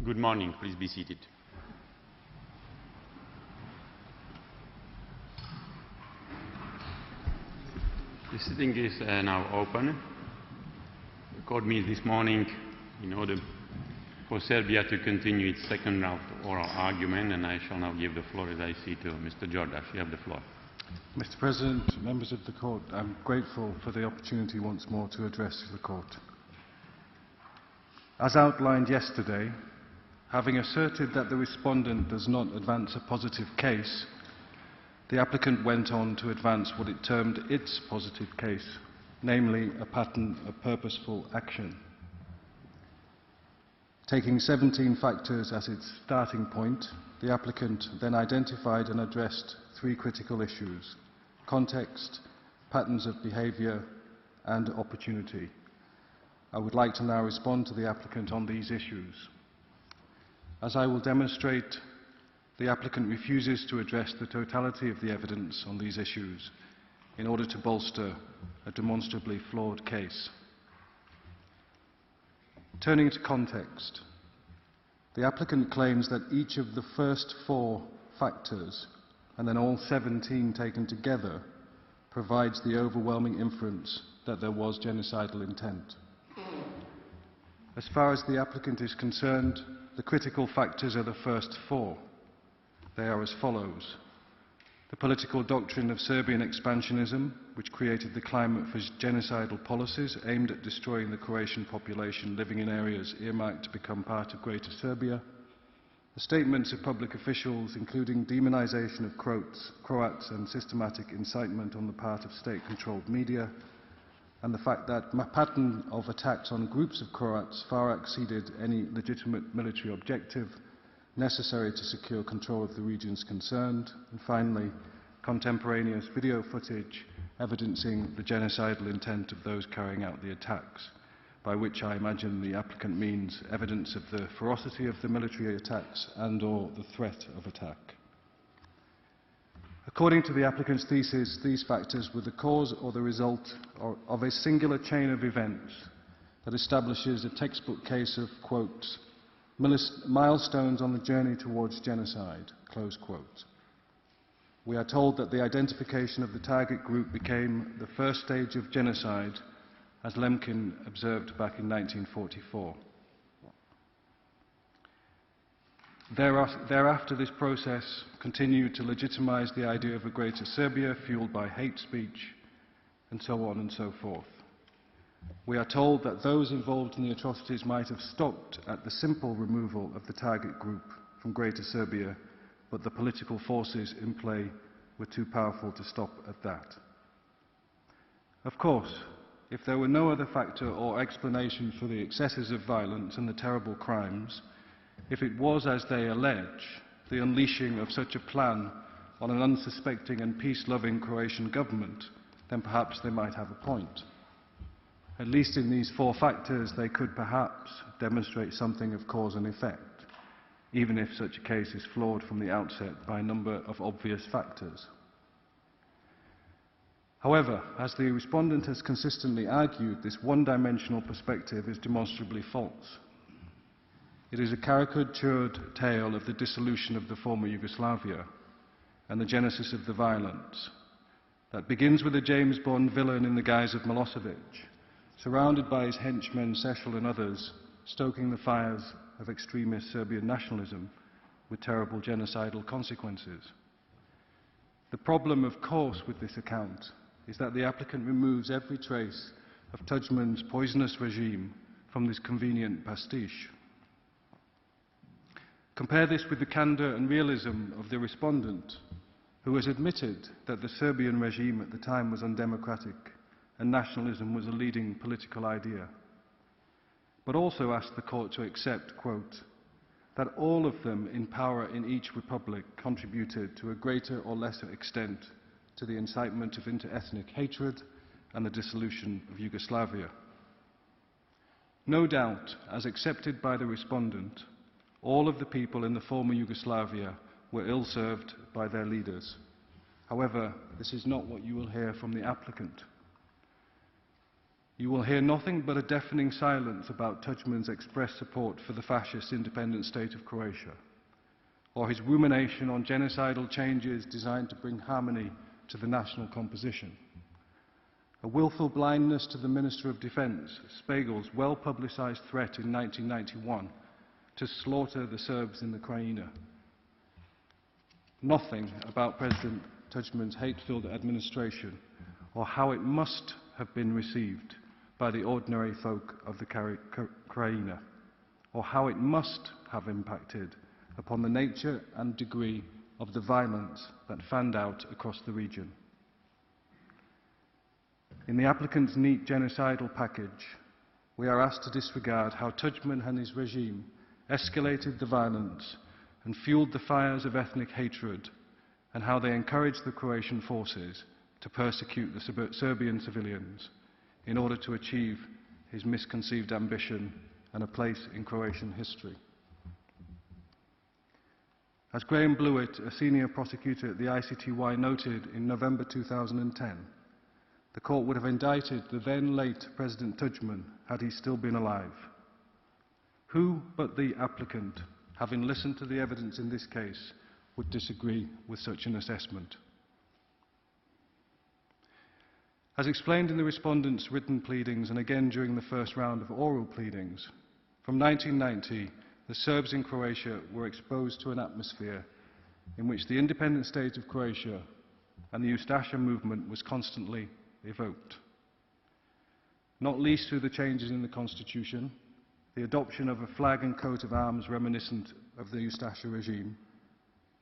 Good morning. Please be seated. The sitting is now open. The court meets this morning in order for Serbia to continue its second round of oral argument, and I shall now give the floor, as I see, to Mr. Jordaš. You have the floor. Mr. President, members of the court, I'm grateful for the opportunity once more to address the court. As outlined yesterday, having asserted that the respondent does not advance a positive case, the applicant went on to advance what it termed its positive case, namely a pattern of purposeful action. Taking 17 factors as its starting point, the applicant then identified and addressed three critical issues: context, patterns of behaviour, and opportunity. I would like to now respond to the applicant on these issues. As I will demonstrate, the applicant refuses to address the totality of the evidence on these issues in order to bolster a demonstrably flawed case. Turning to context, the applicant claims that each of the first four factors, and then all 17 taken together, provides the overwhelming inference that there was genocidal intent. As far as the applicant is concerned, the critical factors are the first four. They are as follows: the political doctrine of Serbian expansionism, which created the climate for genocidal policies aimed at destroying the Croatian population living in areas earmarked to become part of Greater Serbia; the statements of public officials, including demonization of Croats and systematic incitement on the part of state-controlled media; and the fact that a pattern of attacks on groups of Croats far exceeded any legitimate military objective necessary to secure control of the regions concerned; and finally, contemporaneous video footage evidencing the genocidal intent of those carrying out the attacks, by which I imagine the applicant means evidence of the ferocity of the military attacks and/or the threat of attack. According to the applicant's thesis, these factors were the cause or the result of a singular chain of events that establishes a textbook case of, quote, milestones on the journey towards genocide, close quote. We are told that the identification of the target group became the first stage of genocide, as Lemkin observed back in 1944. Thereafter, this process continued to legitimize the idea of a Greater Serbia fueled by hate speech, and so on and so forth. We are told that those involved in the atrocities might have stopped at the simple removal of the target group from Greater Serbia, but the political forces in play were too powerful to stop at that. Of course, if there were no other factor or explanation for the excesses of violence and the terrible crimes, if it was, as they allege, the unleashing of such a plan on an unsuspecting and peace-loving Croatian government, then perhaps they might have a point. At least in these four factors, they could perhaps demonstrate something of cause and effect, even if such a case is flawed from the outset by a number of obvious factors. However, as the respondent has consistently argued, this one-dimensional perspective is demonstrably false. It is a caricatured tale of the dissolution of the former Yugoslavia and the genesis of the violence that begins with a James Bond villain in the guise of Milosevic, surrounded by his henchmen Sešel and others, stoking the fires of extremist Serbian nationalism with terrible genocidal consequences. The problem, of course, with this account is that the applicant removes every trace of Tudjman's poisonous regime from this convenient pastiche. Compare this with the candour and realism of the respondent, who has admitted that the Serbian regime at the time was undemocratic and nationalism was a leading political idea, but also asked the court to accept, quote, that all of them in power in each republic contributed to a greater or lesser extent to the incitement of inter-ethnic hatred and the dissolution of Yugoslavia. No doubt, as accepted by the respondent, all of the people in the former Yugoslavia were ill-served by their leaders. However, this is not what you will hear from the applicant. You will hear nothing but a deafening silence about Tuđman's expressed support for the fascist independent state of Croatia, or his rumination on genocidal changes designed to bring harmony to the national composition. A willful blindness to the Minister of Defence, Spegel's well-publicised threat in 1991 to slaughter the Serbs in the Krajina. Nothing about President Tuđman's hate-filled administration or how it must have been received by the ordinary folk of the Krajina, or how it must have impacted upon the nature and degree of the violence that fanned out across the region. In the applicant's neat genocidal package, we are asked to disregard how Tuđman and his regime escalated the violence and fueled the fires of ethnic hatred, and how they encouraged the Croatian forces to persecute the Serbian civilians in order to achieve his misconceived ambition and a place in Croatian history. As Graham Blewett, a senior prosecutor at the ICTY, noted in November 2010, the court would have indicted the then late President Tuđman had he still been alive. Who but the applicant, having listened to the evidence in this case, would disagree with such an assessment? As explained in the respondents' written pleadings and again during the first round of oral pleadings, from 1990, the Serbs in Croatia were exposed to an atmosphere in which the independent state of Croatia and the Ustasha movement was constantly evoked. Not least through the changes in the constitution, the adoption of a flag and coat of arms reminiscent of the Ustasha regime,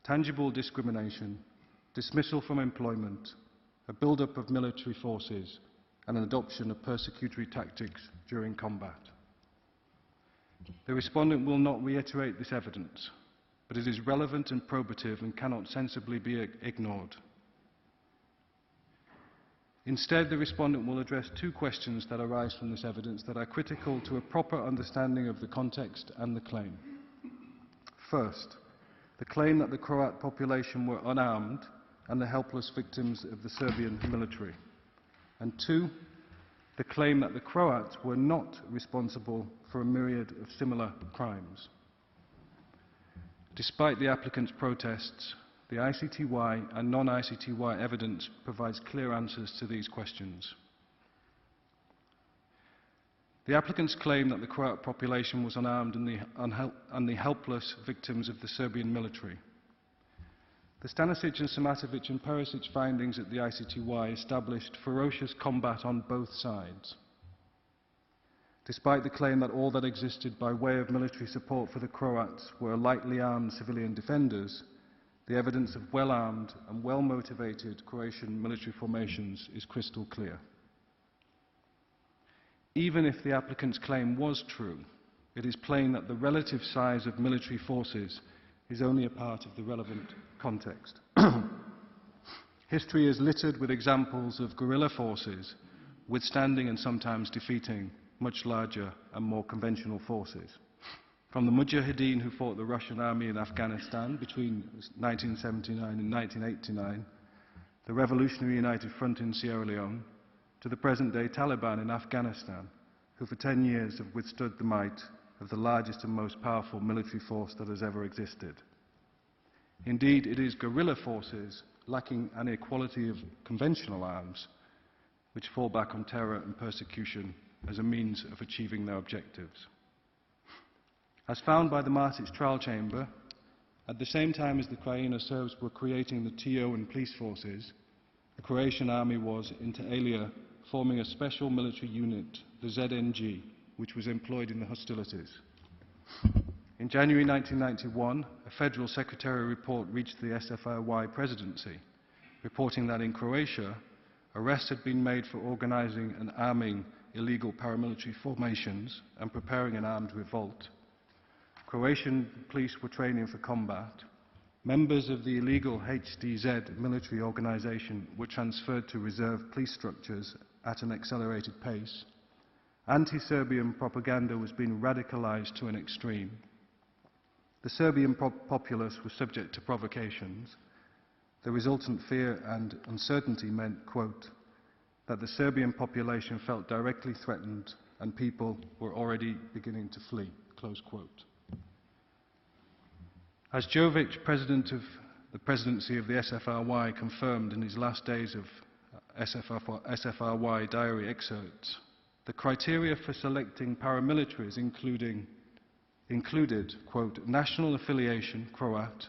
tangible discrimination, dismissal from employment, a build-up of military forces, and an adoption of persecutory tactics during combat. The respondent will not reiterate this evidence, but it is relevant and probative and cannot sensibly be ignored. Instead, the respondent will address two questions that arise from this evidence that are critical to a proper understanding of the context and the claim. First, the claim that the Croat population were unarmed and the helpless victims of the Serbian military. And two, the claim that the Croats were not responsible for a myriad of similar crimes. Despite the applicant's protests, the ICTY and non-ICTY evidence provides clear answers to these questions. The applicants claim that the Croat population was unarmed and the helpless victims of the Serbian military. The Stanisic and Samatovic and Perisic findings at the ICTY established ferocious combat on both sides. Despite the claim that all that existed by way of military support for the Croats were lightly armed civilian defenders, the evidence of well-armed and well-motivated Croatian military formations is crystal clear. Even if the applicant's claim was true, it is plain that the relative size of military forces is only a part of the relevant context. History is littered with examples of guerrilla forces withstanding and sometimes defeating much larger and more conventional forces. From the Mujahideen who fought the Russian army in Afghanistan between 1979 and 1989, the Revolutionary United Front in Sierra Leone, to the present-day Taliban in Afghanistan, who for 10 years have withstood the might of the largest and most powerful military force that has ever existed. Indeed, it is guerrilla forces lacking an equality of conventional arms which fall back on terror and persecution as a means of achieving their objectives. As found by the Martic trial chamber, at the same time as the Krajina Serbs were creating the TO and police forces, the Croatian army was, inter alia, forming a special military unit, the ZNG, which was employed in the hostilities. In January 1991, a federal secretarial report reached the SFRY presidency, reporting that in Croatia, arrests had been made for organising and arming illegal paramilitary formations and preparing an armed revolt. Croatian police were training for combat. Members of the illegal HDZ military organisation were transferred to reserve police structures at an accelerated pace. Anti-Serbian propaganda was being radicalised to an extreme. The Serbian populace was subject to provocations. The resultant fear and uncertainty meant, quote, that the Serbian population felt directly threatened and people were already beginning to flee, close quote. As Jovic, president of the presidency of the SFRY, confirmed in his last days of SFRY diary excerpts, the criteria for selecting paramilitaries included, quote, national affiliation, Croat,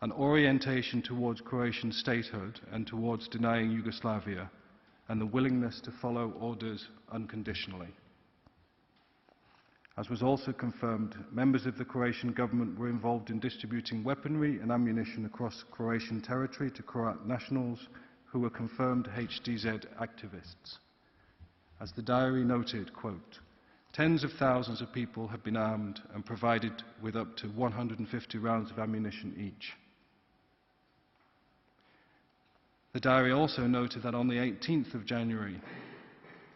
an orientation towards Croatian statehood and towards denying Yugoslavia, and the willingness to follow orders unconditionally. As was also confirmed, members of the Croatian government were involved in distributing weaponry and ammunition across Croatian territory to Croat nationals who were confirmed HDZ activists. As the diary noted, quote, tens of thousands of people have been armed and provided with up to 150 rounds of ammunition each. The diary also noted that on the 18th of January,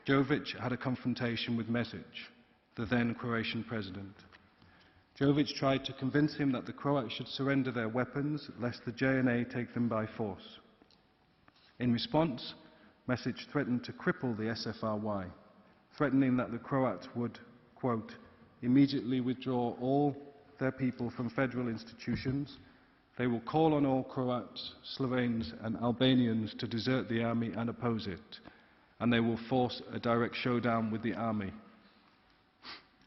Jovic had a confrontation with Mesic, the then Croatian president. Jovic tried to convince him that the Croats should surrender their weapons lest the JNA take them by force. In response, Mesic threatened to cripple the SFRY, threatening that the Croats would, quote, immediately withdraw all their people from federal institutions. They will call on all Croats, Slovenes and Albanians to desert the army and oppose it, and they will force a direct showdown with the army.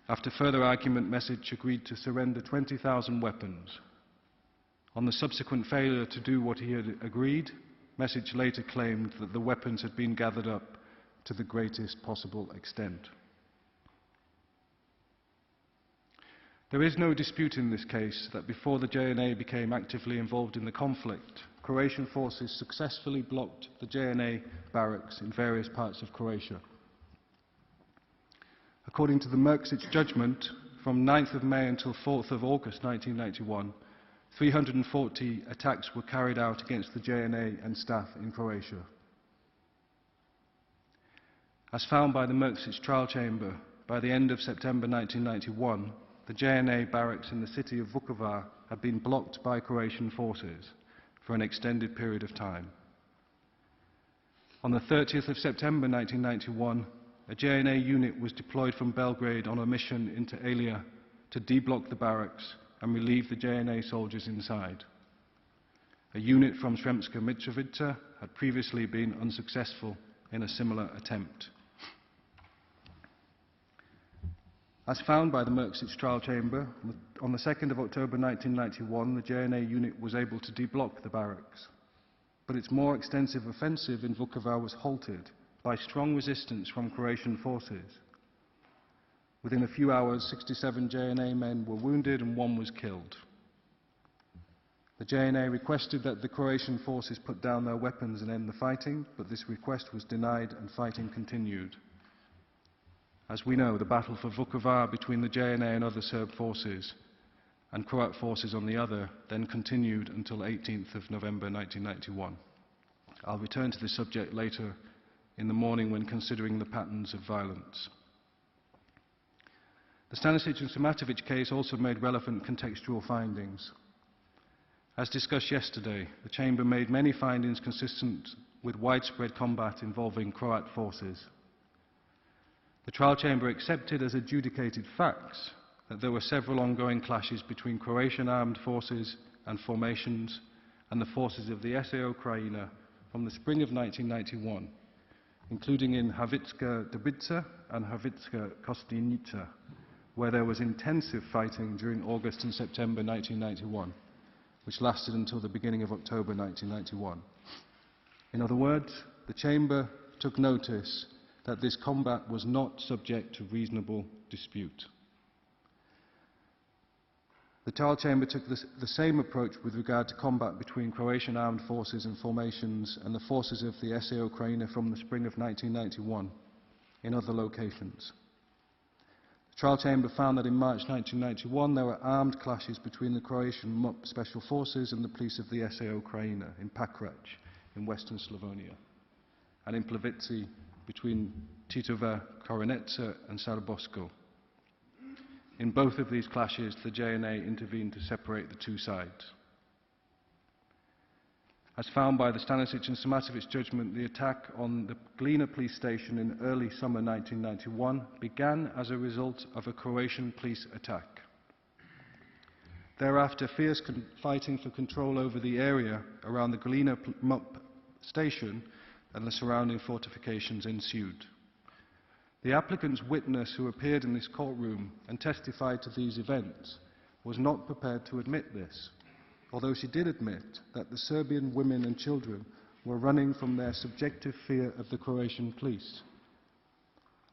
After further argument, Mesic agreed to surrender 20,000 weapons. On the subsequent failure to do what he had agreed, Mesic later claimed that the weapons had been gathered up to the greatest possible extent. There is no dispute in this case that before the JNA became actively involved in the conflict, Croatian forces successfully blocked the JNA barracks in various parts of Croatia. According to the Mrksić judgment, from 9th of May until 4th of August 1991, 340 attacks were carried out against the JNA and staff in Croatia. As found by the Mrksić trial chamber, by the end of September 1991, the JNA barracks in the city of Vukovar had been blocked by Croatian forces for an extended period of time. On the 30th of September 1991, a JNA unit was deployed from Belgrade on a mission into Alia to deblock the barracks and relieve the JNA soldiers inside. A unit from Sremska Mitrovica had previously been unsuccessful in a similar attempt. As found by the Mrksić trial chamber, on the 2nd of October 1991, the JNA unit was able to deblock the barracks. But its more extensive offensive in Vukovar was halted by strong resistance from Croatian forces. Within a few hours, 67 JNA men were wounded and 1 was killed. The JNA requested that the Croatian forces put down their weapons and end the fighting, but this request was denied and fighting continued. As we know, the battle for Vukovar between the JNA and other Serb forces and Croat forces on the other then continued until 18th of November 1991. I'll return to this subject later in the morning when considering the patterns of violence. The Stanisic and Samatovic case also made relevant contextual findings. As discussed yesterday, the Chamber made many findings consistent with widespread combat involving Croat forces. The trial chamber accepted as adjudicated facts that there were several ongoing clashes between Croatian armed forces and formations and the forces of the SAO Krajina from the spring of 1991, including in Havitska Dubica and Havitska Kostica, where there was intensive fighting during August and September 1991, which lasted until the beginning of October 1991. In other words, the Chamber took notice that this combat was not subject to reasonable dispute. The trial chamber took the same approach with regard to combat between Croatian armed forces and formations and the forces of the SAO Krajina from the spring of 1991 in other locations. The trial chamber found that in March 1991 there were armed clashes between the Croatian MUP special forces and the police of the SAO Krajina in Pakrac in western Slavonia, and in Plavici between Titova, Korenica and Sarabosko. In both of these clashes, the JNA intervened to separate the two sides. As found by the Stanisic and Samatovic judgment, the attack on the Glina police station in early summer 1991 began as a result of a Croatian police attack. Thereafter, fierce fighting for control over the area around the Glina station and the surrounding fortifications ensued. The applicant's witness, who appeared in this courtroom and testified to these events, was not prepared to admit this, although she did admit that the Serbian women and children were running from their subjective fear of the Croatian police.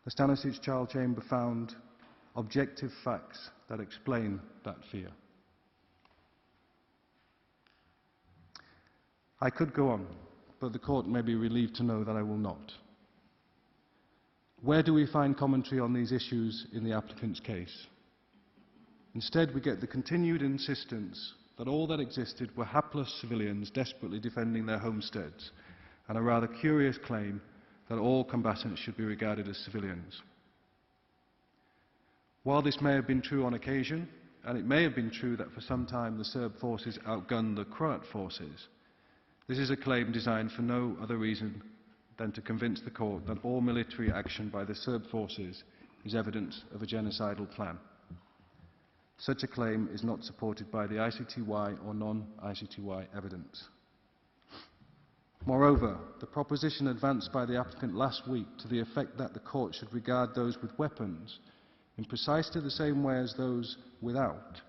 The Stanisic trial chamber found objective facts that explain that fear. I could go on, but the court may be relieved to know that I will not. Where do we find commentary on these issues in the applicant's case? Instead, we get the continued insistence that all that existed were hapless civilians desperately defending their homesteads, and a rather curious claim that all combatants should be regarded as civilians. While this may have been true on occasion, and it may have been true that for some time the Serb forces outgunned the Croat forces, this is a claim designed for no other reason than to convince the court that all military action by the Serb forces is evidence of a genocidal plan. Such a claim is not supported by the ICTY or non-ICTY evidence. Moreover, the proposition advanced by the applicant last week to the effect that the court should regard those with weapons in precisely the same way as those without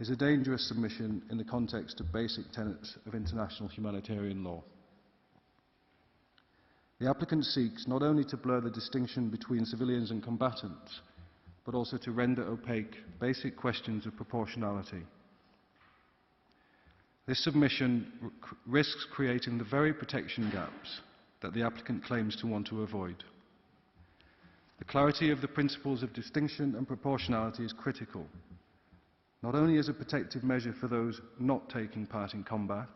is a dangerous submission in the context of basic tenets of international humanitarian law. The applicant seeks not only to blur the distinction between civilians and combatants, but also to render opaque basic questions of proportionality. This submission risks creating the very protection gaps that the applicant claims to want to avoid. The clarity of the principles of distinction and proportionality is critical, not only as a protective measure for those not taking part in combat,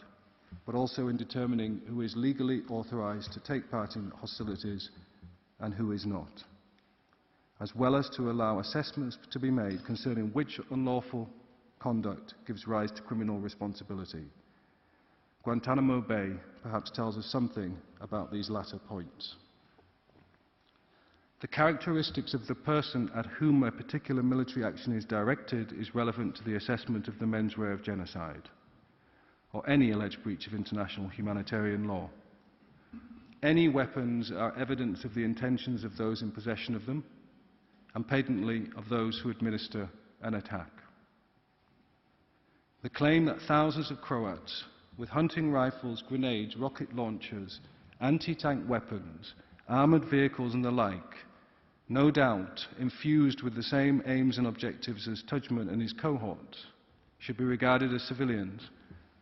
but also in determining who is legally authorized to take part in hostilities and who is not, as well as to allow assessments to be made concerning which unlawful conduct gives rise to criminal responsibility. Guantanamo Bay perhaps tells us something about these latter points. The characteristics of the person at whom a particular military action is directed is relevant to the assessment of the mens rea of genocide, or any alleged breach of international humanitarian law. Any weapons are evidence of the intentions of those in possession of them, and patently of those who administer an attack. The claim that thousands of Croats, with hunting rifles, grenades, rocket launchers, anti-tank weapons, armoured vehicles and the like, no doubt infused with the same aims and objectives as Tužman and his cohorts, should be regarded as civilians,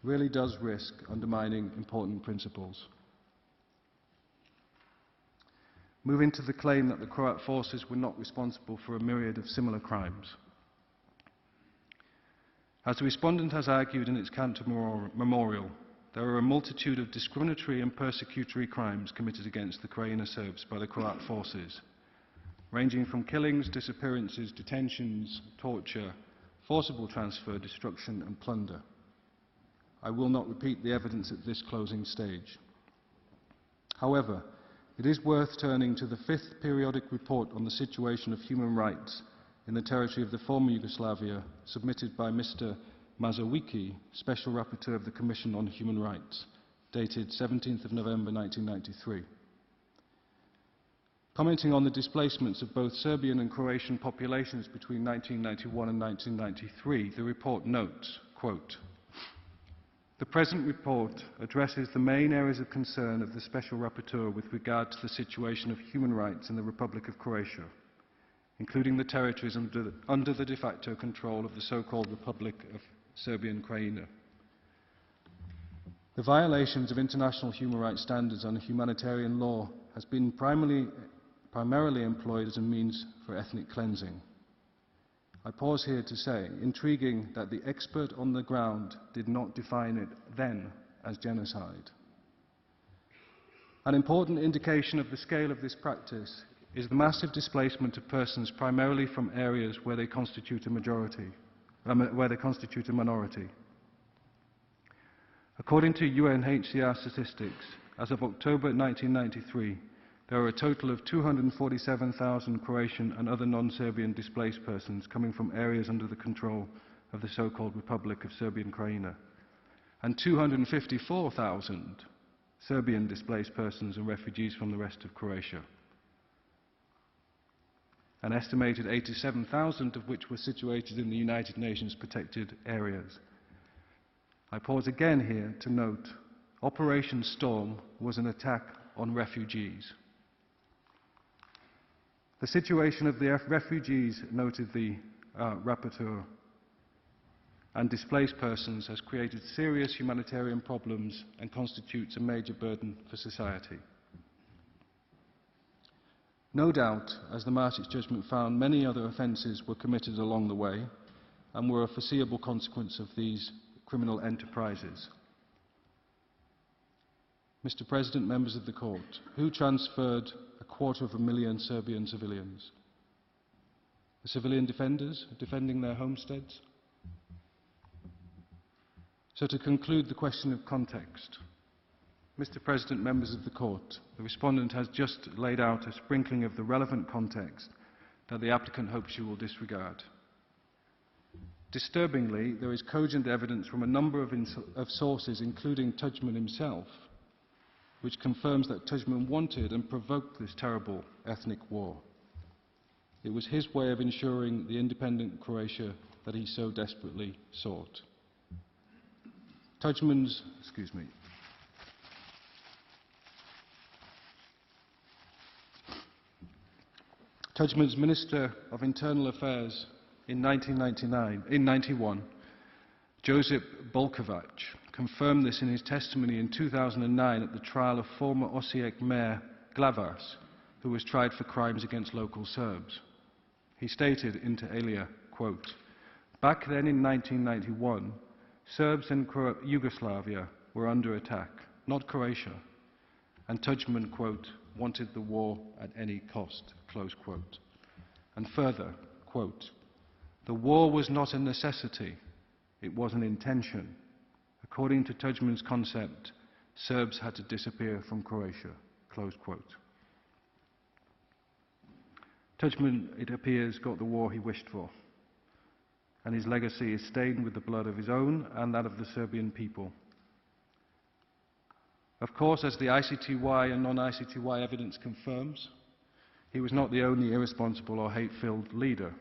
really does risk undermining important principles. Moving to the claim that the Croat forces were not responsible for a myriad of similar crimes. As the respondent has argued in its counter memorial, there are a multitude of discriminatory and persecutory crimes committed against the Krajina Serbs by the Croat forces, ranging from killings, disappearances, detentions, torture, forcible transfer, destruction and plunder. I will not repeat the evidence at this closing stage. However, it is worth turning to the 5th periodic report on the situation of human rights in the territory of the former Yugoslavia, submitted by Mr. Mazowiecki, Special Rapporteur of the Commission on Human Rights, dated 17th of November 1993. Commenting on the displacements of both Serbian and Croatian populations between 1991 and 1993, the report notes, quote, "The present report addresses the main areas of concern of the Special Rapporteur with regard to the situation of human rights in the Republic of Croatia, including the territories under the de facto control of the so-called Republic of Serbian Krajina. The violations of international human rights standards and humanitarian law has been primarily employed as a means for ethnic cleansing. I pause here to say, intriguing that the expert on the ground did not define it then as genocide. An important indication of the scale of this practice is the massive displacement of persons primarily from areas where they constitute a minority. According to UNHCR statistics, as of October 1993, there are a total of 247,000 Croatian and other non-Serbian displaced persons coming from areas under the control of the so-called Republic of Serbian Krajina, and 254,000 Serbian displaced persons and refugees from the rest of Croatia. An estimated 87,000 of which were situated in the United Nations protected areas. I pause again here to note, Operation Storm was an attack on refugees. The situation of the refugees, noted the rapporteur, and displaced persons has created serious humanitarian problems and constitutes a major burden for society. No doubt, as the Martix judgment found, many other offences were committed along the way and were a foreseeable consequence of these criminal enterprises. Mr. President, members of the Court, who transferred 250,000 Serbian civilians? The civilian defenders defending their homesteads? So to conclude the question of context, Mr. President, members of the Court, the respondent has just laid out a sprinkling of the relevant context that the applicant hopes you will disregard. Disturbingly, there is cogent evidence from a number of sources, including Tuđman himself, which confirms that Tuđman wanted and provoked this terrible ethnic war. It was his way of ensuring the independent Croatia that he so desperately sought. Tuđman's Minister of Internal Affairs in 1991, Josip Bolkovac, confirmed this in his testimony in 2009 at the trial of former Osijek Mayor Glavaš, who was tried for crimes against local Serbs. He stated, inter alia, quote, "Back then in 1991, Serbs in Yugoslavia were under attack, not Croatia, and Tuđman, quote, wanted the war at any cost," close quote. And further, quote, "The war was not a necessity, it was an intention. According to Tuđman's concept, Serbs had to disappear from Croatia," close quote. Tuđman, it appears, got the war he wished for, and his legacy is stained with the blood of his own and that of the Serbian people. Of course, as the ICTY and non-ICTY evidence confirms, he was not the only irresponsible or hate-filled leader.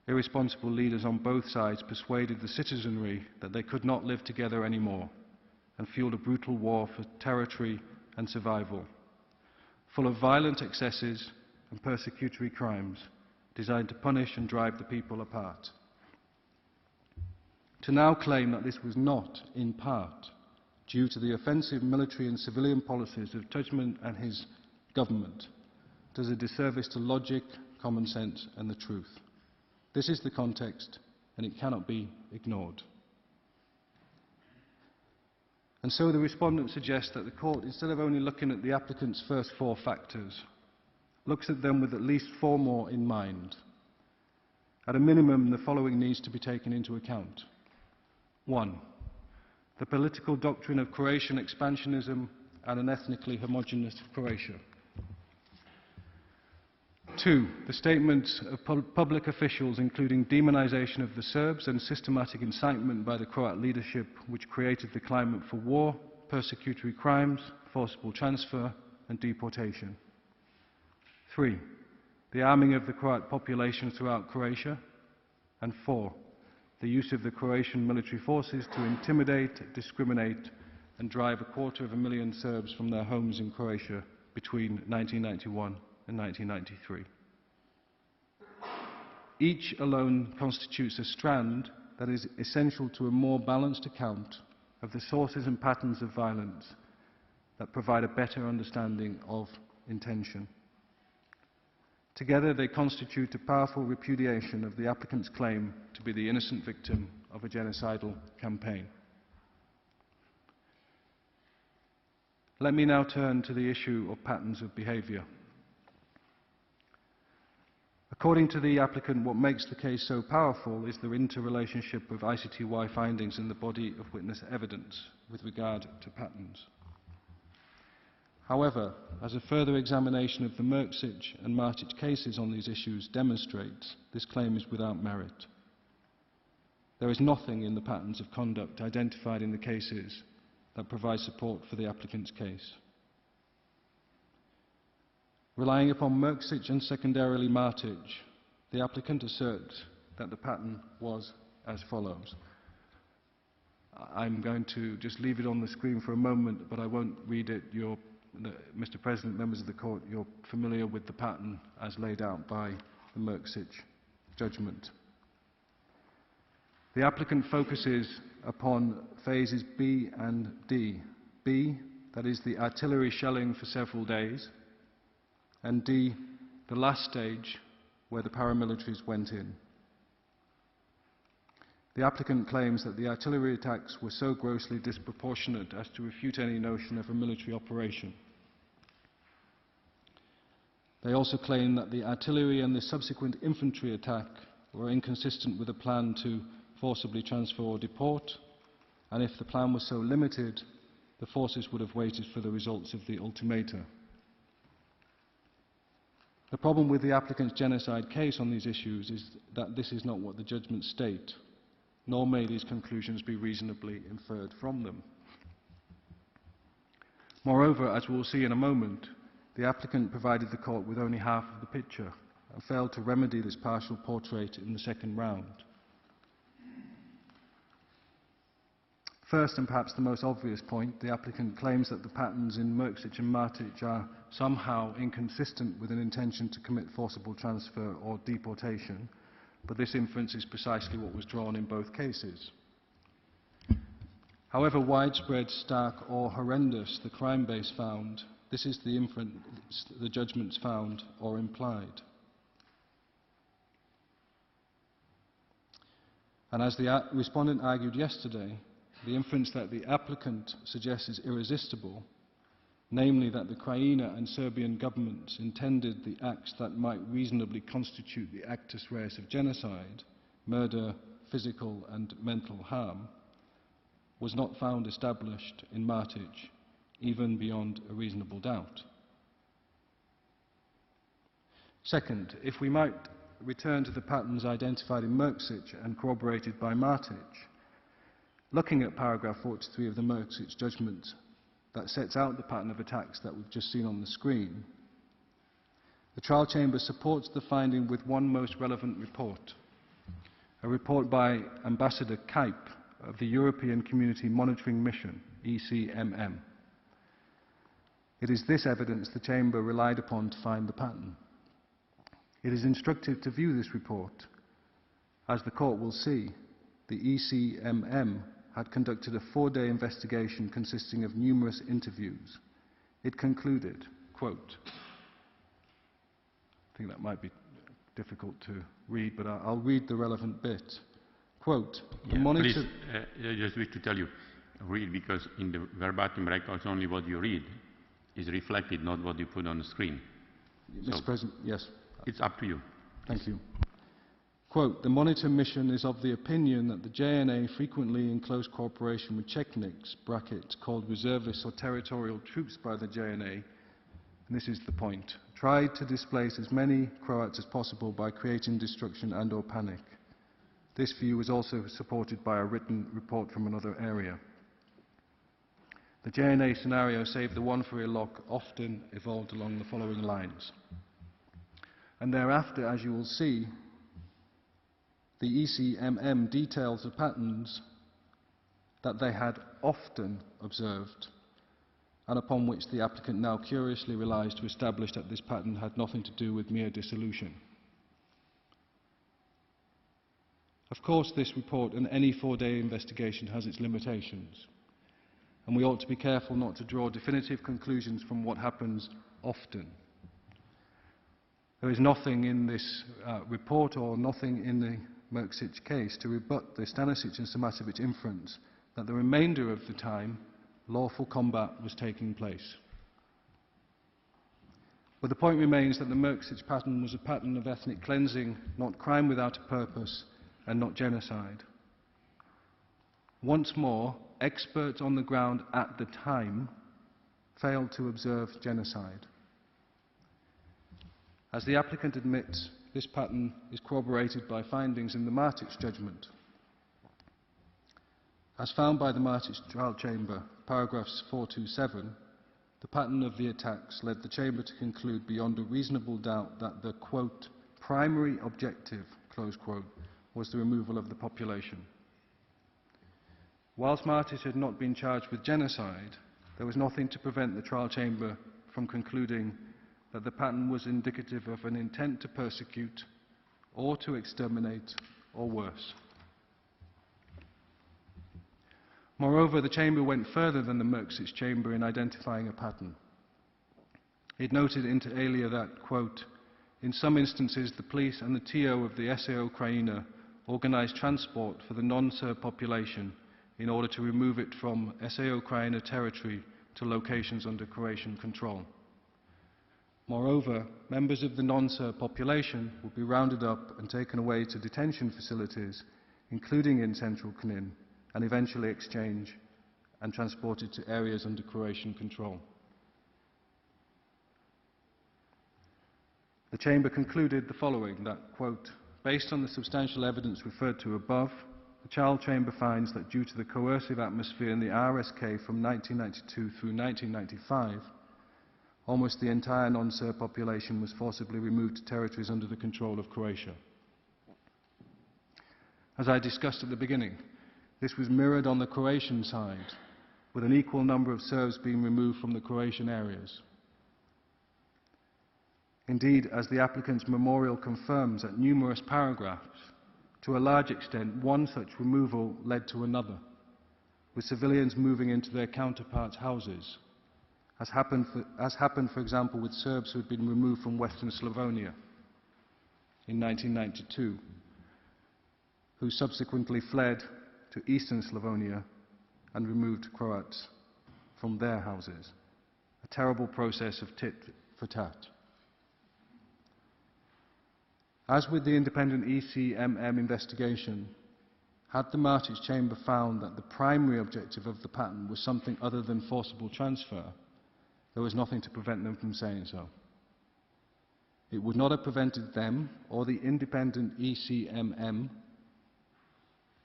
Irresponsible leaders on both sides persuaded the citizenry that they could not live together anymore and fueled a brutal war for territory and survival, full of violent excesses and persecutory crimes designed to punish and drive the people apart. To now claim that this was not, in part, due to the offensive military and civilian policies of Tuđman and his government does a disservice to logic, common sense and the truth. This is the context, and it cannot be ignored. And so the respondent suggests that the Court, instead of only looking at the applicant's first 4 factors, looks at them with at least 4 more in mind. At a minimum, the following needs to be taken into account. 1. The political doctrine of Croatian expansionism and an ethnically homogeneous Croatia. 2. The statements of public officials, including demonization of the Serbs and systematic incitement by the Croat leadership, which created the climate for war, persecutory crimes, forcible transfer and deportation. 3. The arming of the Croat population throughout Croatia. And 4. The use of the Croatian military forces to intimidate, discriminate and drive 250,000 Serbs from their homes in Croatia between 1991 and 1993. Each alone constitutes a strand that is essential to a more balanced account of the sources and patterns of violence that provide a better understanding of intention. Together they constitute a powerful repudiation of the applicant's claim to be the innocent victim of a genocidal campaign. Let me now turn to the issue of patterns of behaviour. According to the applicant, what makes the case so powerful is the interrelationship of ICTY findings in the body of witness evidence with regard to patterns. However, as a further examination of the Merksic and Martic cases on these issues demonstrates, this claim is without merit. There is nothing in the patterns of conduct identified in the cases that provide support for the applicant's case. Relying upon Merksic and secondarily Martic, the applicant asserts that the pattern was as follows. I'm going to just leave it on the screen for a moment, but I won't read it. Mr. President, members of the Court, you're familiar with the pattern as laid out by the Merksic judgment. The applicant focuses upon phases B and D. B, that is the artillery shelling for several days, and D, the last stage where the paramilitaries went in. The applicant claims that the artillery attacks were so grossly disproportionate as to refute any notion of a military operation. They also claim that the artillery and the subsequent infantry attack were inconsistent with a plan to forcibly transfer or deport, and if the plan was so limited, the forces would have waited for the results of the ultimata. The problem with the applicant's genocide case on these issues is that this is not what the judgments state, nor may these conclusions be reasonably inferred from them. Moreover, as we will see in a moment, the applicant provided the Court with only half of the picture and failed to remedy this partial portrait in the second round. First, and perhaps the most obvious point, the applicant claims that the patterns in Merksic and Martic are somehow inconsistent with an intention to commit forcible transfer or deportation, but this inference is precisely what was drawn in both cases. However widespread, stark or horrendous the crime base found, this is the inference the judgments found or implied. And as the respondent argued yesterday, the inference that the applicant suggests is irresistible, namely that the Croatian and Serbian governments intended the acts that might reasonably constitute the actus reus of genocide, murder, physical and mental harm, was not found established in Martic, even beyond a reasonable doubt. Second, if we might return to the patterns identified in Merksic and corroborated by Martic, looking at paragraph 43 of the Merksic judgment that sets out the pattern of attacks that we've just seen on the screen, the trial chamber supports the finding with one most relevant report, a report by Ambassador Kuyp of the European Community Monitoring Mission, ECMM. It is this evidence the chamber relied upon to find the pattern. It is instructive to view this report. As the Court will see, the ECMM had conducted a 4-day investigation consisting of numerous interviews. It concluded, quote, I think that might be difficult to read, but I'll read the relevant bit. Quote, the monitor... Please, I just wish to tell you, read, because in the verbatim records only what you read is reflected, not what you put on the screen. Mr. President, yes. It's up to you. Thank you. Quote, the monitor mission is of the opinion that the JNA, frequently in close cooperation with Chechniks, brackets, called reservists or territorial troops by the JNA, and this is the point, tried to displace as many Croats as possible by creating destruction and or panic. This view was also supported by a written report from another area. The JNA scenario, save the one for Iraq, often evolved along the following lines. And thereafter, as you will see, the ECMM details the patterns that they had often observed and upon which the applicant now curiously relies to establish that this pattern had nothing to do with mere dissolution. Of course, this report and any 4-day investigation has its limitations, and we ought to be careful not to draw definitive conclusions from what happens often. There is nothing in this report or nothing in the Merksic case to rebut the Stanisic and Samatovic inference that the remainder of the time lawful combat was taking place. But the point remains that the Merksic pattern was a pattern of ethnic cleansing, not crime without a purpose, and not genocide. Once more, experts on the ground at the time failed to observe genocide. As the applicant admits, this pattern is corroborated by findings in the Martic judgment. As found by the Martic trial chamber, paragraphs 427, the pattern of the attacks led the chamber to conclude beyond a reasonable doubt that the, quote, primary objective, close quote, was the removal of the population. Whilst Martic had not been charged with genocide, there was nothing to prevent the trial chamber from concluding that the pattern was indicative of an intent to persecute or to exterminate or worse. Moreover, the chamber went further than the Merksic chamber in identifying a pattern. It noted inter alia that, quote, in some instances the police and the TO of the SAO Croatia organised transport for the non-Serb population in order to remove it from SAO Croatia territory to locations under Croatian control. Moreover, members of the non-Serb population would be rounded up and taken away to detention facilities, including in central Knin, and eventually exchanged and transported to areas under Croatian control. The chamber concluded the following, that, quote, based on the substantial evidence referred to above, the trial chamber finds that due to the coercive atmosphere in the RSK from 1992 through 1995, almost the entire non-Serb population was forcibly removed to territories under the control of Croatia. As I discussed at the beginning, this was mirrored on the Croatian side, with an equal number of Serbs being removed from the Croatian areas. Indeed, as the applicant's memorial confirms at numerous paragraphs, to a large extent one such removal led to another, with civilians moving into their counterparts' houses, as happened, for example, with Serbs who had been removed from Western Slavonia in 1992, who subsequently fled to Eastern Slavonia and removed Croats from their houses. A terrible process of tit for tat. As with the independent ECMM investigation, had the Martic chamber found that the primary objective of the pattern was something other than forcible transfer, there was nothing to prevent them from saying so. It would not have prevented them or the independent ECMM,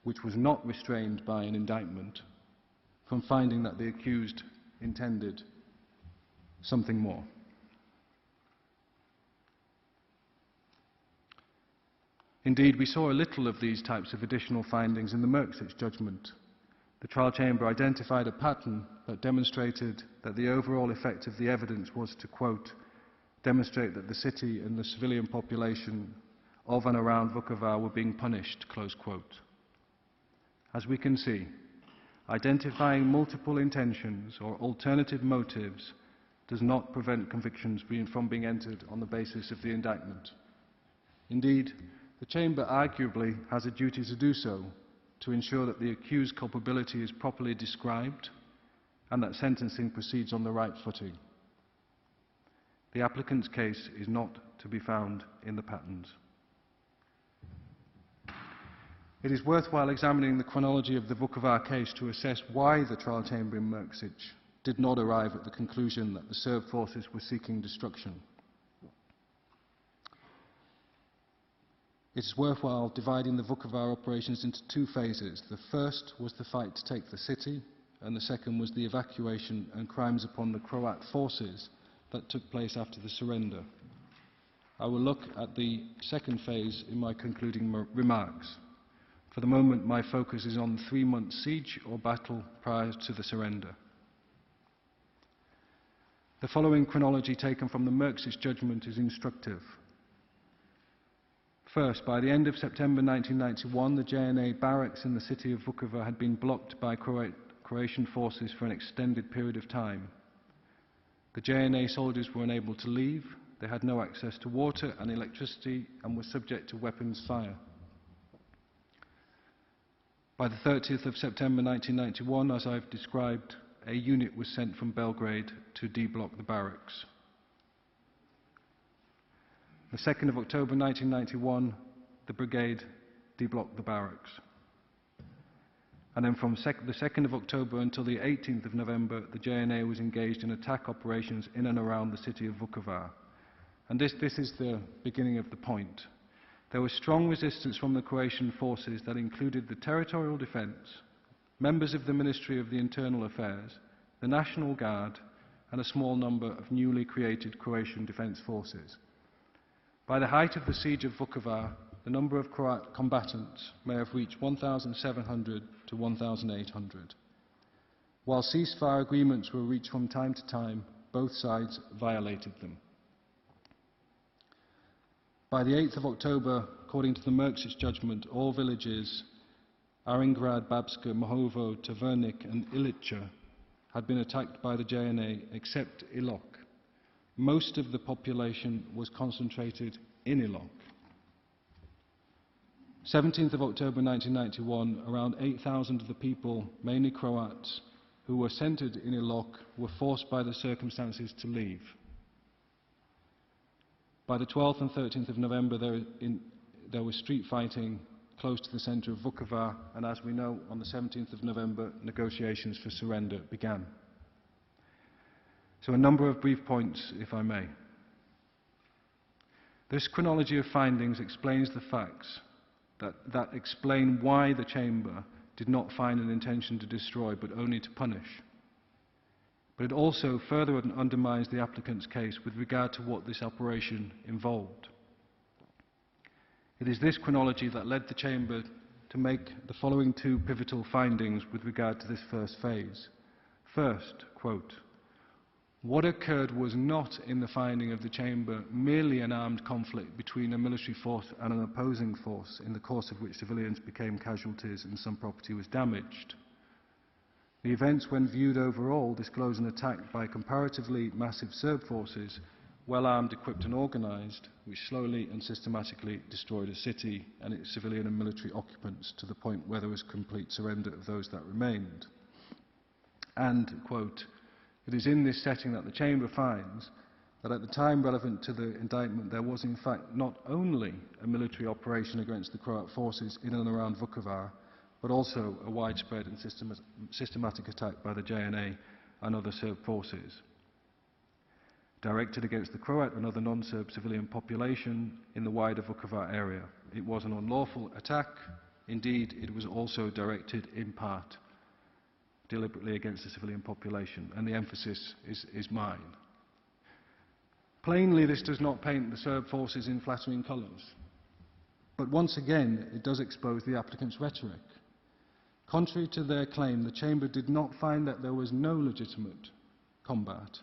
which was not restrained by an indictment, from finding that the accused intended something more. Indeed, we saw a little of these types of additional findings in the Merksic judgment. The trial chamber identified a pattern that demonstrated that the overall effect of the evidence was to, quote, demonstrate that the city and the civilian population of and around Vukovar were being punished, close quote. As we can see, identifying multiple intentions or alternative motives does not prevent convictions from being entered on the basis of the indictment. Indeed, the chamber arguably has a duty to do so, to ensure that the accused's culpability is properly described and that sentencing proceeds on the right footing. The applicant's case is not to be found in the patterns. It is worthwhile examining the chronology of the Vukovar case to assess why the trial chamber in Merksic did not arrive at the conclusion that the Serb forces were seeking destruction. It is worthwhile dividing the Vukovar operations into two phases. The first was the fight to take the city, and the second was the evacuation and crimes upon the Croat forces that took place after the surrender. I will look at the second phase in my concluding remarks. For the moment, my focus is on the 3-month siege or battle prior to the surrender. The following chronology taken from the Merksic judgment is instructive. First, by the end of September 1991, the JNA barracks in the city of Vukovar had been blocked by Croatian forces for an extended period of time. The JNA soldiers were unable to leave, they had no access to water and electricity, and were subject to weapons fire. By the 30th of September 1991, as I've described, a unit was sent from Belgrade to deblock the barracks. The 2nd of October 1991, the brigade deblocked the barracks. And then from the 2nd of October until the 18th of November, the JNA was engaged in attack operations in and around the city of Vukovar. And this is the beginning of the point. There was strong resistance from the Croatian forces that included the territorial defence, members of the Ministry of the Internal Affairs, the National Guard, and a small number of newly created Croatian defence forces. By the height of the siege of Vukovar, the number of Croat combatants may have reached 1,700 to 1,800. While ceasefire agreements were reached from time to time, both sides violated them. By the 8th of October, according to the Merksic judgment, all villages, Aringrad, Babska, Mohovo, Tavernik and Ilica, had been attacked by the JNA except Ilok. Most of the population was concentrated in Ilok. 17th of October 1991, around 8,000 of the people, mainly Croats, who were centred in Ilok, were forced by the circumstances to leave. By the 12th and 13th of November, there was street fighting close to the centre of Vukovar, and as we know, on the 17th of November, negotiations for surrender began. So a number of brief points, if I may. This chronology of findings explains the facts that explain why the Chamber did not find an intention to destroy, but only to punish. But it also further undermines the applicant's case with regard to what this operation involved. It is this chronology that led the Chamber to make the following two pivotal findings with regard to this first phase. First, quote, "What occurred was not, in the finding of the Chamber, merely an armed conflict between a military force and an opposing force, in the course of which civilians became casualties and some property was damaged. The events, when viewed overall, disclose an attack by comparatively massive Serb forces, well armed, equipped and organised, which slowly and systematically destroyed a city and its civilian and military occupants to the point where there was complete surrender of those that remained." And, quote, "It is in this setting that the Chamber finds that at the time relevant to the indictment there was in fact not only a military operation against the Croat forces in and around Vukovar, but also a widespread and systematic attack by the JNA and other Serb forces, directed against the Croat and other non-Serb civilian population in the wider Vukovar area. It was an unlawful attack. Indeed, it was also directed in part deliberately against the civilian population, and the emphasis is mine." Plainly, this does not paint the Serb forces in flattering colours. But once again, it does expose the applicant's rhetoric. Contrary to their claim, the Chamber did not find that there was no legitimate combat,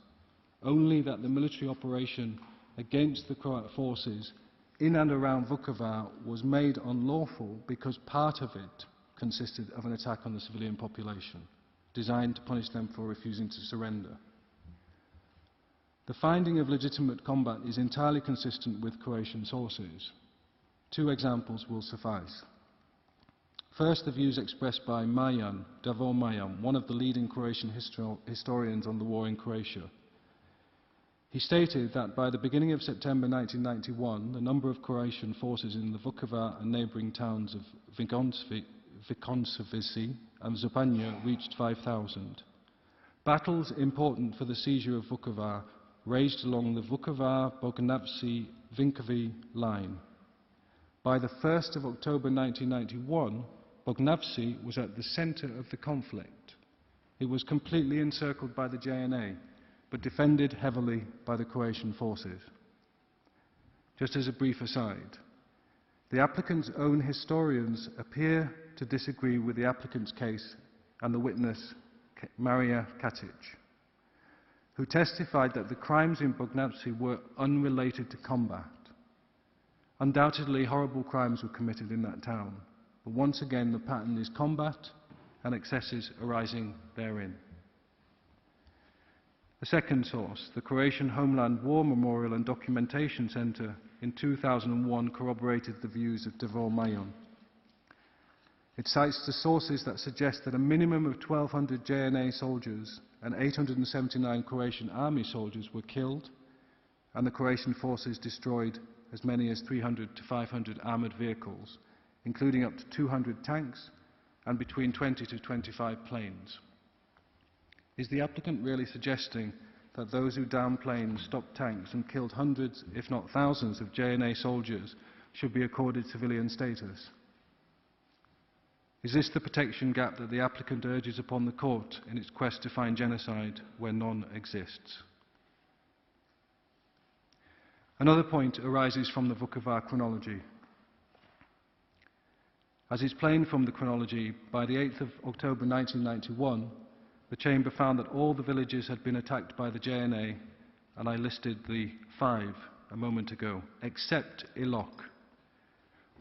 only that the military operation against the Croat forces in and around Vukovar was made unlawful because part of it consisted of an attack on the civilian population, designed to punish them for refusing to surrender. The finding of legitimate combat is entirely consistent with Croatian sources. Two examples will suffice. First, the views expressed by Majan, Davor Majan, one of the leading Croatian historians on the war in Croatia. He stated that by the beginning of September 1991, the number of Croatian forces in the Vukovar and neighbouring towns of Vikoncevice and Županja reached 5,000. Battles important for the seizure of Vukovar raged along the Vukovar-Bognavci-Vinkovi line. By the 1st of October 1991, Bognavci was at the centre of the conflict. It was completely encircled by the JNA, but defended heavily by the Croatian forces. Just as a brief aside, the applicant's own historians appear to disagree with the applicant's case and the witness, Maria Katic, who testified that the crimes in Bognavci were unrelated to combat. Undoubtedly, horrible crimes were committed in that town, but once again the pattern is combat and excesses arising therein. The second source, the Croatian Homeland War Memorial and Documentation Centre in 2001 corroborated the views of Davor Majan. It cites the sources that suggest that a minimum of 1,200 JNA soldiers and 879 Croatian army soldiers were killed and the Croatian forces destroyed as many as 300 to 500 armoured vehicles, including up to 200 tanks and between 20 to 25 planes. Is the applicant really suggesting that those who downed planes, stopped tanks and killed hundreds, if not thousands, of JNA soldiers should be accorded civilian status? Is this the protection gap that the applicant urges upon the court in its quest to find genocide where none exists? Another point arises from the Vukovar chronology. As is plain from the chronology, by the 8th of October 1991, the Chamber found that all the villages had been attacked by the JNA, and I listed the 5 a moment ago, except Ilok.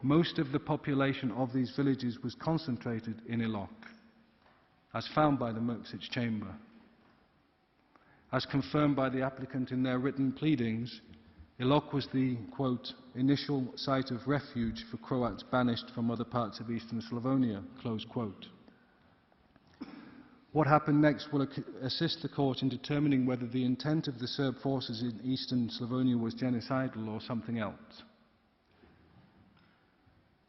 Most of the population of these villages was concentrated in Ilok, as found by the Merksic Chamber. As confirmed by the applicant in their written pleadings, Ilok was the, quote, initial site of refuge for Croats banished from other parts of eastern Slavonia, close quote. What happened next will assist the court in determining whether the intent of the Serb forces in eastern Slavonia was genocidal or something else.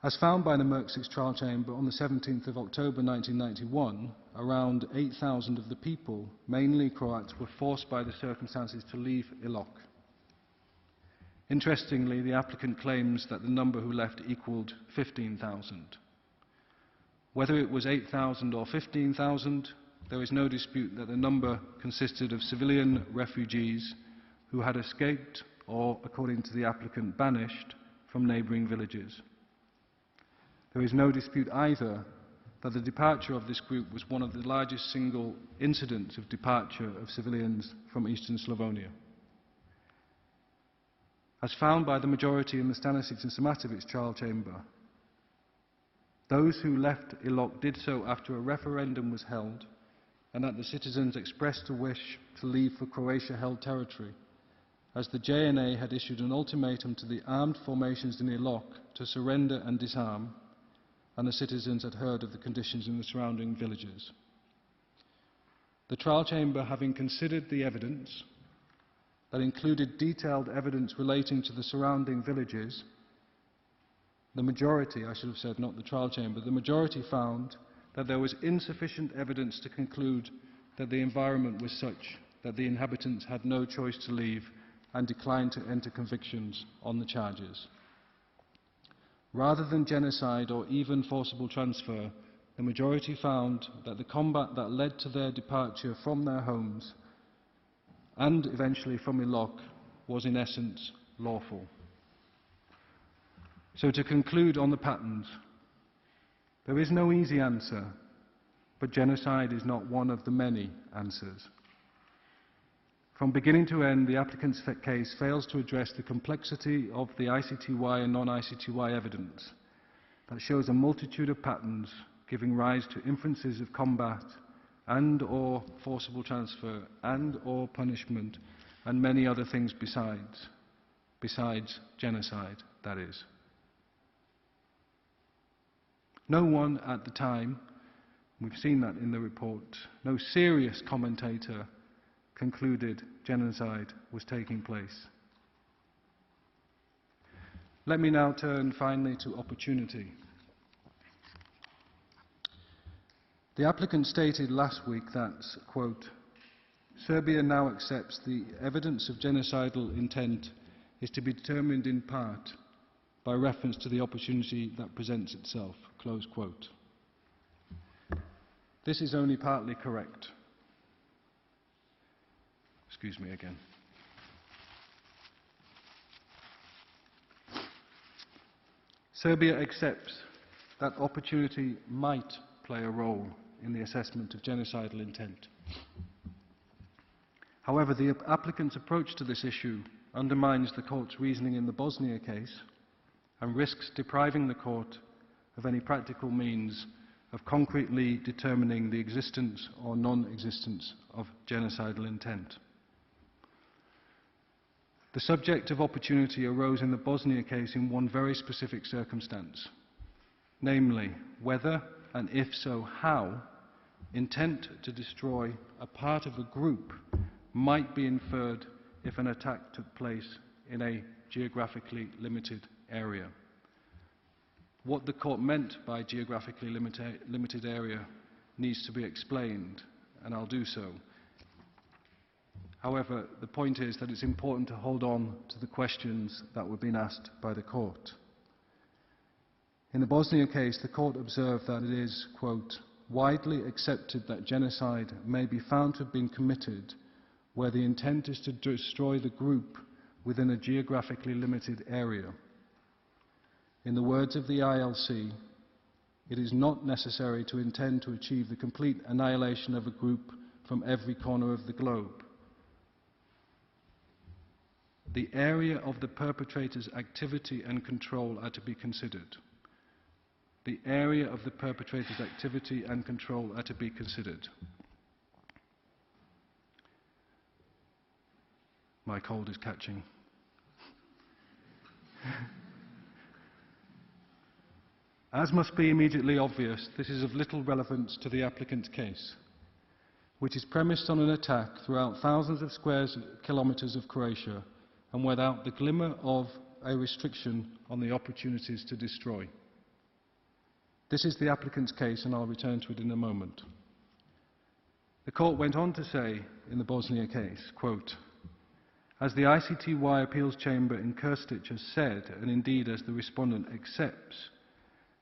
As found by the Merksic trial chamber on the 17th of October 1991, around 8,000 of the people, mainly Croats, were forced by the circumstances to leave Ilok. Interestingly, the applicant claims that the number who left equaled 15,000. Whether it was 8,000 or 15,000, there is no dispute that the number consisted of civilian refugees who had escaped or, according to the applicant, banished from neighbouring villages. There is no dispute either that the departure of this group was one of the largest single incidents of departure of civilians from eastern Slavonia. As found by the majority in the Stanisic and Samatovic trial chamber, those who left Ilok did so after a referendum was held and that the citizens expressed a wish to leave for Croatia-held territory, as the JNA had issued an ultimatum to the armed formations in Ilok to surrender and disarm, and the citizens had heard of the conditions in the surrounding villages. The trial chamber, having considered the evidence, that included detailed evidence relating to the surrounding villages, the majority, I should have said, not the trial chamber, the majority found that there was insufficient evidence to conclude that the environment was such that the inhabitants had no choice to leave and declined to enter convictions on the charges. Rather than genocide or even forcible transfer, the majority found that the combat that led to their departure from their homes and eventually from Ilok was in essence lawful. So to conclude on the patterns, there is no easy answer, but genocide is not one of the many answers. From beginning to end, the applicant's case fails to address the complexity of the ICTY and non-ICTY evidence that shows a multitude of patterns giving rise to inferences of combat and or forcible transfer and or punishment and many other things besides genocide, that is. No one at the time, we've seen that in the report, no serious commentator concluded genocide was taking place. Let me now turn finally to opportunity. The applicant stated last week that, quote, Serbia now accepts the evidence of genocidal intent is to be determined in part by reference to the opportunity that presents itself, close quote. This is only partly correct. Excuse me again. Serbia accepts that opportunity might play a role in the assessment of genocidal intent. However, the applicant's approach to this issue undermines the court's reasoning in the Bosnia case and risks depriving the court of any practical means of concretely determining the existence or non-existence of genocidal intent. The subject of opportunity arose in the Bosnia case in one very specific circumstance, namely whether, and if so how, intent to destroy a part of a group might be inferred if an attack took place in a geographically limited area. What the court meant by geographically limited area needs to be explained, and I'll do so. However, the point is that it's important to hold on to the questions that were being asked by the court. In the Bosnia case, the court observed that it is, quote, widely accepted that genocide may be found to have been committed where the intent is to destroy the group within a geographically limited area. In the words of the ILC, it is not necessary to intend to achieve the complete annihilation of a group from every corner of the globe. The area of the perpetrator's activity and control are to be considered. The area of the perpetrator's activity and control are to be considered. My cold is catching. As must be immediately obvious, this is of little relevance to the applicant's case, which is premised on an attack throughout thousands of square kilometres of Croatia and without the glimmer of a restriction on the opportunities to destroy. This is the applicant's case, and I'll return to it in a moment. The court went on to say, in the Bosnia case, quote, as the ICTY appeals chamber in Krstić has said, and indeed as the respondent accepts,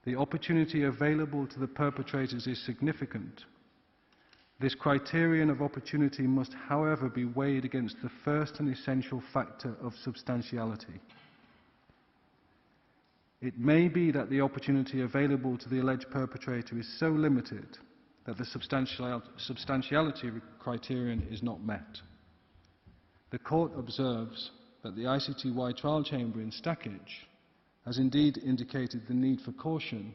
the opportunity available to the perpetrators is significant. This criterion of opportunity must, however, be weighed against the first and essential factor of substantiality. It may be that the opportunity available to the alleged perpetrator is so limited that the substantiality criterion is not met. The court observes that the ICTY trial chamber in Stakic has indeed indicated the need for caution,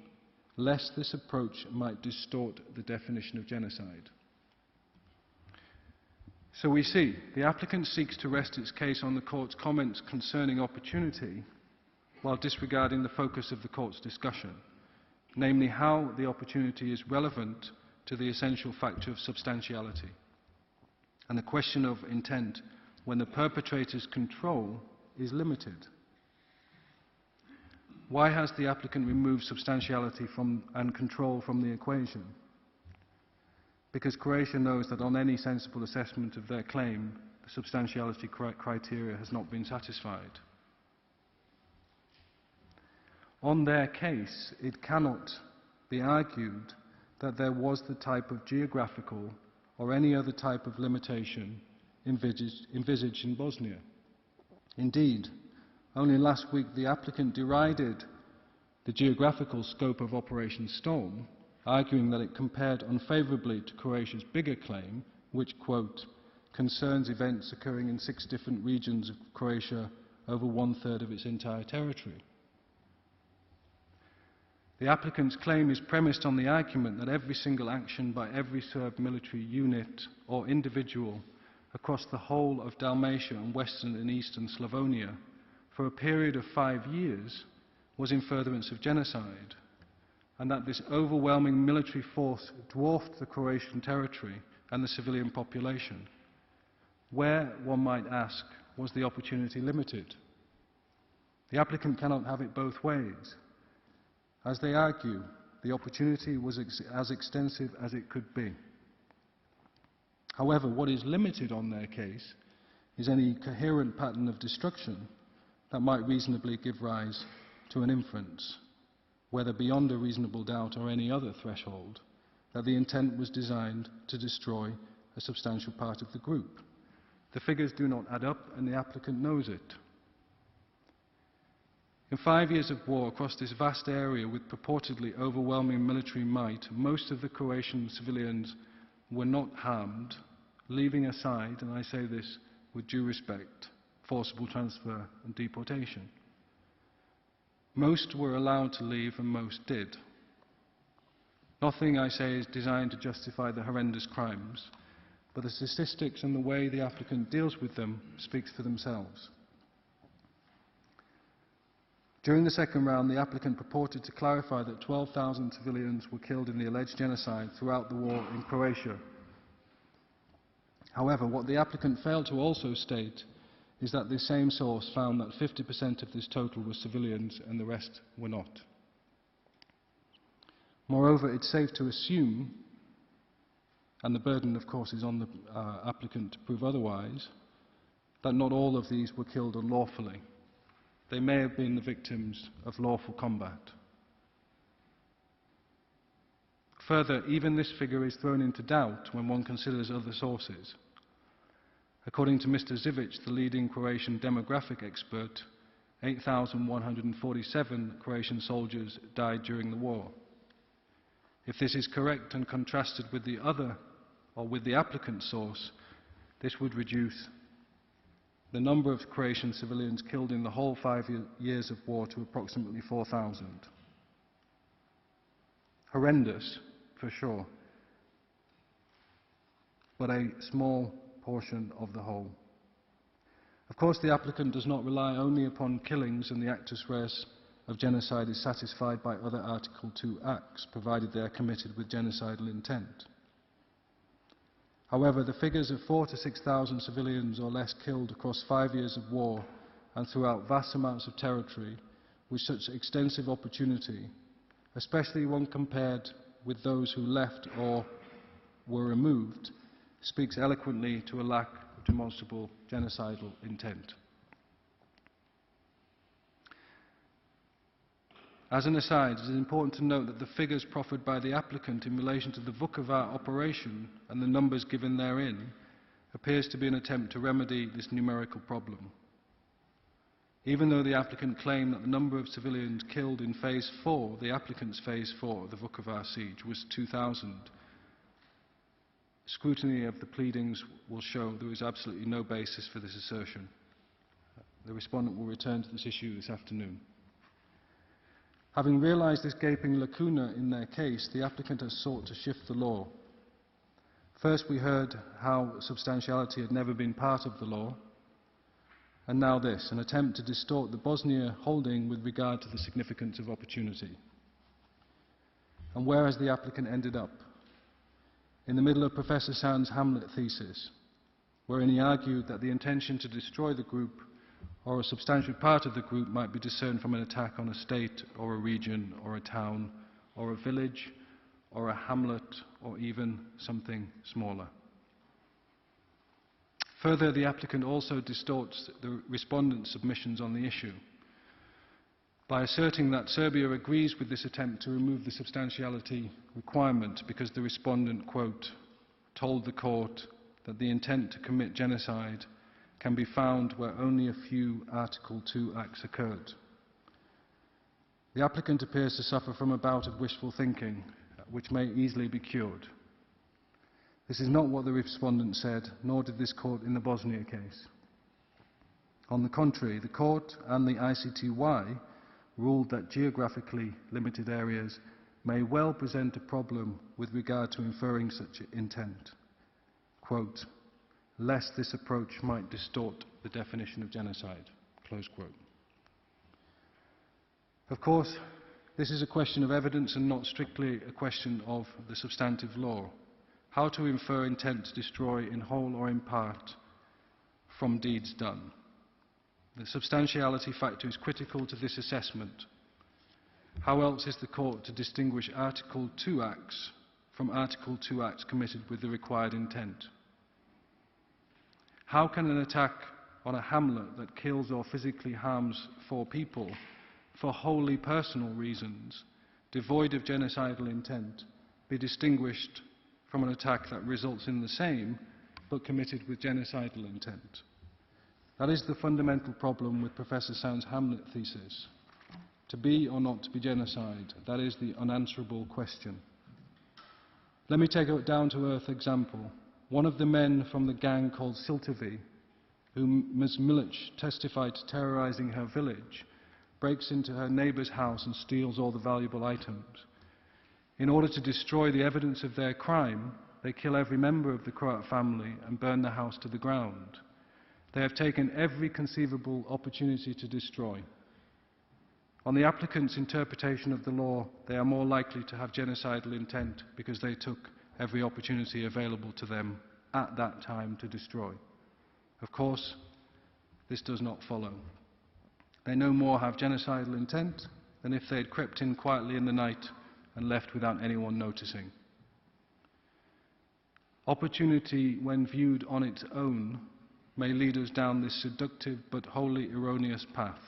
lest this approach might distort the definition of genocide. So we see, the applicant seeks to rest its case on the court's comments concerning opportunity, while disregarding the focus of the court's discussion, namely how the opportunity is relevant to the essential factor of substantiality, and the question of intent when the perpetrator's control is limited. Why has the applicant removed substantiality and control from the equation? Because Croatia knows that on any sensible assessment of their claim, the substantiality criteria has not been satisfied. On their case, it cannot be argued that there was the type of geographical or any other type of limitation envisaged in Bosnia. Indeed, only last week the applicant derided the geographical scope of Operation Storm, arguing that it compared unfavourably to Croatia's bigger claim, which, quote, concerns events occurring in 6 different regions of Croatia over 1/3 of its entire territory. The applicant's claim is premised on the argument that every single action by every Serb military unit or individual across the whole of Dalmatia and western and eastern Slavonia for a period of 5 years was in furtherance of genocide, and that this overwhelming military force dwarfed the Croatian territory and the civilian population. Where, one might ask, was the opportunity limited? The applicant cannot have it both ways. As they argue, the opportunity was as extensive as it could be. However, what is limited on their case is any coherent pattern of destruction that might reasonably give rise to an inference, whether beyond a reasonable doubt or any other threshold, that the intent was designed to destroy a substantial part of the group. The figures do not add up, and the applicant knows it. In 5 years of war across this vast area with purportedly overwhelming military might, most of the Croatian civilians were not harmed, leaving aside, and I say this with due respect, forcible transfer and deportation. Most were allowed to leave and most did. Nothing, I say, is designed to justify the horrendous crimes, but the statistics and the way the applicant deals with them speaks for themselves. During the second round, the applicant purported to clarify that 12,000 civilians were killed in the alleged genocide throughout the war in Croatia. However, what the applicant failed to also state is that the same source found that 50% of this total were civilians and the rest were not. Moreover, it's safe to assume, and the burden of course is on the applicant to prove otherwise, that not all of these were killed unlawfully. They may have been the victims of lawful combat. Further, even this figure is thrown into doubt when one considers other sources. According to Mr. Zivic, the leading Croatian demographic expert, 8,147 Croatian soldiers died during the war. If this is correct and contrasted with the other, or with the applicant source, this would reduce the number of Croatian civilians killed in the whole 5 years of war to approximately 4,000. Horrendous, for sure, but a small portion of the whole. Of course, the applicant does not rely only upon killings, and the actus reus of genocide is satisfied by other Article 2 acts, provided they are committed with genocidal intent. However, the figures of 4,000 to 6,000 civilians or less killed across 5 years of war and throughout vast amounts of territory with such extensive opportunity, especially when compared with those who left or were removed, speaks eloquently to a lack of demonstrable genocidal intent. As an aside, it is important to note that the figures proffered by the applicant in relation to the Vukovar operation and the numbers given therein appears to be an attempt to remedy this numerical problem. Even though the applicant claimed that the number of civilians killed in Phase 4, the applicant's Phase 4 of the Vukovar siege, was 2,000, scrutiny of the pleadings will show there is absolutely no basis for this assertion. The respondent will return to this issue this afternoon. Having realised this gaping lacuna in their case, the applicant has sought to shift the law. First we heard how substantiality had never been part of the law, and now this, an attempt to distort the Bosnia holding with regard to the significance of opportunity. And where has the applicant ended up? In the middle of Professor Sand's Hamlet thesis, wherein he argued that the intention to destroy the group or a substantial part of the group might be discerned from an attack on a state or a region or a town or a village or a hamlet or even something smaller. Further, the applicant also distorts the respondent's submissions on the issue by asserting that Serbia agrees with this attempt to remove the substantiality requirement because the respondent, quote, told the court that the intent to commit genocide can be found where only a few Article 2 acts occurred. The applicant appears to suffer from a bout of wishful thinking, which may easily be cured. This is not what the respondent said, nor did this court in the Bosnia case. On the contrary, the court and the ICTY ruled that geographically limited areas may well present a problem with regard to inferring such intent. Quote, lest this approach might distort the definition of genocide, close quote. Of course, this is a question of evidence and not strictly a question of the substantive law. How to infer intent to destroy in whole or in part from deeds done. The substantiality factor is critical to this assessment. How else is the court to distinguish Article 2 acts from Article 2 acts committed with the required intent? How can an attack on a hamlet that kills or physically harms 4 people for wholly personal reasons, devoid of genocidal intent, be distinguished from an attack that results in the same, but committed with genocidal intent? That is the fundamental problem with Professor Sand's Hamlet thesis. To be or not to be genocide, that is the unanswerable question. Let me take a down-to-earth example. One of the men from the gang called Siltovi, whom Ms. Milic testified to terrorizing her village, breaks into her neighbour's house and steals all the valuable items. In order to destroy the evidence of their crime, they kill every member of the Croat family and burn the house to the ground. They have taken every conceivable opportunity to destroy. On the applicant's interpretation of the law, they are more likely to have genocidal intent because they took every opportunity available to them at that time to destroy. Of course, this does not follow. They no more have genocidal intent than if they had crept in quietly in the night and left without anyone noticing. Opportunity, when viewed on its own, may lead us down this seductive but wholly erroneous path,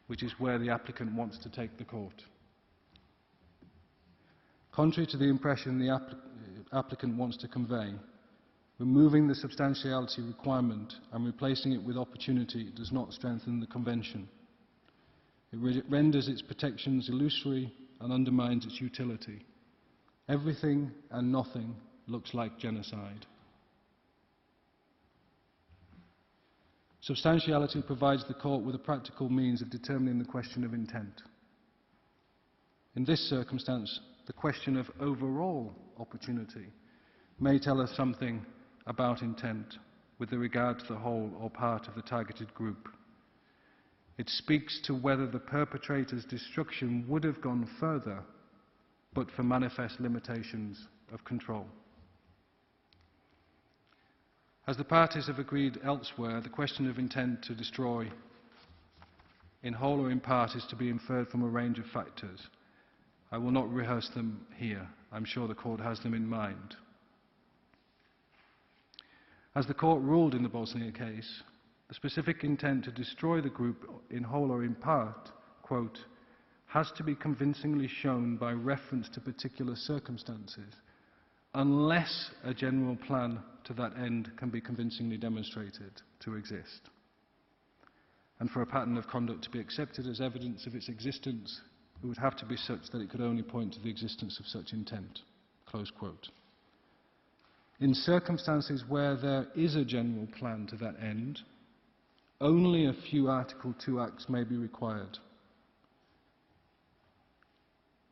which is where the applicant wants to take the court. Contrary to the impression the applicant wants to convey, removing the substantiality requirement and replacing it with opportunity does not strengthen the Convention. It renders its protections illusory and undermines its utility. Everything and nothing looks like genocide. Substantiality provides the court with a practical means of determining the question of intent. In this circumstance, the question of overall opportunity may tell us something about intent with regard to the whole or part of the targeted group. It speaks to whether the perpetrator's destruction would have gone further but for manifest limitations of control. As the parties have agreed elsewhere, the question of intent to destroy, in whole or in part, is to be inferred from a range of factors. I will not rehearse them here. I'm sure the court has them in mind. As the court ruled in the Bosnia case, the specific intent to destroy the group in whole or in part, quote, has to be convincingly shown by reference to particular circumstances, unless a general plan to that end can be convincingly demonstrated to exist. And for a pattern of conduct to be accepted as evidence of its existence, it would have to be such that it could only point to the existence of such intent, close quote. In circumstances where there is a general plan to that end, only a few Article 2 acts may be required.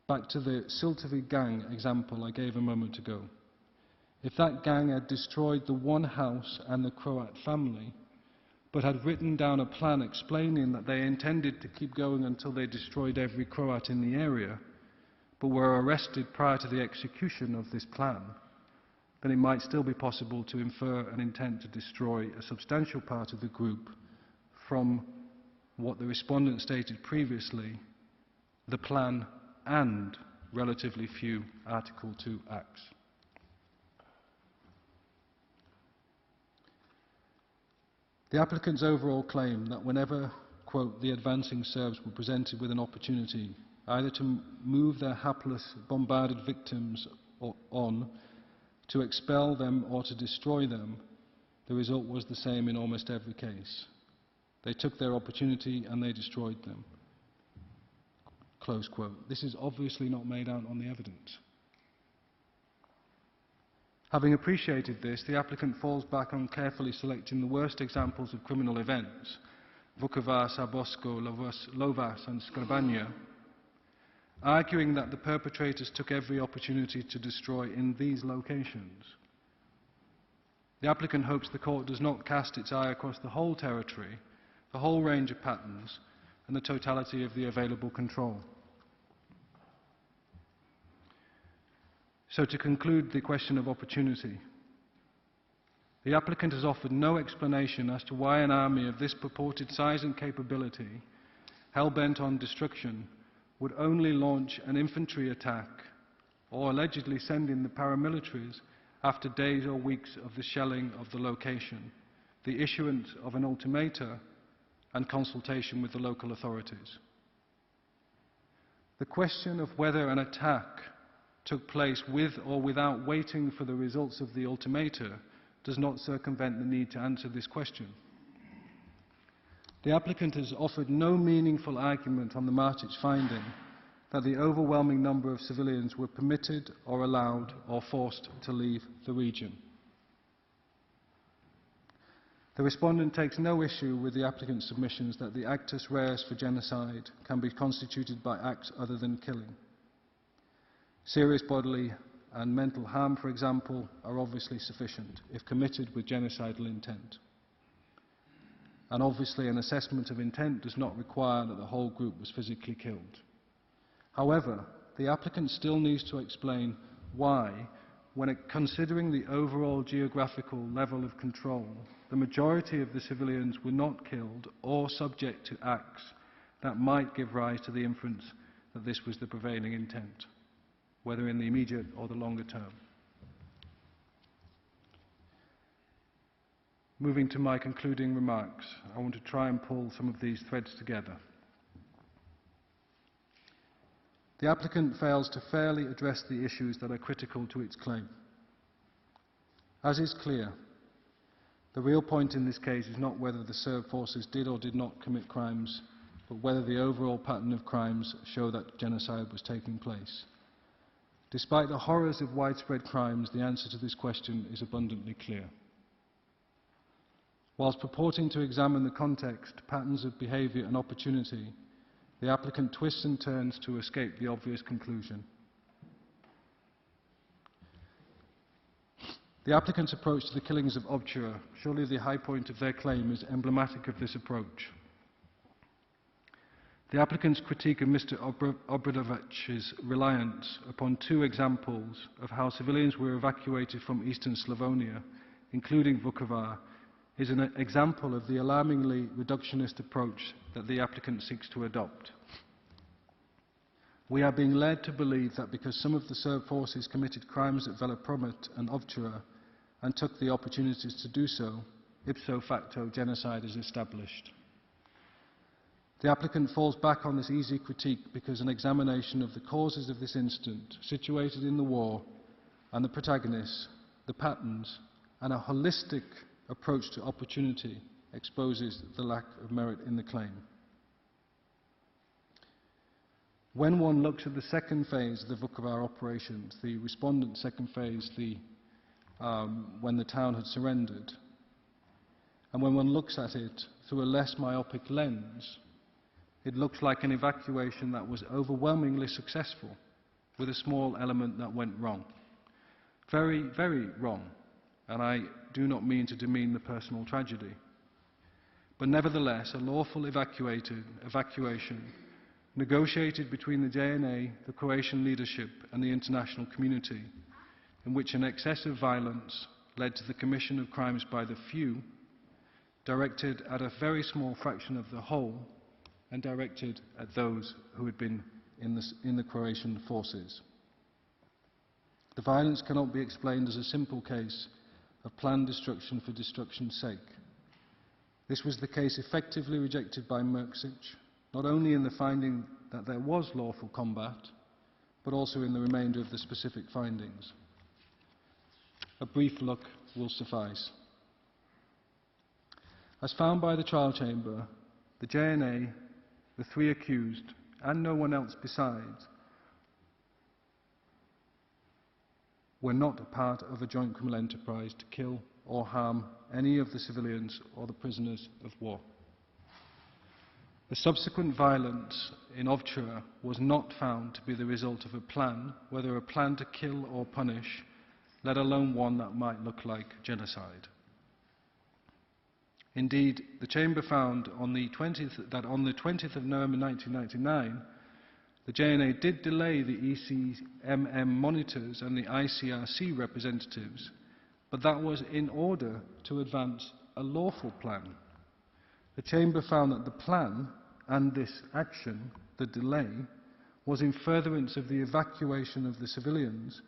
Back to the Siltovi gang example I gave a moment ago. If that gang had destroyed the one house and the Croat family, but had written down a plan explaining that they intended to keep going until they destroyed every Croat in the area, but were arrested prior to the execution of this plan, then it might still be possible to infer an intent to destroy a substantial part of the group from what the respondent stated previously, the plan and relatively few Article 2 acts. The applicant's overall claim that whenever, quote, the advancing Serbs were presented with an opportunity either to move their hapless, bombarded victims on, to expel them or to destroy them, the result was the same in almost every case. They took their opportunity and they destroyed them. Close quote. This is obviously not made out on the evidence. Having appreciated this, the applicant falls back on carefully selecting the worst examples of criminal events, Vukovar, Sabosko, Lovas and Skrbanja, arguing that the perpetrators took every opportunity to destroy in these locations. The applicant hopes the court does not cast its eye across the whole territory, the whole range of patterns, and the totality of the available control. So to conclude the question of opportunity, the applicant has offered no explanation as to why an army of this purported size and capability, hell-bent on destruction, would only launch an infantry attack or allegedly send in the paramilitaries after days or weeks of the shelling of the location, the issuance of an ultimatum, and consultation with the local authorities. The question of whether an attack took place with or without waiting for the results of the ultimatum does not circumvent the need to answer this question. The applicant has offered no meaningful argument on the Martic finding that the overwhelming number of civilians were permitted or allowed or forced to leave the region. The respondent takes no issue with the applicant's submissions that the actus reus for genocide can be constituted by acts other than killing. Serious bodily and mental harm, for example, are obviously sufficient if committed with genocidal intent. And obviously an assessment of intent does not require that the whole group was physically killed. However, the applicant still needs to explain why, considering the overall geographical level of control, the majority of the civilians were not killed or subject to acts that might give rise to the inference that this was the prevailing intent, whether in the immediate or the longer term. Moving to my concluding remarks, I want to try and pull some of these threads together. The applicant fails to fairly address the issues that are critical to its claim. As is clear, the real point in this case is not whether the Serb forces did or did not commit crimes, but whether the overall pattern of crimes show that genocide was taking place. Despite the horrors of widespread crimes, the answer to this question is abundantly clear. Whilst purporting to examine the context, patterns of behaviour and opportunity, the applicant twists and turns to escape the obvious conclusion. The applicant's approach to the killings of Ovčara, surely the high point of their claim, is emblematic of this approach. The applicant's critique of Mr. Obradovic's reliance upon two examples of how civilians were evacuated from eastern Slavonia, including Vukovar, is an example of the alarmingly reductionist approach that the applicant seeks to adopt. We are being led to believe that because some of the Serb forces committed crimes at Velepromet and Ovčara and took the opportunities to do so, ipso facto genocide is established. The applicant falls back on this easy critique because an examination of the causes of this incident, situated in the war, and the protagonists, the patterns, and a holistic approach to opportunity exposes the lack of merit in the claim. When one looks at the second phase of the Vukovar operations, the respondent second phase, when the town had surrendered, and when one looks at it through a less myopic lens, it looks like an evacuation that was overwhelmingly successful, with a small element that went wrong. Very, very wrong, and I do not mean to demean the personal tragedy. But nevertheless, a lawful evacuation negotiated between the JNA, the Croatian leadership and the international community, in which an excess of violence led to the commission of crimes by the few, directed at a very small fraction of the whole, and directed at those who had been in the Croatian forces. The violence cannot be explained as a simple case of planned destruction for destruction's sake. This was the case effectively rejected by Mrksic, not only in the finding that there was lawful combat, but also in the remainder of the specific findings. A brief look will suffice. As found by the trial chamber, the JNA, the three accused, and no one else besides, were not a part of a joint criminal enterprise to kill or harm any of the civilians or the prisoners of war. The subsequent violence in Ovčara was not found to be the result of a plan, whether a plan to kill or punish, let alone one that might look like genocide. Indeed, the Chamber found that on the 20th of November 1999, the JNA did delay the ECMM monitors and the ICRC representatives, but that was in order to advance a lawful plan. The Chamber found that the plan and this action, the delay, was in furtherance of the evacuation of the civilians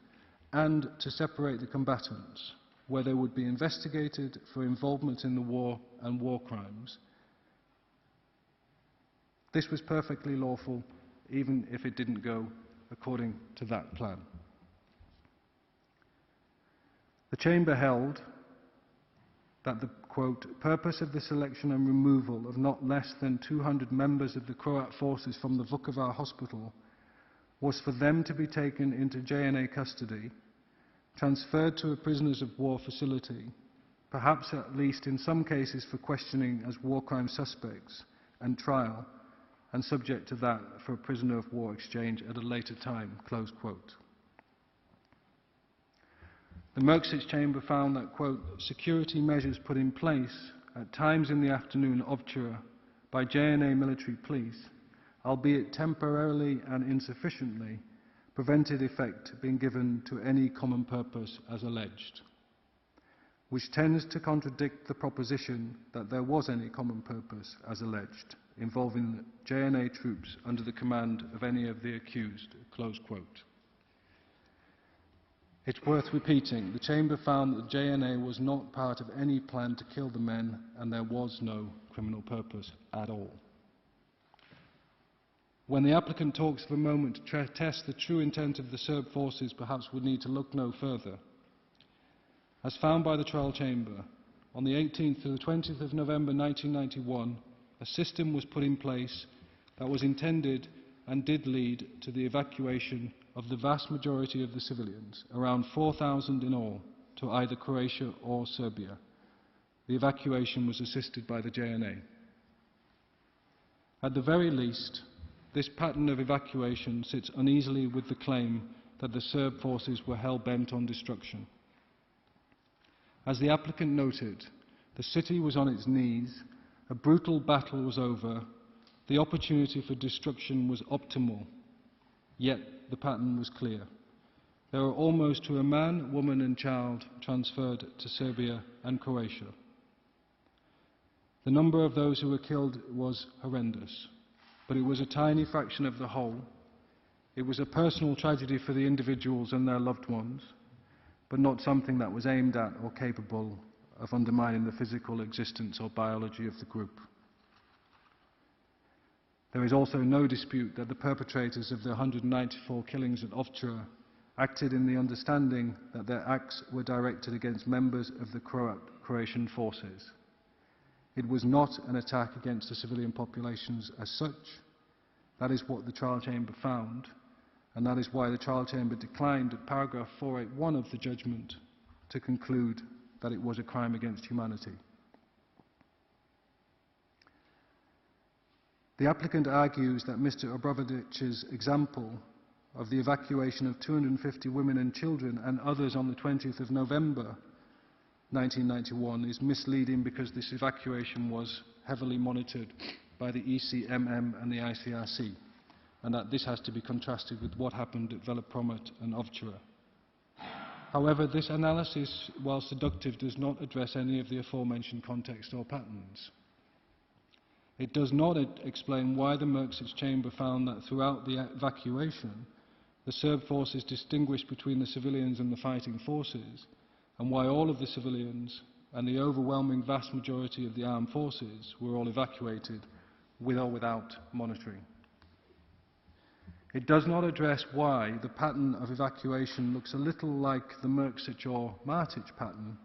and to separate the combatants, where they would be investigated for involvement in the war and war crimes. This was perfectly lawful, even if it didn't go according to that plan. The Chamber held that the, quote, purpose of the selection and removal of not less than 200 members of the Croat forces from the Vukovar hospital was for them to be taken into JNA custody, transferred to a prisoners of war facility, perhaps at least in some cases for questioning as war crime suspects and trial, and subject to that for a prisoner of war exchange at a later time, close quote. The Mrksic Chamber found that, quote, security measures put in place at times in the afternoon of Ovčara by JNA military police, albeit temporarily and insufficiently, preventive effect being given to any common purpose as alleged, which tends to contradict the proposition that there was any common purpose as alleged involving JNA troops under the command of any of the accused." Close quote. It's worth repeating, the Chamber found that JNA was not part of any plan to kill the men and there was no criminal purpose at all. When the applicant talks of a moment to test the true intent of the Serb forces, perhaps we need to look no further. As found by the trial chamber, on the 18th to the 20th of November 1991, a system was put in place that was intended and did lead to the evacuation of the vast majority of the civilians, around 4,000 in all, to either Croatia or Serbia. The evacuation was assisted by the JNA. At the very least, this pattern of evacuation sits uneasily with the claim that the Serb forces were hell-bent on destruction. As the applicant noted, the city was on its knees, a brutal battle was over, the opportunity for destruction was optimal, yet the pattern was clear. There were almost to a man, woman and child transferred to Serbia and Croatia. The number of those who were killed was horrendous, but it was a tiny fraction of the whole. It was a personal tragedy for the individuals and their loved ones, but not something that was aimed at or capable of undermining the physical existence or biology of the group. There is also no dispute that the perpetrators of the 194 killings at Ovčara acted in the understanding that their acts were directed against members of the Croatian forces. It was not an attack against the civilian populations as such. That is what the trial chamber found, and that is why the trial chamber declined at paragraph 481 of the judgment to conclude that it was a crime against humanity. The applicant argues that Mr. Obradovic's example of the evacuation of 250 women and children and others on the 20th of November 1991 is misleading because this evacuation was heavily monitored by the ECMM and the ICRC, and that this has to be contrasted with what happened at Velepromet and Ovčara. However, this analysis, while seductive, does not address any of the aforementioned context or patterns. It does not explain why the Merksits chamber found that throughout the evacuation, the Serb forces distinguished between the civilians and the fighting forces, and why all of the civilians and the overwhelming vast majority of the armed forces were all evacuated with or without monitoring. It does not address why the pattern of evacuation looks a little like the Merksic or Martic pattern,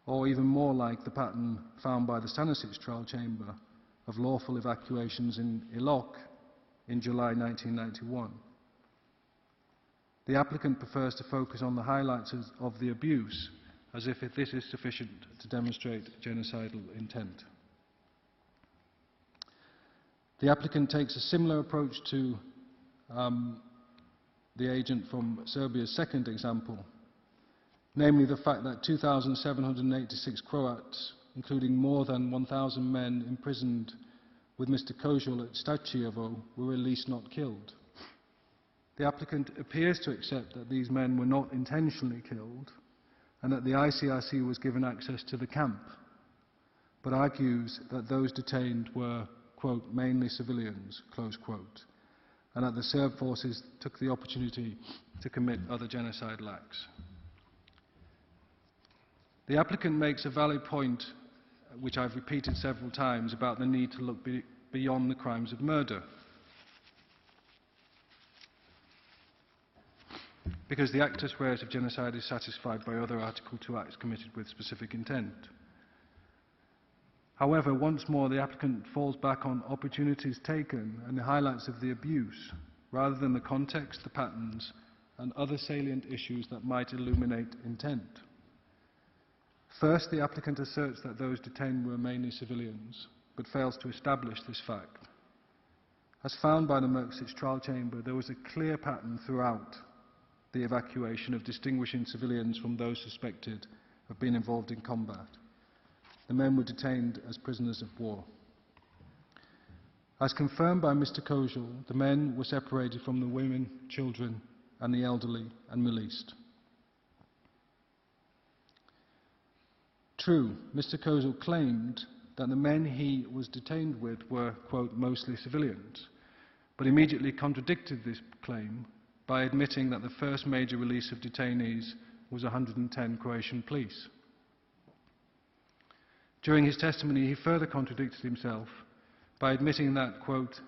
or even more like the pattern found by the Stanisic trial chamber of lawful evacuations in Ilok in July 1991. The applicant prefers to focus on the highlights of the abuse, as if this is sufficient to demonstrate genocidal intent. The applicant takes a similar approach to the agent from Serbia's second example, namely the fact that 2,786 Croats, including more than 1,000 men imprisoned with Mr. Kozul at Stachijevo, were released not killed. The applicant appears to accept that these men were not intentionally killed and that the ICRC was given access to the camp, but argues that those detained were, quote, mainly civilians, close quote, and that the Serb forces took the opportunity to commit other genocidal acts. The applicant makes a valid point, which I've repeated several times, about the need to look beyond the crimes of murder, because the actus reus of genocide is satisfied by other Article 2 acts committed with specific intent. However, once more, the applicant falls back on opportunities taken and the highlights of the abuse, rather than the context, the patterns, and other salient issues that might illuminate intent. First, the applicant asserts that those detained were mainly civilians, but fails to establish this fact. As found by the Merksic trial chamber, there was a clear pattern throughout the evacuation of distinguishing civilians from those suspected of being involved in combat. The men were detained as prisoners of war. As confirmed by Mr. Kozul, the men were separated from the women, children and the elderly and released. True, Mr. Kozel claimed that the men he was detained with were, quote, mostly civilians, but immediately contradicted this claim by admitting that the first major release of detainees was 110 Croatian police. During his testimony, he further contradicted himself by admitting that, quote,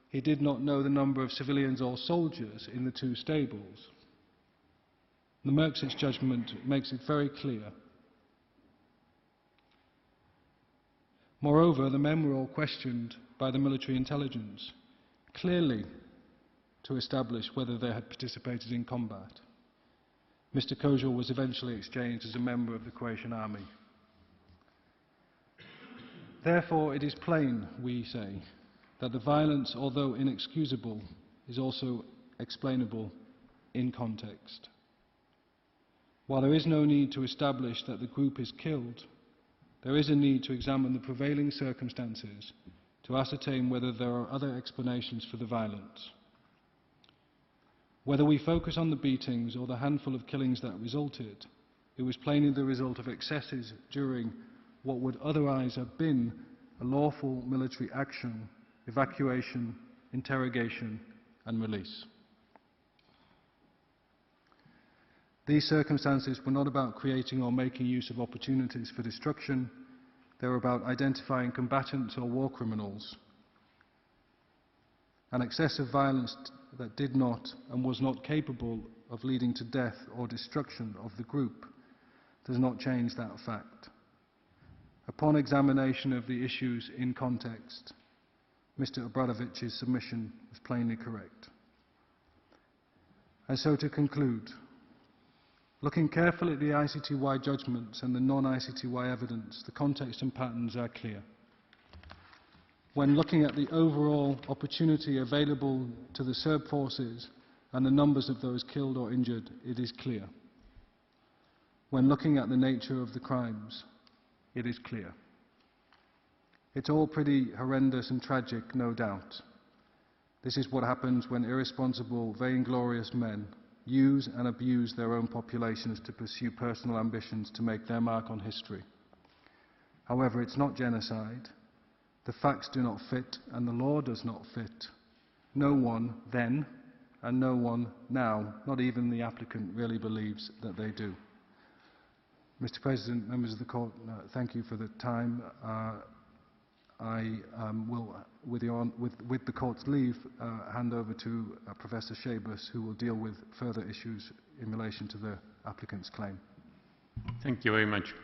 he did not know the number of civilians or soldiers in the two stables. The Merksic judgment makes it very clear. Moreover, the men were all questioned by the military intelligence, clearly to establish whether they had participated in combat. Mr. Kozel was eventually exchanged as a member of the Croatian army. Therefore, it is plain, we say, that the violence, although inexcusable, is also explainable in context. While there is no need to establish that the group is killed, there is a need to examine the prevailing circumstances to ascertain whether there are other explanations for the violence. Whether we focus on the beatings or the handful of killings that resulted, it was plainly the result of excesses during what would otherwise have been a lawful military action, evacuation, interrogation, and release. These circumstances were not about creating or making use of opportunities for destruction. They were about identifying combatants or war criminals. An excessive violence that did not and was not capable of leading to death or destruction of the group does not change that fact. Upon examination of the issues in context, Mr. Obradovic's submission was plainly correct. And so to conclude, looking carefully at the ICTY judgments and the non-ICTY evidence, the context and patterns are clear. When looking at the overall opportunity available to the Serb forces and the numbers of those killed or injured, it is clear. When looking at the nature of the crimes, it is clear. It's all pretty horrendous and tragic, no doubt. This is what happens when irresponsible, vainglorious men use and abuse their own populations to pursue personal ambitions to make their mark on history. However, it's not genocide. The facts do not fit, and the law does not fit. No one then, and no one now, not even the applicant, really believes that they do. Mr. President, members of the Court, thank you for the time. I will, with the Court's leave, hand over to Professor Shabas, who will deal with further issues in relation to the applicant's claim. Thank you very much,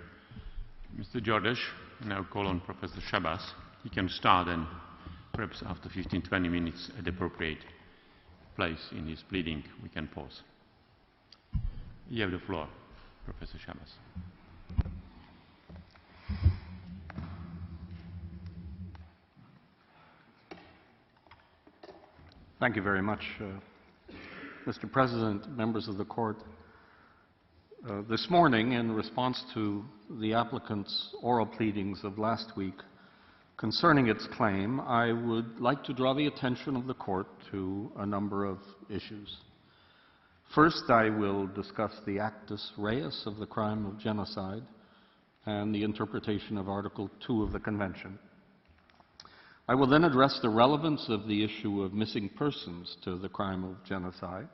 Mr. Jordash. I now call on Professor Shabas. He can start, and perhaps after 15-20 minutes at the appropriate place in his pleading, we can pause. You have the floor, Professor Shabas. Thank you very much, Mr. President, members of the Court. This morning, in response to the applicant's oral pleadings of last week concerning its claim, I would like to draw the attention of the Court to a number of issues. First, I will discuss the actus reus of the crime of genocide and the interpretation of Article 2 of the Convention. I will then address the relevance of the issue of missing persons to the crime of genocide.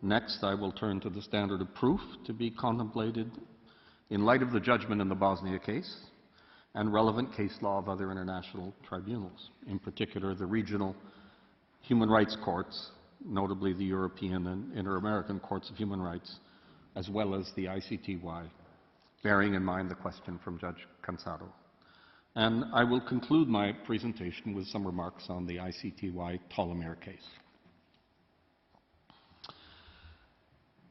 Next, I will turn to the standard of proof to be contemplated in light of the judgment in the Bosnia case and relevant case law of other international tribunals, in particular the regional human rights courts, notably the European and Inter-American Courts of Human Rights, as well as the ICTY, bearing in mind the question from Judge Cansado. And I will conclude my presentation with some remarks on the ICTY Tolomir case.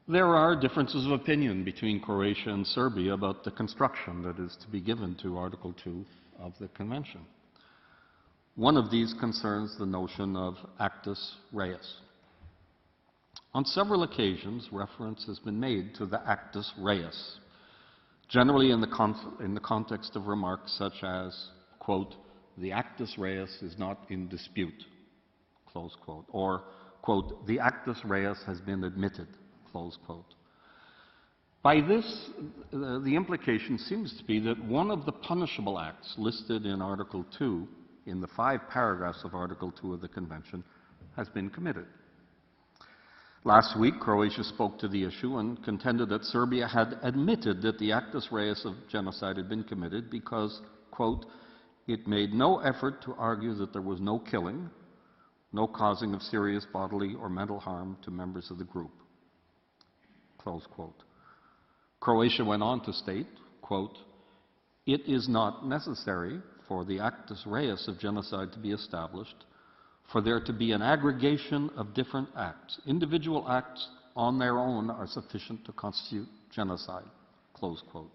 There are differences of opinion between Croatia and Serbia about the construction that is to be given to Article 2 of the Convention. One of these concerns the notion of actus reus. On several occasions, reference has been made to the actus reus, generally in the context of remarks such as, quote, the actus reus is not in dispute, close quote, or quote, the actus reus has been admitted, close quote. By this, the implication seems to be that one of the punishable acts listed in Article 2, in the 5 paragraphs of Article 2 of the Convention, has been committed. Last week, Croatia spoke to the issue and contended that Serbia had admitted that the actus reus of genocide had been committed because, quote, it made no effort to argue that there was no killing, no causing of serious bodily or mental harm to members of the group, close quote. Croatia went on to state, quote, it is not necessary for the actus reus of genocide to be established for there to be an aggregation of different acts. Individual acts on their own are sufficient to constitute genocide, close quote.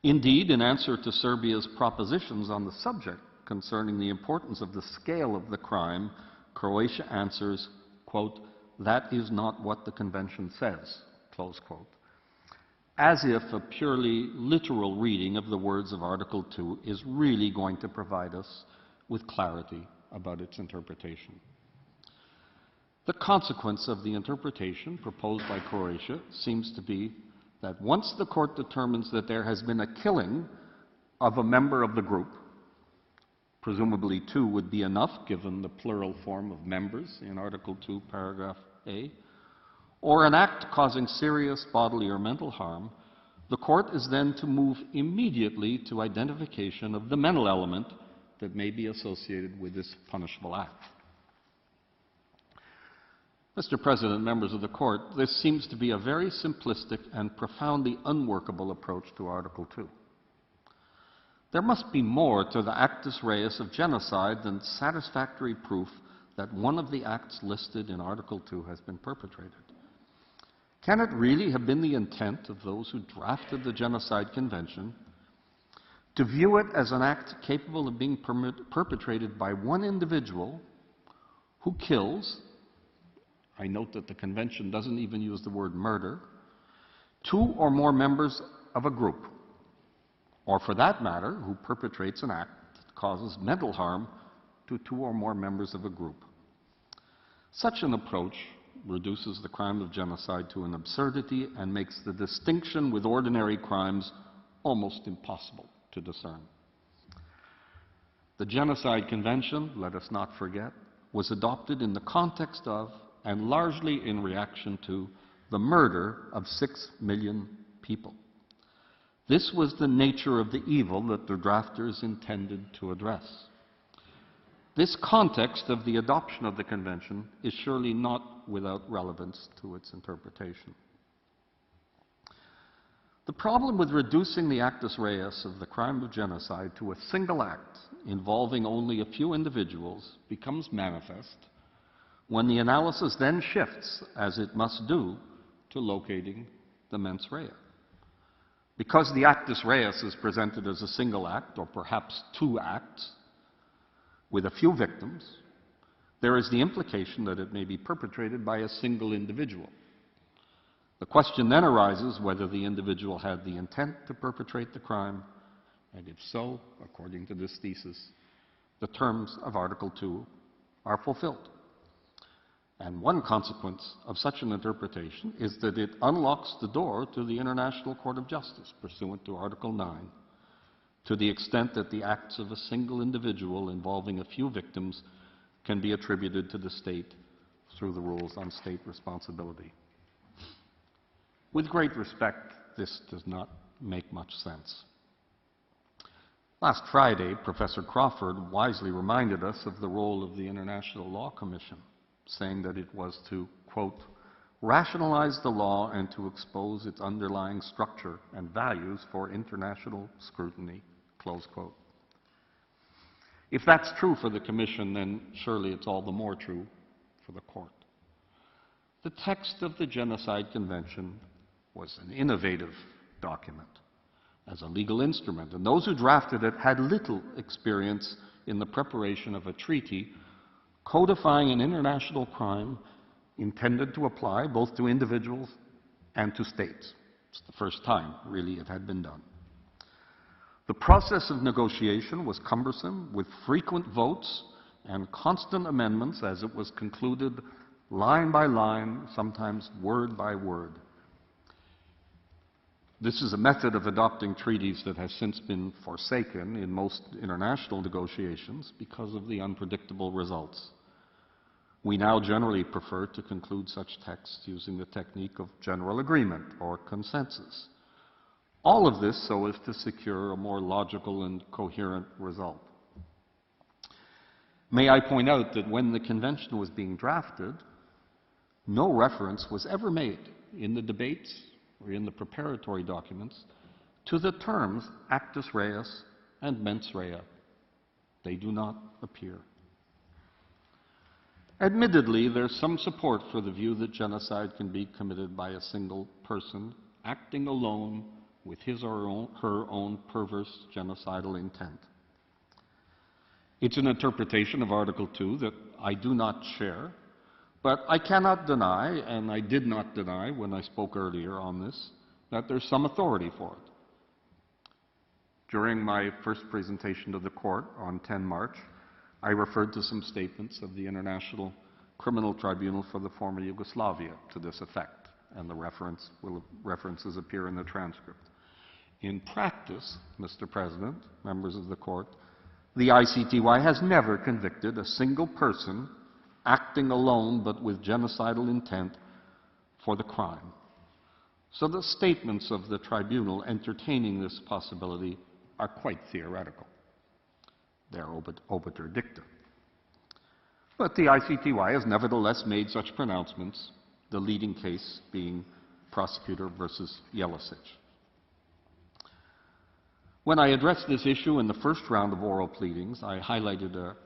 Indeed, in answer to Serbia's propositions on the subject concerning the importance of the scale of the crime, Croatia answers, quote, that is not what the Convention says, close quote. As if a purely literal reading of the words of Article 2 is really going to provide us with clarity about its interpretation. The consequence of the interpretation proposed by Croatia seems to be that once the court determines that there has been a killing of a member of the group, presumably 2 would be enough given the plural form of members in Article 2, paragraph A, or an act causing serious bodily or mental harm, the court is then to move immediately to identification of the mental element that may be associated with this punishable act. Mr. President, members of the Court, this seems to be a very simplistic and profoundly unworkable approach to Article 2. There must be more to the actus reus of genocide than satisfactory proof that one of the acts listed in Article 2 has been perpetrated. Can it really have been the intent of those who drafted the Genocide Convention to view it as an act capable of being perpetrated by one individual who kills, I note that the Convention doesn't even use the word murder, 2 or more members of a group, or for that matter, who perpetrates an act that causes mental harm to 2 or more members of a group. Such an approach reduces the crime of genocide to an absurdity and makes the distinction with ordinary crimes almost impossible to discern. The Genocide Convention, let us not forget, was adopted in the context of and largely in reaction to the murder of 6 million people. This was the nature of the evil that the drafters intended to address. This context of the adoption of the Convention is surely not without relevance to its interpretation. The problem with reducing the actus reus of the crime of genocide to a single act involving only a few individuals becomes manifest when the analysis then shifts, as it must do, to locating the mens rea. Because the actus reus is presented as a single act, or perhaps 2 acts, with a few victims, there is the implication that it may be perpetrated by a single individual. The question then arises whether the individual had the intent to perpetrate the crime, and if so, according to this thesis, the terms of Article 2 are fulfilled. And one consequence of such an interpretation is that it unlocks the door to the International Court of Justice, pursuant to Article 9, to the extent that the acts of a single individual involving a few victims can be attributed to the state through the rules on state responsibility. With great respect, this does not make much sense. Last Friday, Professor Crawford wisely reminded us of the role of the International Law Commission, saying that it was to, quote, rationalize the law and to expose its underlying structure and values for international scrutiny, close quote. If that's true for the Commission, then surely it's all the more true for the Court. The text of the Genocide Convention was an innovative document as a legal instrument, and those who drafted it had little experience in the preparation of a treaty codifying an international crime intended to apply both to individuals and to states. It's the first time, really, it had been done. The process of negotiation was cumbersome, with frequent votes and constant amendments as it was concluded line by line, sometimes word by word. This is a method of adopting treaties that has since been forsaken in most international negotiations because of the unpredictable results. We now generally prefer to conclude such texts using the technique of general agreement or consensus. All of this so as to secure a more logical and coherent result. May I point out that when the convention was being drafted, no reference was ever made in the debates or in the preparatory documents to the terms actus reus and mens rea. They do not appear. Admittedly, there's some support for the view that genocide can be committed by a single person acting alone with his or her own perverse genocidal intent. It's an interpretation of Article 2 that I do not share, but I cannot deny, and I did not deny when I spoke earlier on this, that there's some authority for it. During my first presentation to the court on 10 March, I referred to some statements of the International Criminal Tribunal for the former Yugoslavia to this effect, and the references appear in the transcript. In practice, Mr. President, members of the court, the ICTY has never convicted a single person acting alone but with genocidal intent for the crime. So the statements of the tribunal entertaining this possibility are quite theoretical. They're obiter dicta. But the ICTY has nevertheless made such pronouncements, the leading case being Prosecutor versus Jelačić. When I addressed this issue in the first round of oral pleadings, I highlighted a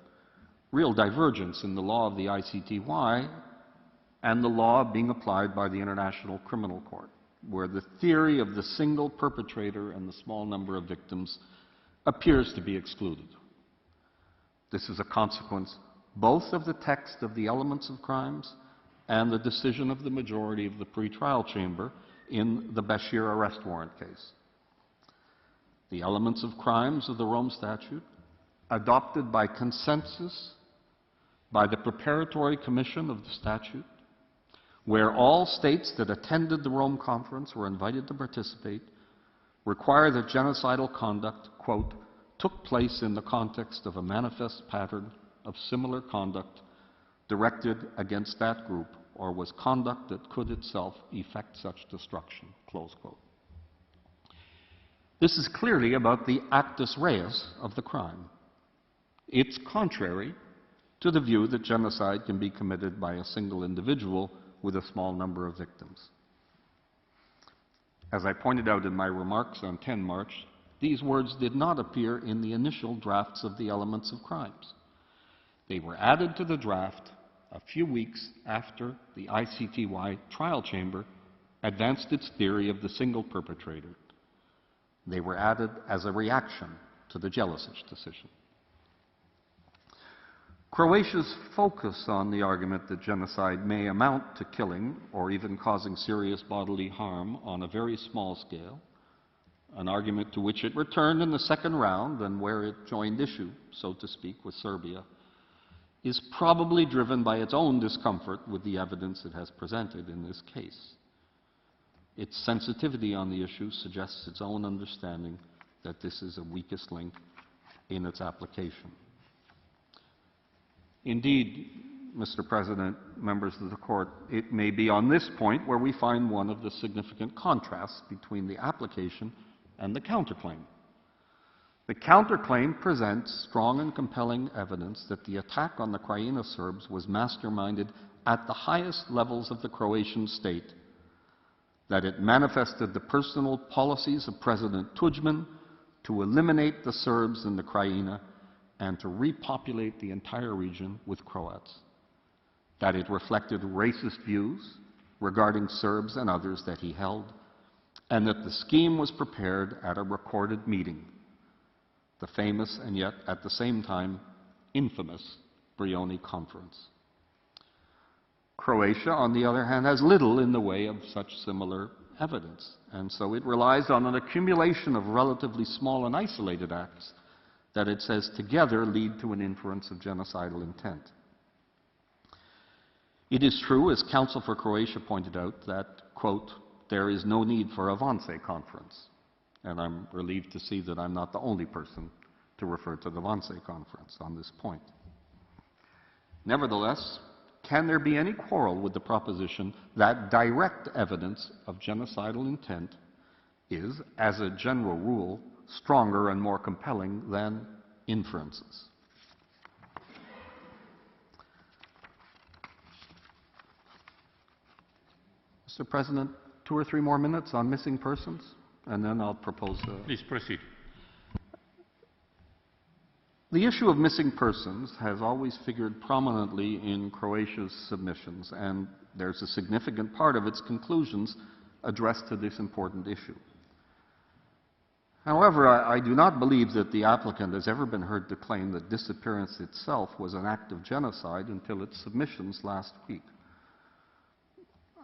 real divergence in the law of the ICTY and the law being applied by the International Criminal Court, where the theory of the single perpetrator and the small number of victims appears to be excluded. This is a consequence both of the text of the elements of crimes and the decision of the majority of the pretrial chamber in the Bashir arrest warrant case. The elements of crimes of the Rome Statute, adopted by consensus by the preparatory commission of the statute, where all states that attended the Rome Conference were invited to participate, require that genocidal conduct, quote, took place in the context of a manifest pattern of similar conduct directed against that group, or was conduct that could itself effect such destruction, close quote. This is clearly about the actus reus of the crime. It's contrary to the view that genocide can be committed by a single individual with a small number of victims. As I pointed out in my remarks on 10 March, these words did not appear in the initial drafts of the elements of crimes. They were added to the draft a few weeks after the ICTY trial chamber advanced its theory of the single perpetrator. They were added as a reaction to the Jelačić decision. Croatia's focus on the argument that genocide may amount to killing or even causing serious bodily harm on a very small scale, an argument to which it returned in the second round and where it joined issue, so to speak, with Serbia, is probably driven by its own discomfort with the evidence it has presented in this case. Its sensitivity on the issue suggests its own understanding that this is a weakest link in its application. Indeed, Mr. President, members of the Court, it may be on this point where we find one of the significant contrasts between the application and the counterclaim. The counterclaim presents strong and compelling evidence that the attack on the Krajina Serbs was masterminded at the highest levels of the Croatian state, that it manifested the personal policies of President Tužman to eliminate the Serbs in the Krajina and to repopulate the entire region with Croats, that it reflected racist views regarding Serbs and others that he held, and that the scheme was prepared at a recorded meeting, the famous and yet at the same time infamous Brioni Conference. Croatia, on the other hand, has little in the way of such similar evidence, and so it relies on an accumulation of relatively small and isolated acts that it says together lead to an inference of genocidal intent. It is true, as counsel for Croatia pointed out, that, quote, there is no need for a Wannsee conference. And I'm relieved to see that I'm not the only person to refer to the Wannsee conference on this point. Nevertheless, can there be any quarrel with the proposition that direct evidence of genocidal intent is, as a general rule, stronger and more compelling than inferences? Mr. President, 2 or 3 more minutes on missing persons, and then I'll propose Please proceed. The issue of missing persons has always figured prominently in Croatia's submissions, and there's a significant part of its conclusions addressed to this important issue. However, I do not believe that the applicant has ever been heard to claim that disappearance itself was an act of genocide until its submissions last week.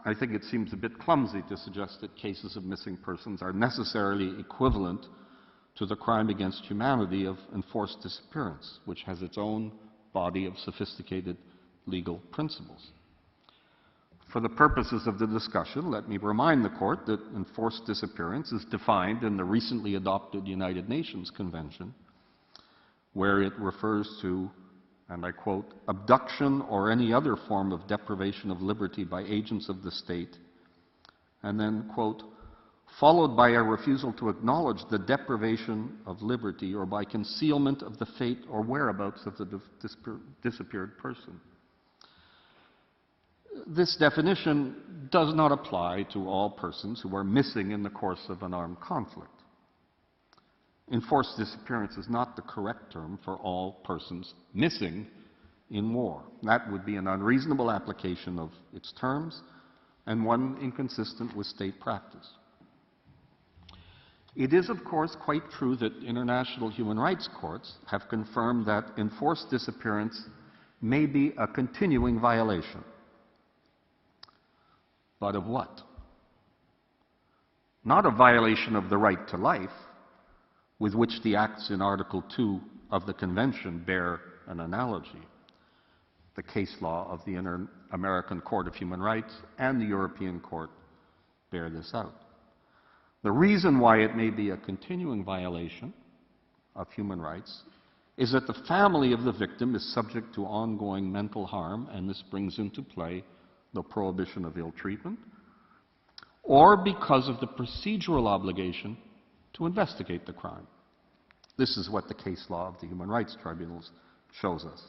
I think it seems a bit clumsy to suggest that cases of missing persons are necessarily equivalent to the crime against humanity of enforced disappearance, which has its own body of sophisticated legal principles. For the purposes of the discussion, let me remind the Court that enforced disappearance is defined in the recently adopted United Nations Convention, where it refers to, and I quote, abduction or any other form of deprivation of liberty by agents of the state, and then, quote, followed by a refusal to acknowledge the deprivation of liberty or by concealment of the fate or whereabouts of the disappeared person. This definition does not apply to all persons who are missing in the course of an armed conflict. Enforced disappearance is not the correct term for all persons missing in war. That would be an unreasonable application of its terms and one inconsistent with state practice. It is, of course, quite true that international human rights courts have confirmed that enforced disappearance may be a continuing violation. But of what? Not a violation of the right to life, with which the acts in Article 2 of the Convention bear an analogy. The case law of the Inter-American Court of Human Rights and the European Court bear this out. The reason why it may be a continuing violation of human rights is that the family of the victim is subject to ongoing mental harm, and this brings into play the prohibition of ill treatment, or because of the procedural obligation to investigate the crime. This is what the case law of the human rights tribunals shows us.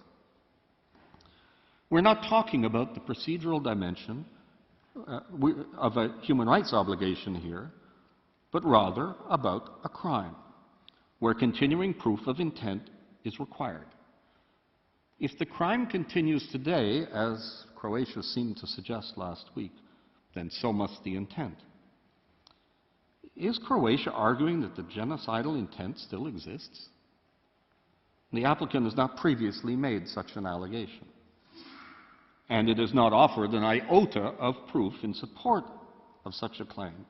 We're not talking about the procedural dimension of a human rights obligation here, but rather about a crime, where continuing proof of intent is required. If the crime continues today, as Croatia seemed to suggest last week, then so must the intent. Is Croatia arguing that the genocidal intent still exists? The applicant has not previously made such an allegation, and it has not offered an iota of proof in support of such a claim.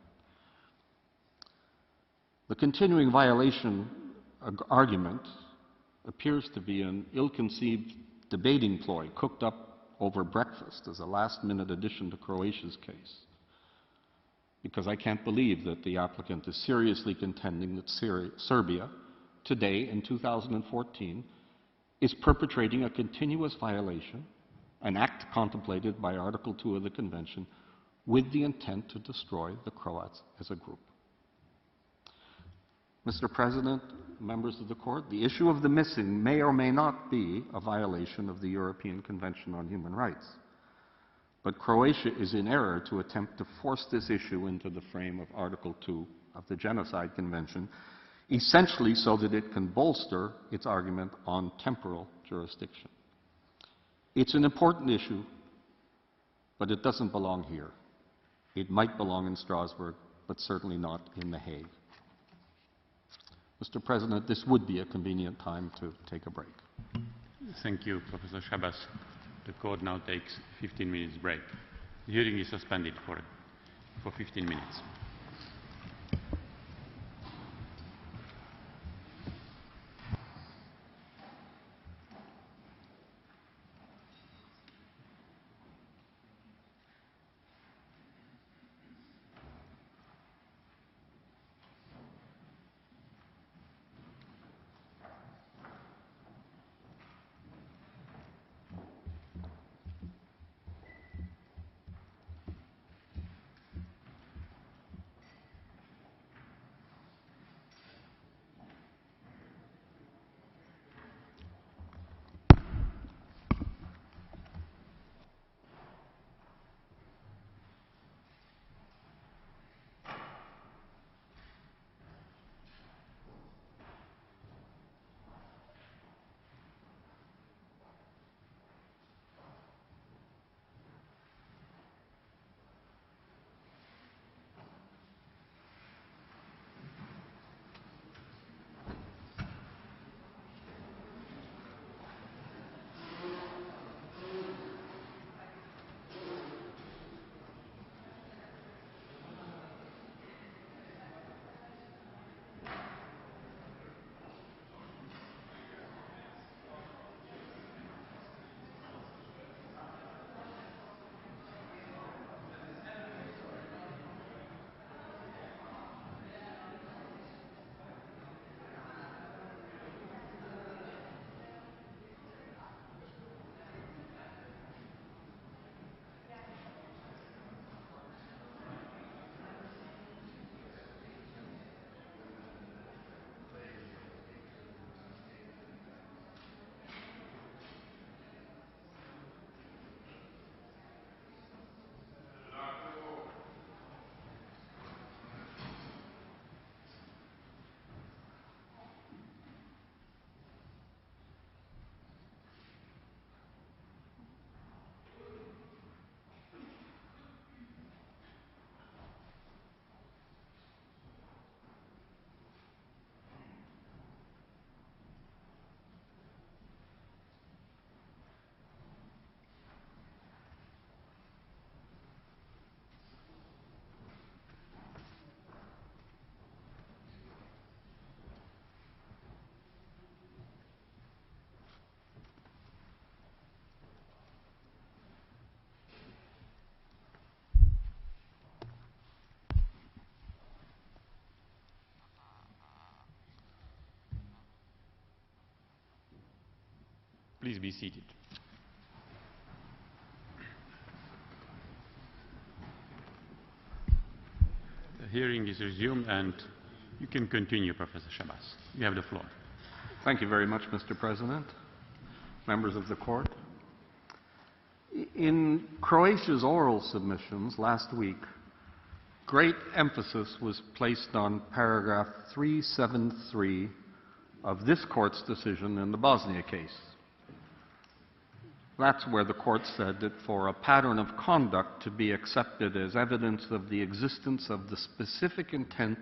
The continuing violation argument appears to be an ill-conceived debating ploy cooked up over breakfast as a last-minute addition to Croatia's case, because I can't believe that the applicant is seriously contending that Serbia, today in 2014, is perpetrating a continuous violation, an act contemplated by Article 2 of the Convention, with the intent to destroy the Croats as a group. Mr. President, members of the Court, the issue of the missing may or may not be a violation of the European Convention on Human Rights. But Croatia is in error to attempt to force this issue into the frame of Article 2 of the Genocide Convention, essentially so that it can bolster its argument on temporal jurisdiction. It's an important issue, but it doesn't belong here. It might belong in Strasbourg, but certainly not in The Hague. Mr. President, this would be a convenient time to take a break. Thank you, Professor Shabas. The Court now takes 15 minutes break. The hearing is suspended for 15 minutes. Please be seated. The hearing is resumed, and you can continue, Professor Shabazz. You have the floor. Thank you very much, Mr. President, members of the court. In Croatia's oral submissions last week, great emphasis was placed on paragraph 373 of this court's decision in the Bosnia case. That's where the court said that for a pattern of conduct to be accepted as evidence of the existence of the specific intent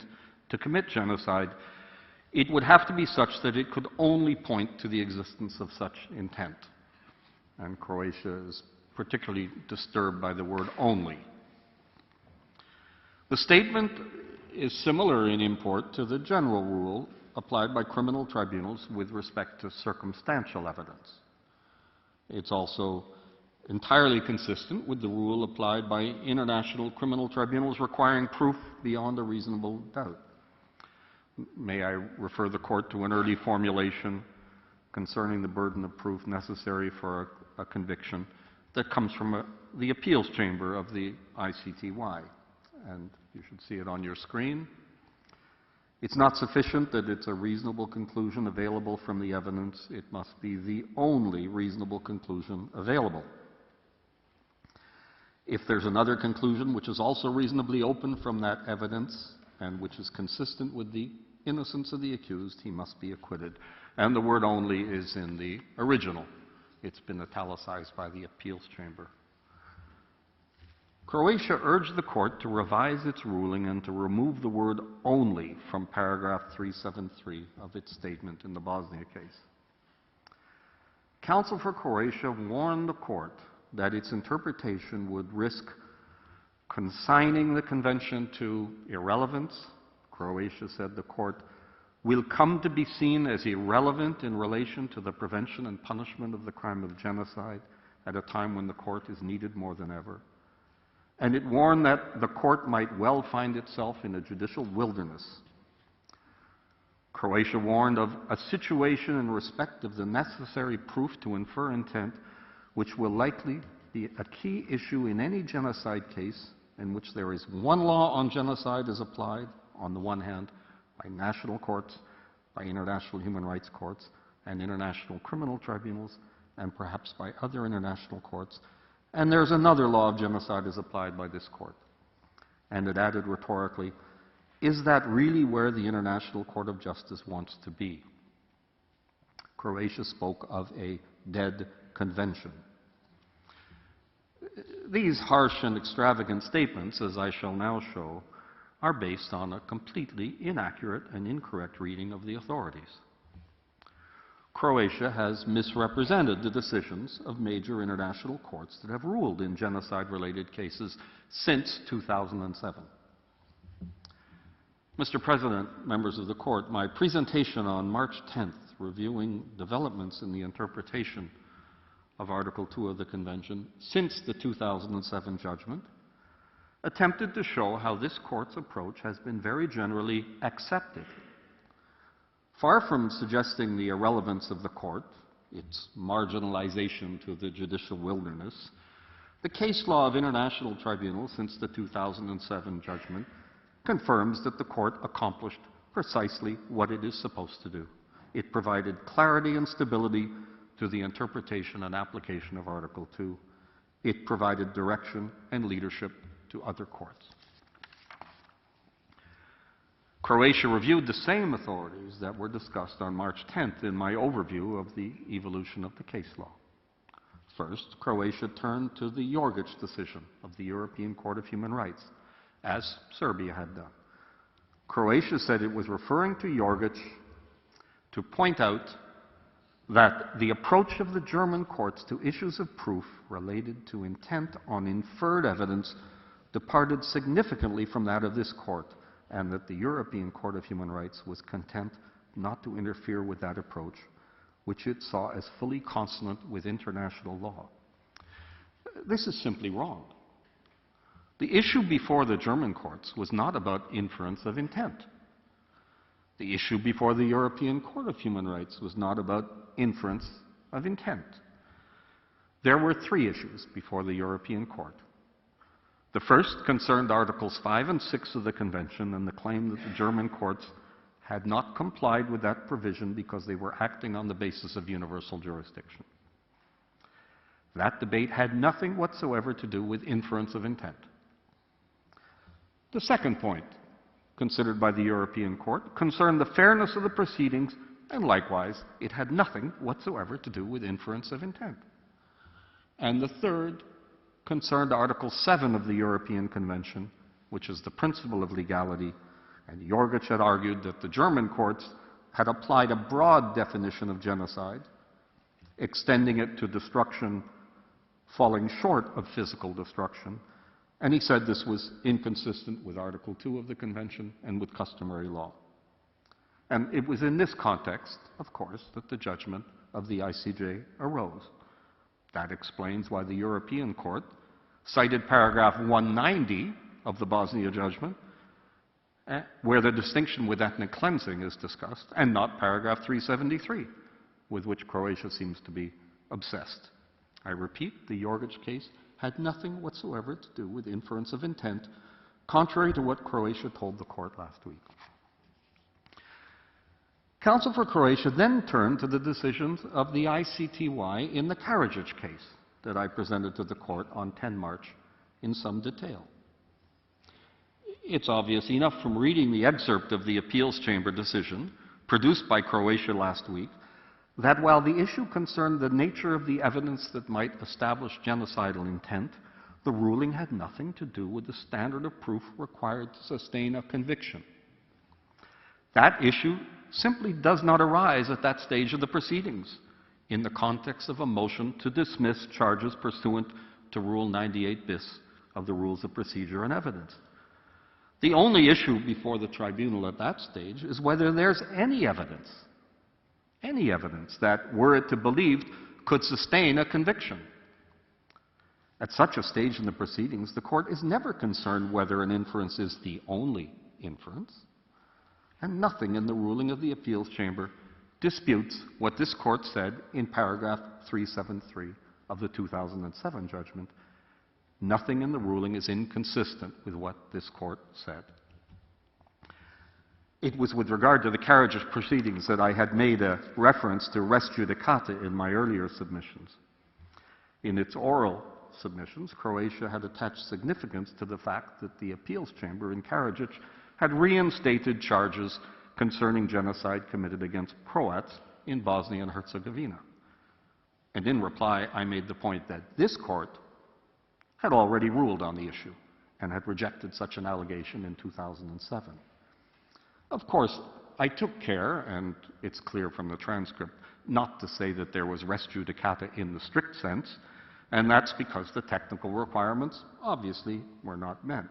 to commit genocide, it would have to be such that it could only point to the existence of such intent. And Croatia is particularly disturbed by the word only. The statement is similar in import to the general rule applied by criminal tribunals with respect to circumstantial evidence. It's also entirely consistent with the rule applied by international criminal tribunals requiring proof beyond a reasonable doubt. May I refer the court to an early formulation concerning the burden of proof necessary for a conviction that comes from the appeals chamber of the ICTY, and you should see it on your screen. It's not sufficient that it's a reasonable conclusion available from the evidence. It must be the only reasonable conclusion available. If there's another conclusion which is also reasonably open from that evidence and which is consistent with the innocence of the accused, he must be acquitted. And the word only is in the original. It's been italicized by the appeals chamber. Croatia urged the court to revise its ruling and to remove the word only from paragraph 373 of its statement in the Bosnia case. Counsel for Croatia warned the court that its interpretation would risk consigning the convention to irrelevance. Croatia said the court will come to be seen as irrelevant in relation to the prevention and punishment of the crime of genocide at a time when the court is needed more than ever. And it warned that the court might well find itself in a judicial wilderness. Croatia warned of a situation in respect of the necessary proof to infer intent, which will likely be a key issue in any genocide case in which there is one law on genocide is applied, on the one hand, by national courts, by international human rights courts, and international criminal tribunals, and perhaps by other international courts. And there's another law of genocide is applied by this court. And it added rhetorically, is that really where the International Court of Justice wants to be? Croatia spoke of a dead convention. These harsh and extravagant statements, as I shall now show, are based on a completely inaccurate and incorrect reading of the authorities. Croatia has misrepresented the decisions of major international courts that have ruled in genocide-related cases since 2007. Mr. President, members of the court, my presentation on March 10th, reviewing developments in the interpretation of Article 2 of the Convention since the 2007 judgment, attempted to show how this court's approach has been very generally accepted. Far from suggesting the irrelevance of the court, its marginalization to the judicial wilderness, the case law of international tribunals since the 2007 judgment confirms that the court accomplished precisely what it is supposed to do. It provided clarity and stability to the interpretation and application of Article 2. It provided direction and leadership to other courts. Croatia reviewed the same authorities that were discussed on March 10th in my overview of the evolution of the case law. First, Croatia turned to the Jorgic decision of the European Court of Human Rights, as Serbia had done. Croatia said it was referring to Jorgic to point out that the approach of the German courts to issues of proof related to intent on inferred evidence departed significantly from that of this court, and that the European Court of Human Rights was content not to interfere with that approach, which it saw as fully consonant with international law. This is simply wrong. The issue before the German courts was not about inference of intent. The issue before the European Court of Human Rights was not about inference of intent. There were three issues before the European Court. The first concerned Articles 5 and 6 of the Convention and the claim that the German courts had not complied with that provision because they were acting on the basis of universal jurisdiction. That debate had nothing whatsoever to do with inference of intent. The second point, considered by the European Court, concerned the fairness of the proceedings, and likewise, it had nothing whatsoever to do with inference of intent. And the third concerned Article 7 of the European Convention, which is the principle of legality, and Jorgic had argued that the German courts had applied a broad definition of genocide, extending it to destruction falling short of physical destruction, and he said this was inconsistent with Article 2 of the Convention and with customary law. And it was in this context, of course, that the judgment of the ICJ arose. That explains why the European Court cited paragraph 190 of the Bosnia judgment, where the distinction with ethnic cleansing is discussed, and not paragraph 373, with which Croatia seems to be obsessed. I repeat, the Jorgic case had nothing whatsoever to do with inference of intent, contrary to what Croatia told the court last week. Counsel for Croatia then turned to the decisions of the ICTY in the Karadzic case that I presented to the court on 10 March in some detail. It's obvious enough from reading the excerpt of the appeals chamber decision produced by Croatia last week that while the issue concerned the nature of the evidence that might establish genocidal intent, the ruling had nothing to do with the standard of proof required to sustain a conviction. That issue simply does not arise at that stage of the proceedings in the context of a motion to dismiss charges pursuant to Rule 98 bis of the Rules of Procedure and Evidence. The only issue before the tribunal at that stage is whether there's any evidence that, were it to believed, could sustain a conviction. At such a stage in the proceedings, the court is never concerned whether an inference is the only inference, and nothing in the ruling of the appeals chamber disputes what this court said in paragraph 373 of the 2007 judgment. Nothing in the ruling is inconsistent with what this court said. It was with regard to the Karadzic proceedings that I had made a reference to res judicata in my earlier submissions. In its oral submissions, Croatia had attached significance to the fact that the appeals chamber in Karadzic had reinstated charges concerning genocide committed against Croats in Bosnia and Herzegovina. And in reply, I made the point that this court had already ruled on the issue and had rejected such an allegation in 2007. Of course, I took care, and it's clear from the transcript, not to say that there was res judicata in the strict sense, and that's because the technical requirements obviously were not met.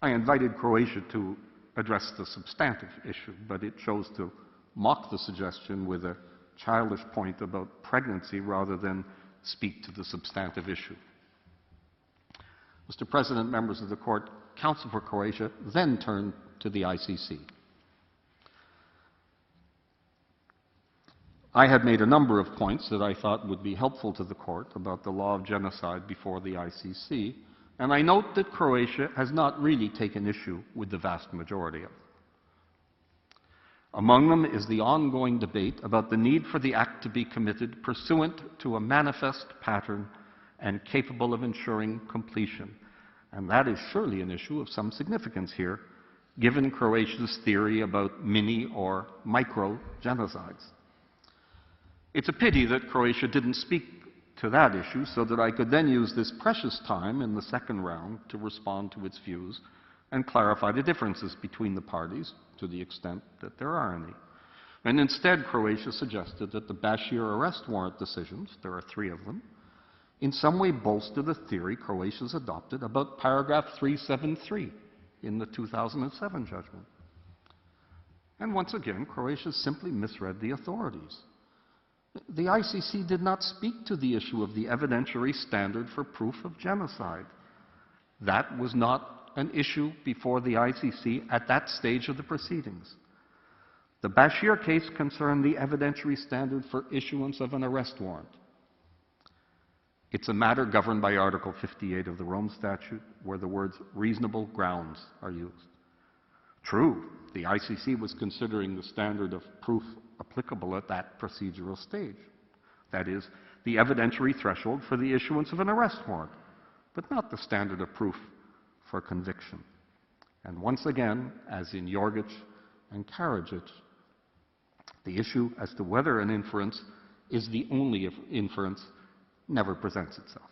I invited Croatia to address the substantive issue, but it chose to mock the suggestion with a childish point about pregnancy rather than speak to the substantive issue. Mr. President, members of the court, counsel for Croatia then turned to the ICC. I had made a number of points that I thought would be helpful to the court about the law of genocide before the ICC, and I note that Croatia has not really taken issue with the vast majority of them. Among them is the ongoing debate about the need for the act to be committed pursuant to a manifest pattern and capable of ensuring completion. And that is surely an issue of some significance here, given Croatia's theory about mini or micro genocides. It's a pity that Croatia didn't speak to that issue so that I could then use this precious time in the second round to respond to its views and clarify the differences between the parties to the extent that there are any. And instead, Croatia suggested that the Bashir arrest warrant decisions, there are 3 of them, in some way bolster the theory Croatia's adopted about paragraph 373 in the 2007 judgment. And once again, Croatia simply misread the authorities. The ICC did not speak to the issue of the evidentiary standard for proof of genocide. That was not an issue before the ICC at that stage of the proceedings. The Bashir case concerned the evidentiary standard for issuance of an arrest warrant. It's a matter governed by Article 58 of the Rome Statute, where the words reasonable grounds are used. True, the ICC was considering the standard of proof applicable at that procedural stage. That is, the evidentiary threshold for the issuance of an arrest warrant, but not the standard of proof for conviction. And once again, as in Jorgic and Karadzic, the issue as to whether an inference is the only inference never presents itself.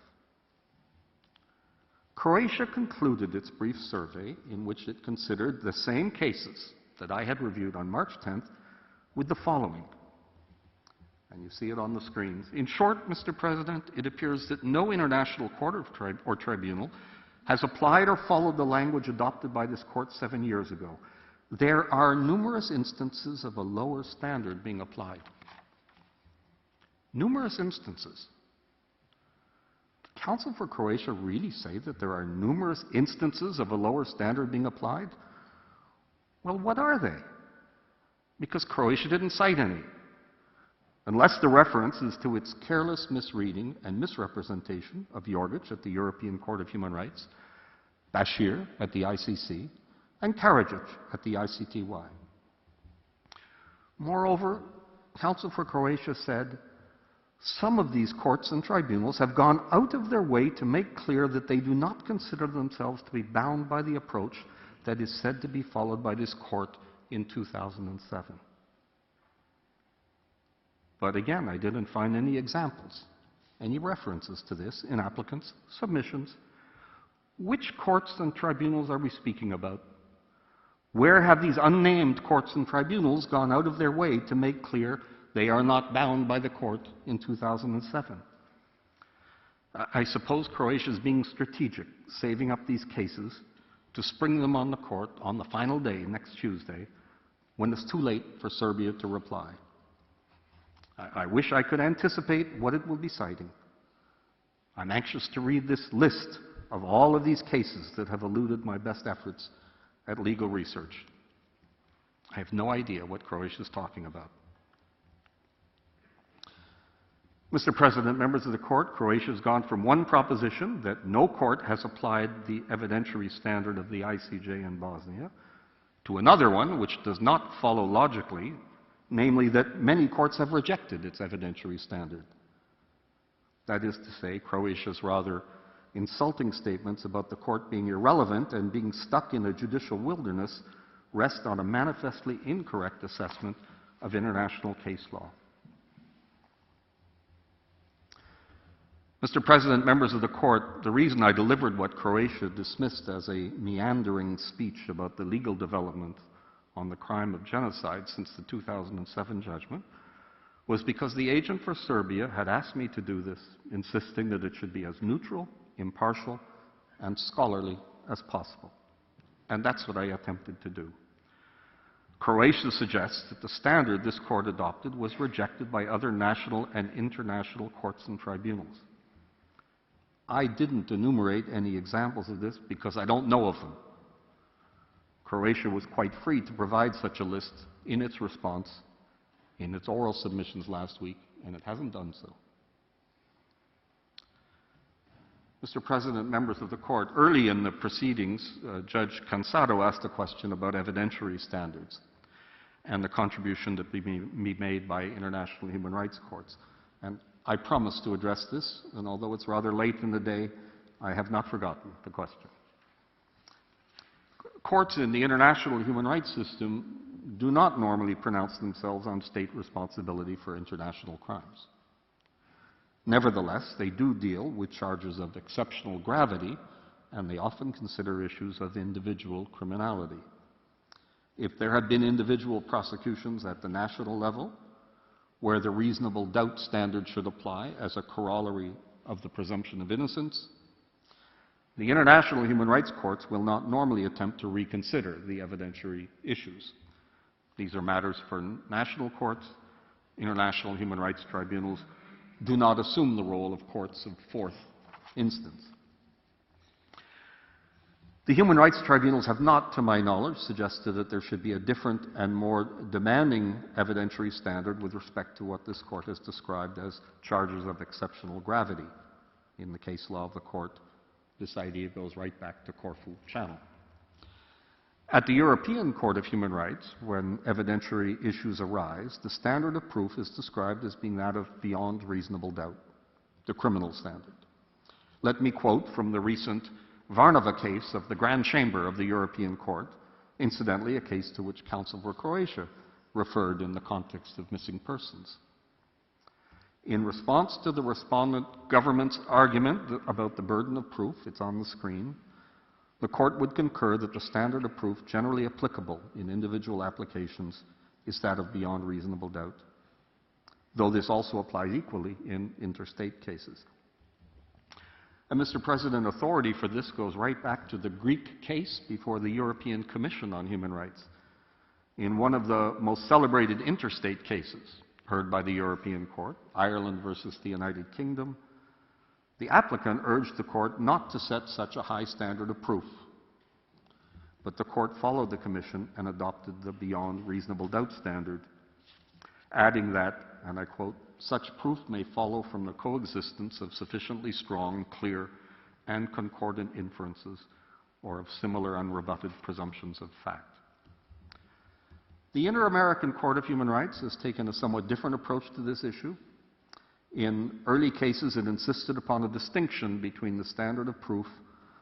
Croatia concluded its brief survey, in which it considered the same cases that I had reviewed on March 10th, with the following. And you see it on the screens. In short, Mr. President, it appears that no international court or tribunal has applied or followed the language adopted by this court 7 years ago. There are numerous instances of a lower standard being applied. Numerous instances. Did Counsel for Croatia really say that there are numerous instances of a lower standard being applied? Well, what are they? Because Croatia didn't cite any, unless the reference is to its careless misreading and misrepresentation of Jorgic at the European Court of Human Rights, Bashir at the ICC, and Karadzic at the ICTY. Moreover, Counsel for Croatia said, some of these courts and tribunals have gone out of their way to make clear that they do not consider themselves to be bound by the approach that is said to be followed by this court in 2007. But again, I didn't find any examples, any references to this in applicants' submissions. Which courts and tribunals are we speaking about? Where have these unnamed courts and tribunals gone out of their way to make clear they are not bound by the court in 2007? I suppose Croatia is being strategic, saving up these cases to spring them on the court on the final day, next Tuesday, when it's too late for Serbia to reply. I wish I could anticipate what it will be citing. I'm anxious to read this list of all of these cases that have eluded my best efforts at legal research. I have no idea what Croatia is talking about. Mr. President, members of the court, Croatia has gone from one proposition that no court has applied the evidentiary standard of the ICJ in Bosnia to another one which does not follow logically, namely that many courts have rejected its evidentiary standard. That is to say, Croatia's rather insulting statements about the court being irrelevant and being stuck in a judicial wilderness rest on a manifestly incorrect assessment of international case law. Mr. President, members of the court, the reason I delivered what Croatia dismissed as a meandering speech about the legal development on the crime of genocide since the 2007 judgment was because the agent for Serbia had asked me to do this, insisting that it should be as neutral, impartial, and scholarly as possible. And that's what I attempted to do. Croatia suggests that the standard this court adopted was rejected by other national and international courts and tribunals. I didn't enumerate any examples of this because I don't know of them. Croatia was quite free to provide such a list in its response, in its oral submissions last week, and it hasn't done so. Mr. President, members of the court, early in the proceedings, Judge Cansado asked a question about evidentiary standards and the contribution that be made by international human rights courts. And I promised to address this, and although it's rather late in the day, I have not forgotten the question. Courts in the international human rights system do not normally pronounce themselves on state responsibility for international crimes. Nevertheless, they do deal with charges of exceptional gravity, and they often consider issues of individual criminality. If there had been individual prosecutions at the national level, where the reasonable doubt standard should apply as a corollary of the presumption of innocence, the international human rights courts will not normally attempt to reconsider the evidentiary issues. These are matters for national courts. International human rights tribunals do not assume the role of courts of fourth instance. The human rights tribunals have not, to my knowledge, suggested that there should be a different and more demanding evidentiary standard with respect to what this court has described as charges of exceptional gravity. In the case law of the court, this idea goes right back to Corfu Channel. At the European Court of Human Rights, when evidentiary issues arise, the standard of proof is described as being that of beyond reasonable doubt, the criminal standard. Let me quote from the recent Varnava case of the Grand Chamber of the European Court, incidentally a case to which Counsel for Croatia referred in the context of missing persons. In response to the respondent government's argument about the burden of proof, it's on the screen, the court would concur that the standard of proof generally applicable in individual applications is that of beyond reasonable doubt, though this also applies equally in interstate cases. And Mr. President, authority for this goes right back to the Greek case before the European Commission on Human Rights. In one of the most celebrated interstate cases heard by the European Court, Ireland versus the United Kingdom, the applicant urged the court not to set such a high standard of proof. But the court followed the Commission and adopted the beyond reasonable doubt standard, adding that, and I quote, "Such proof may follow from the coexistence of sufficiently strong, clear, and concordant inferences, or of similar unrebutted presumptions of fact." The Inter-American Court of Human Rights has taken a somewhat different approach to this issue. In early cases, it insisted upon a distinction between the standard of proof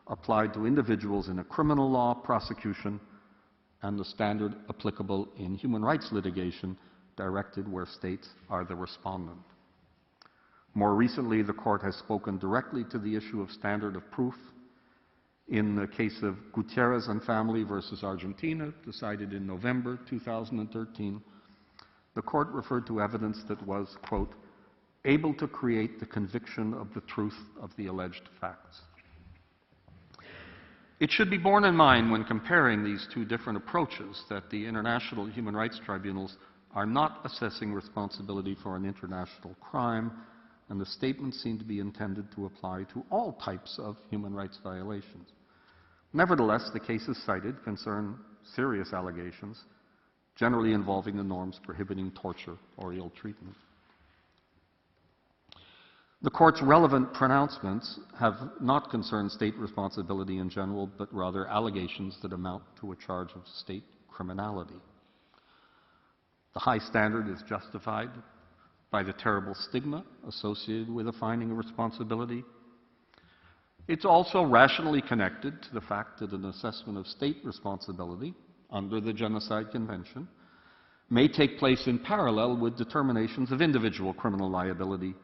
applied to individuals in a criminal law prosecution and the standard applicable in human rights litigation directed where states are the respondent. More recently, the court has spoken directly to the issue of standard of proof in the case of Gutierrez and family versus Argentina, decided in November 2013. The court referred to evidence that was, quote, "able to create the conviction of the truth of the alleged facts." It should be borne in mind when comparing these two different approaches that the international human rights tribunals are not assessing responsibility for an international crime, and the statements seem to be intended to apply to all types of human rights violations. Nevertheless, the cases cited concern serious allegations, generally involving the norms prohibiting torture or ill treatment. The court's relevant pronouncements have not concerned state responsibility in general, but rather allegations that amount to a charge of state criminality. The high standard is justified by the terrible stigma associated with a finding of responsibility. It's also rationally connected to the fact that an assessment of state responsibility under the Genocide Convention may take place in parallel with determinations of individual criminal liability,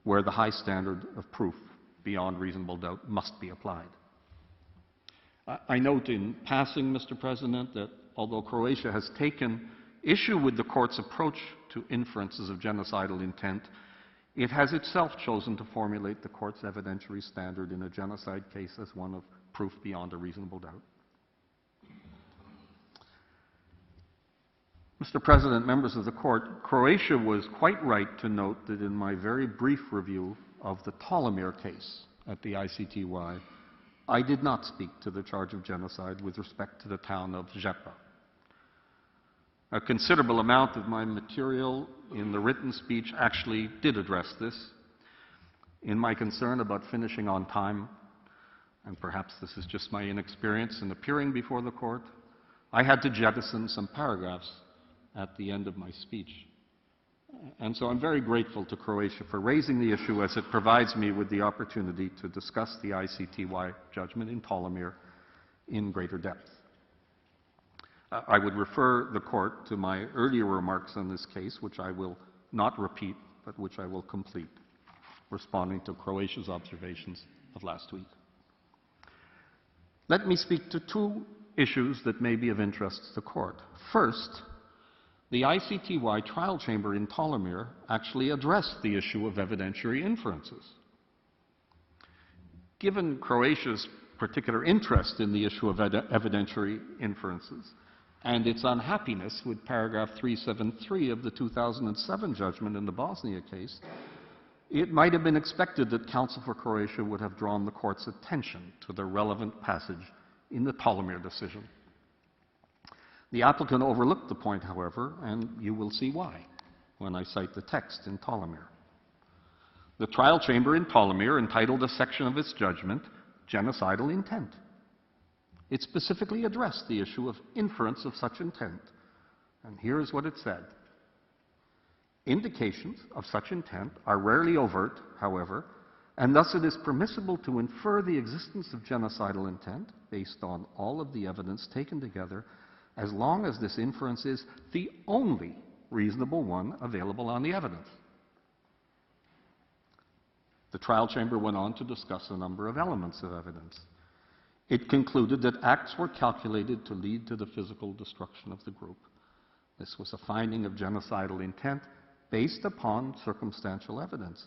where the high standard of proof beyond reasonable doubt must be applied. I note in passing, Mr. President, that although Croatia has taken issue with the court's approach to inferences of genocidal intent, it has itself chosen to formulate the court's evidentiary standard in a genocide case as one of proof beyond a reasonable doubt. Mr. President, members of the court, Croatia was quite right to note that in my very brief review of the Ptolemyr case at the ICTY, I did not speak to the charge of genocide with respect to the town of Žepa. A considerable amount of my material in the written speech actually did address this. In my concern about finishing on time, and perhaps this is just my inexperience in appearing before the court, I had to jettison some paragraphs at the end of my speech. And so I'm very grateful to Croatia for raising the issue, as it provides me with the opportunity to discuss the ICTY judgment in Ptolemyr in greater depth. I would refer the court to my earlier remarks on this case, which I will not repeat, but which I will complete, responding to Croatia's observations of last week. Let me speak to two issues that may be of interest to the court. First, the ICTY trial chamber in Ptolemyr actually addressed the issue of evidentiary inferences. Given Croatia's particular interest in the issue of evidentiary inferences and its unhappiness with paragraph 373 of the 2007 judgment in the Bosnia case, it might have been expected that counsel for Croatia would have drawn the court's attention to the relevant passage in the Ptolemyer decision. The applicant overlooked the point, however, and you will see why when I cite the text in Ptolemyer. The trial chamber in Ptolemyer entitled a section of its judgment, Genocidal Intent. It specifically addressed the issue of inference of such intent. And here is what it said. Indications of such intent are rarely overt, however, and thus it is permissible to infer the existence of genocidal intent based on all of the evidence taken together, as long as this inference is the only reasonable one available on the evidence. The trial chamber went on to discuss a number of elements of evidence. It concluded that acts were calculated to lead to the physical destruction of the group. This was a finding of genocidal intent based upon circumstantial evidence.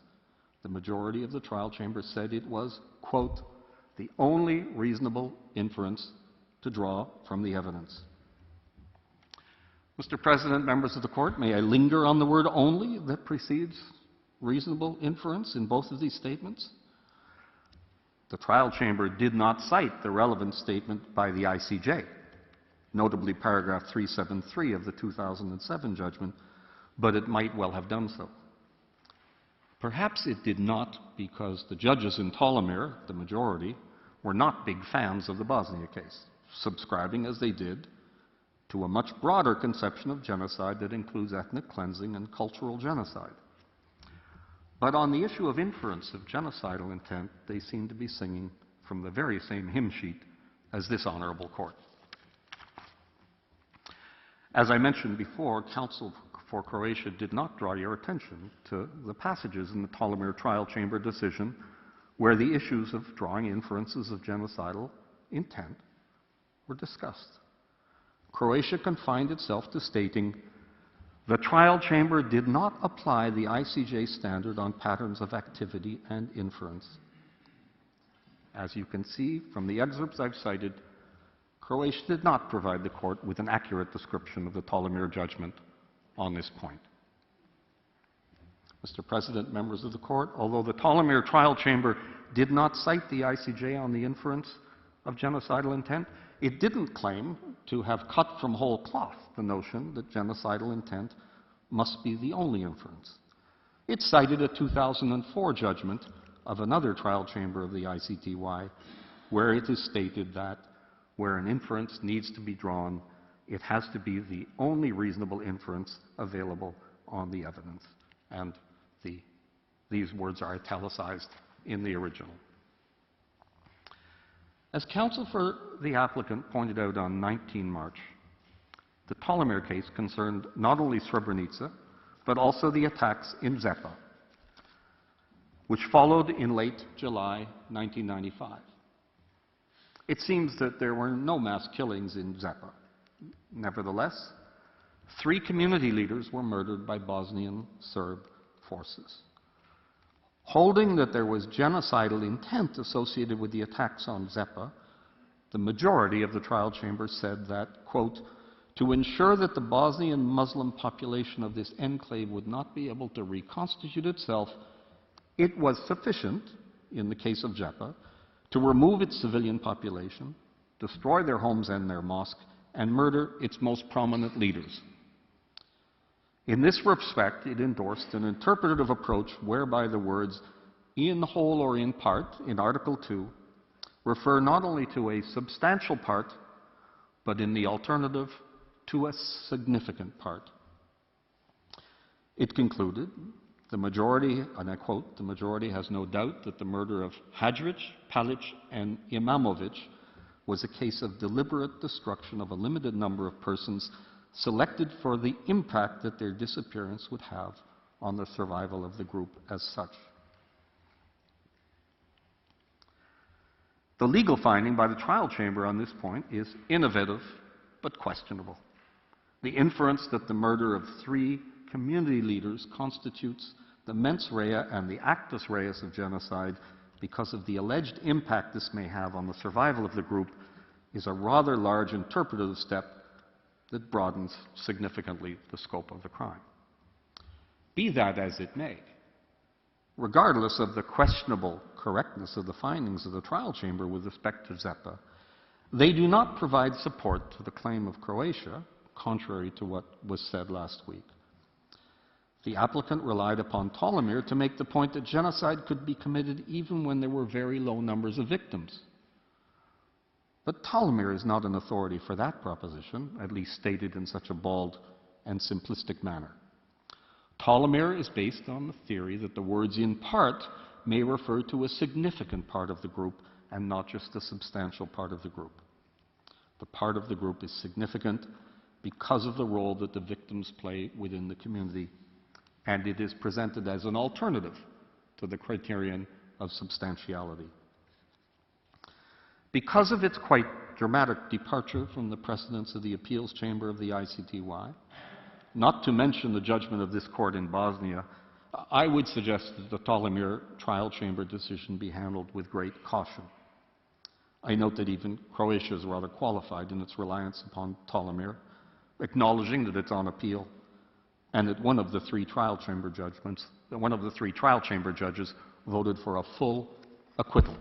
The majority of the trial chamber said it was, quote, the only reasonable inference to draw from the evidence. Mr. President, members of the court, may I linger on the word only that precedes reasonable inference in both of these statements? The trial chamber did not cite the relevant statement by the ICJ, notably paragraph 373 of the 2007 judgment, but it might well have done so. Perhaps it did not because the judges in Ptolemyer, the majority, were not big fans of the Bosnia case, subscribing as they did to a much broader conception of genocide that includes ethnic cleansing and cultural genocide. But on the issue of inference of genocidal intent, they seem to be singing from the very same hymn sheet as this honorable court. As I mentioned before, counsel for Croatia did not draw your attention to the passages in the Ptolemyer trial chamber decision where the issues of drawing inferences of genocidal intent were discussed. Croatia confined itself to stating, the trial chamber did not apply the ICJ standard on patterns of activity and inference. As you can see from the excerpts I've cited, Croatia did not provide the court with an accurate description of the Ptolemyer judgment on this point. Mr. President, members of the court, although the Ptolemyer trial chamber did not cite the ICJ on the inference of genocidal intent, it didn't claim to have cut from whole cloth the notion that genocidal intent must be the only inference. It cited a 2004 judgment of another trial chamber of the ICTY where it is stated that where an inference needs to be drawn, it has to be the only reasonable inference available on the evidence. And these words are italicized in the original. As counsel for the applicant pointed out on 19 March, the Ptolemyer case concerned not only Srebrenica, but also the attacks in Zepa, which followed in late July 1995. It seems that there were no mass killings in Zepa. Nevertheless, 3 community leaders were murdered by Bosnian Serb forces. Holding that there was genocidal intent associated with the attacks on Zepa, the majority of the trial chamber said that, quote, to ensure that the Bosnian Muslim population of this enclave would not be able to reconstitute itself, it was sufficient, in the case of Zepa, to remove its civilian population, destroy their homes and their mosque, and murder its most prominent leaders. In this respect, it endorsed an interpretative approach whereby the words in whole or in part in Article 2 refer not only to a substantial part, but in the alternative, to a significant part. It concluded, the majority, and I quote, the majority has no doubt that the murder of Hadžić, Palić, and Imamović was a case of deliberate destruction of a limited number of persons selected for the impact that their disappearance would have on the survival of the group as such. The legal finding by the trial chamber on this point is innovative but questionable. The inference that the murder of 3 community leaders constitutes the mens rea and the actus reus of genocide because of the alleged impact this may have on the survival of the group is a rather large interpretative step that broadens significantly the scope of the crime. Be that as it may, regardless of the questionable correctness of the findings of the trial chamber with respect to Zepa, They do not provide support to the claim of Croatia, contrary to what was said last week. The applicant relied upon Ptolemy to make the point that genocide could be committed even when there were very low numbers of victims. But Ptolemy is not an authority for that proposition, at least stated in such a bald and simplistic manner. Ptolemy is based on the theory that the words "in part" may refer to a significant part of the group and not just a substantial part of the group. The part of the group is significant because of the role that the victims play within the community, and it is presented as an alternative to the criterion of substantiality. Because of its quite dramatic departure from the precedents of the appeals chamber of the ICTY, not to mention the judgment of this court in Bosnia, I would suggest that the Ptolemy trial chamber decision be handled with great caution. I note that even Croatia is rather qualified in its reliance upon Ptolemy, acknowledging that it's on appeal, and that one of the three trial chamber judges voted for a full acquittal.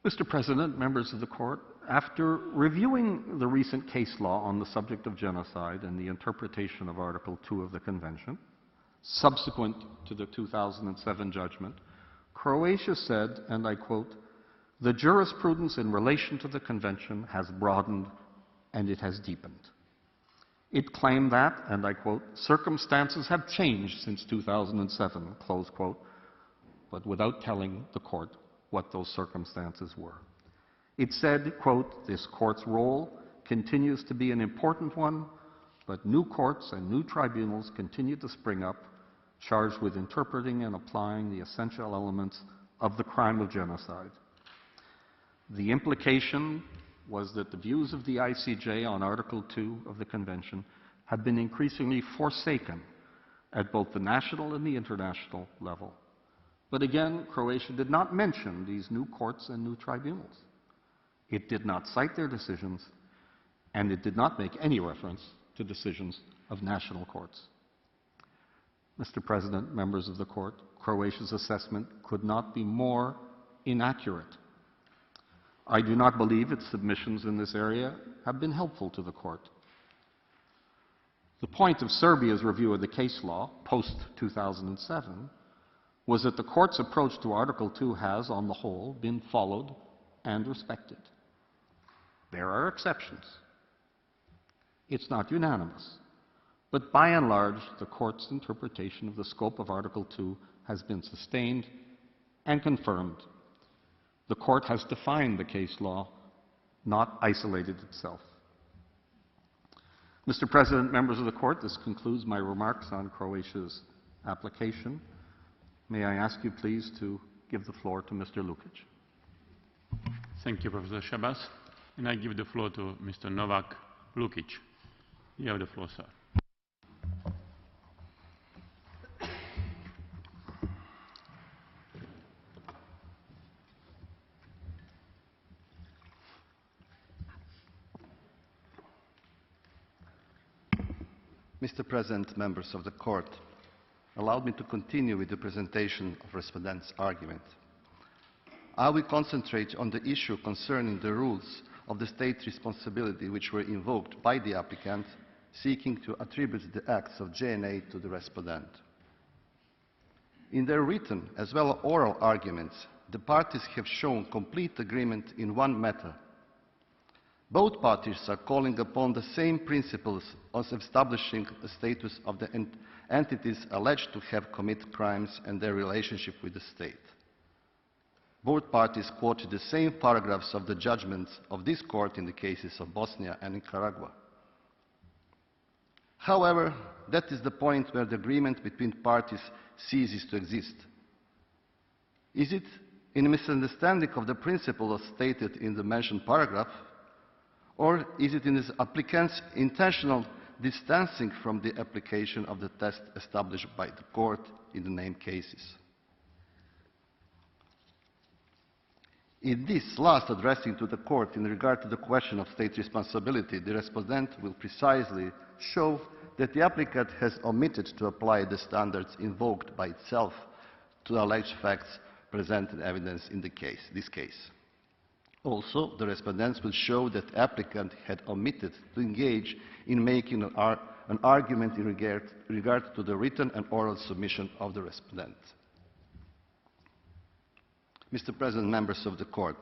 Mr. President, members of the court, after reviewing the recent case law on the subject of genocide and the interpretation of Article 2 of the Convention, subsequent to the 2007 judgment, Croatia said, and I quote, "The jurisprudence in relation to the Convention has broadened and it has deepened." It claimed that, and I quote, "circumstances have changed since 2007, close quote, but without telling the court what those circumstances were. It said, quote, "This court's role continues to be an important one, but new courts and new tribunals continue to spring up, charged with interpreting and applying the essential elements of the crime of genocide." The implication was that the views of the ICJ on Article 2 of the Convention had been increasingly forsaken at both the national and the international level. But again, Croatia did not mention these new courts and new tribunals. It did not cite their decisions, and it did not make any reference to decisions of national courts. Mr. President, members of the court, Croatia's assessment could not be more inaccurate. I do not believe its submissions in this area have been helpful to the court. The point of Serbia's review of the case law, post-2007, was that the court's approach to Article 2 has, on the whole, been followed and respected. There are exceptions. It's not unanimous. But by and large, the court's interpretation of the scope of Article 2 has been sustained and confirmed. The court has defined the case law, not isolated itself. Mr. President, members of the court, this concludes my remarks on Croatia's application. May I ask you please to give the floor to Mr. Lukic. Thank you, Professor Shabas. And I give the floor to Mr. Novak Lukic. You have the floor, sir. Mr. President, members of the court, allow me to continue with the presentation of respondent's argument. I will concentrate on the issue concerning the rules of the state responsibility which were invoked by the applicant seeking to attribute the acts of GNA to the respondent. In their written as well as oral arguments, the parties have shown complete agreement in one matter. Both parties are calling upon the same principles as establishing the status of the entities alleged to have committed crimes and their relationship with the state. Both parties quoted the same paragraphs of the judgments of this court in the cases of Bosnia and Nicaragua. However, that is the point where the agreement between parties ceases to exist. Is it in a misunderstanding of the principle as stated in the mentioned paragraph, or is it in the applicant's intentional distancing from the application of the test established by the court in the named cases? In this last addressing to the court in regard to the question of state responsibility, the respondent will precisely show that the applicant has omitted to apply the standards invoked by itself to alleged facts presented evidence in this case. Also, the respondents will show that the applicant had omitted to engage in making an argument in regard to the written and oral submission of the respondent. Mr. President, members of the Court,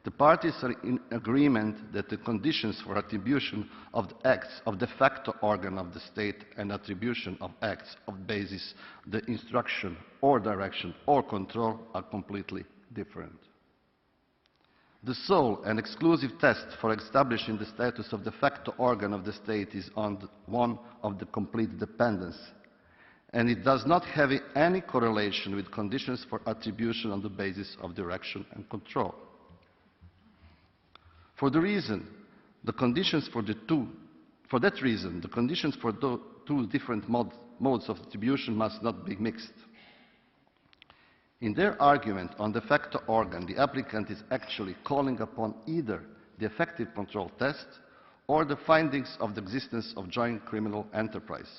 the parties are in agreement that the conditions for attribution of the acts of de facto organ of the state and attribution of acts of basis, the instruction or direction or control are completely different. The sole and exclusive test for establishing the status of de facto organ of the state is one of the complete dependence, and it does not have any correlation with conditions for attribution on the basis of direction and control. For that reason, the conditions for the two different modes of attribution must not be mixed. In their argument on de facto organ, the applicant is actually calling upon either the effective control test or the findings of the existence of joint criminal enterprise.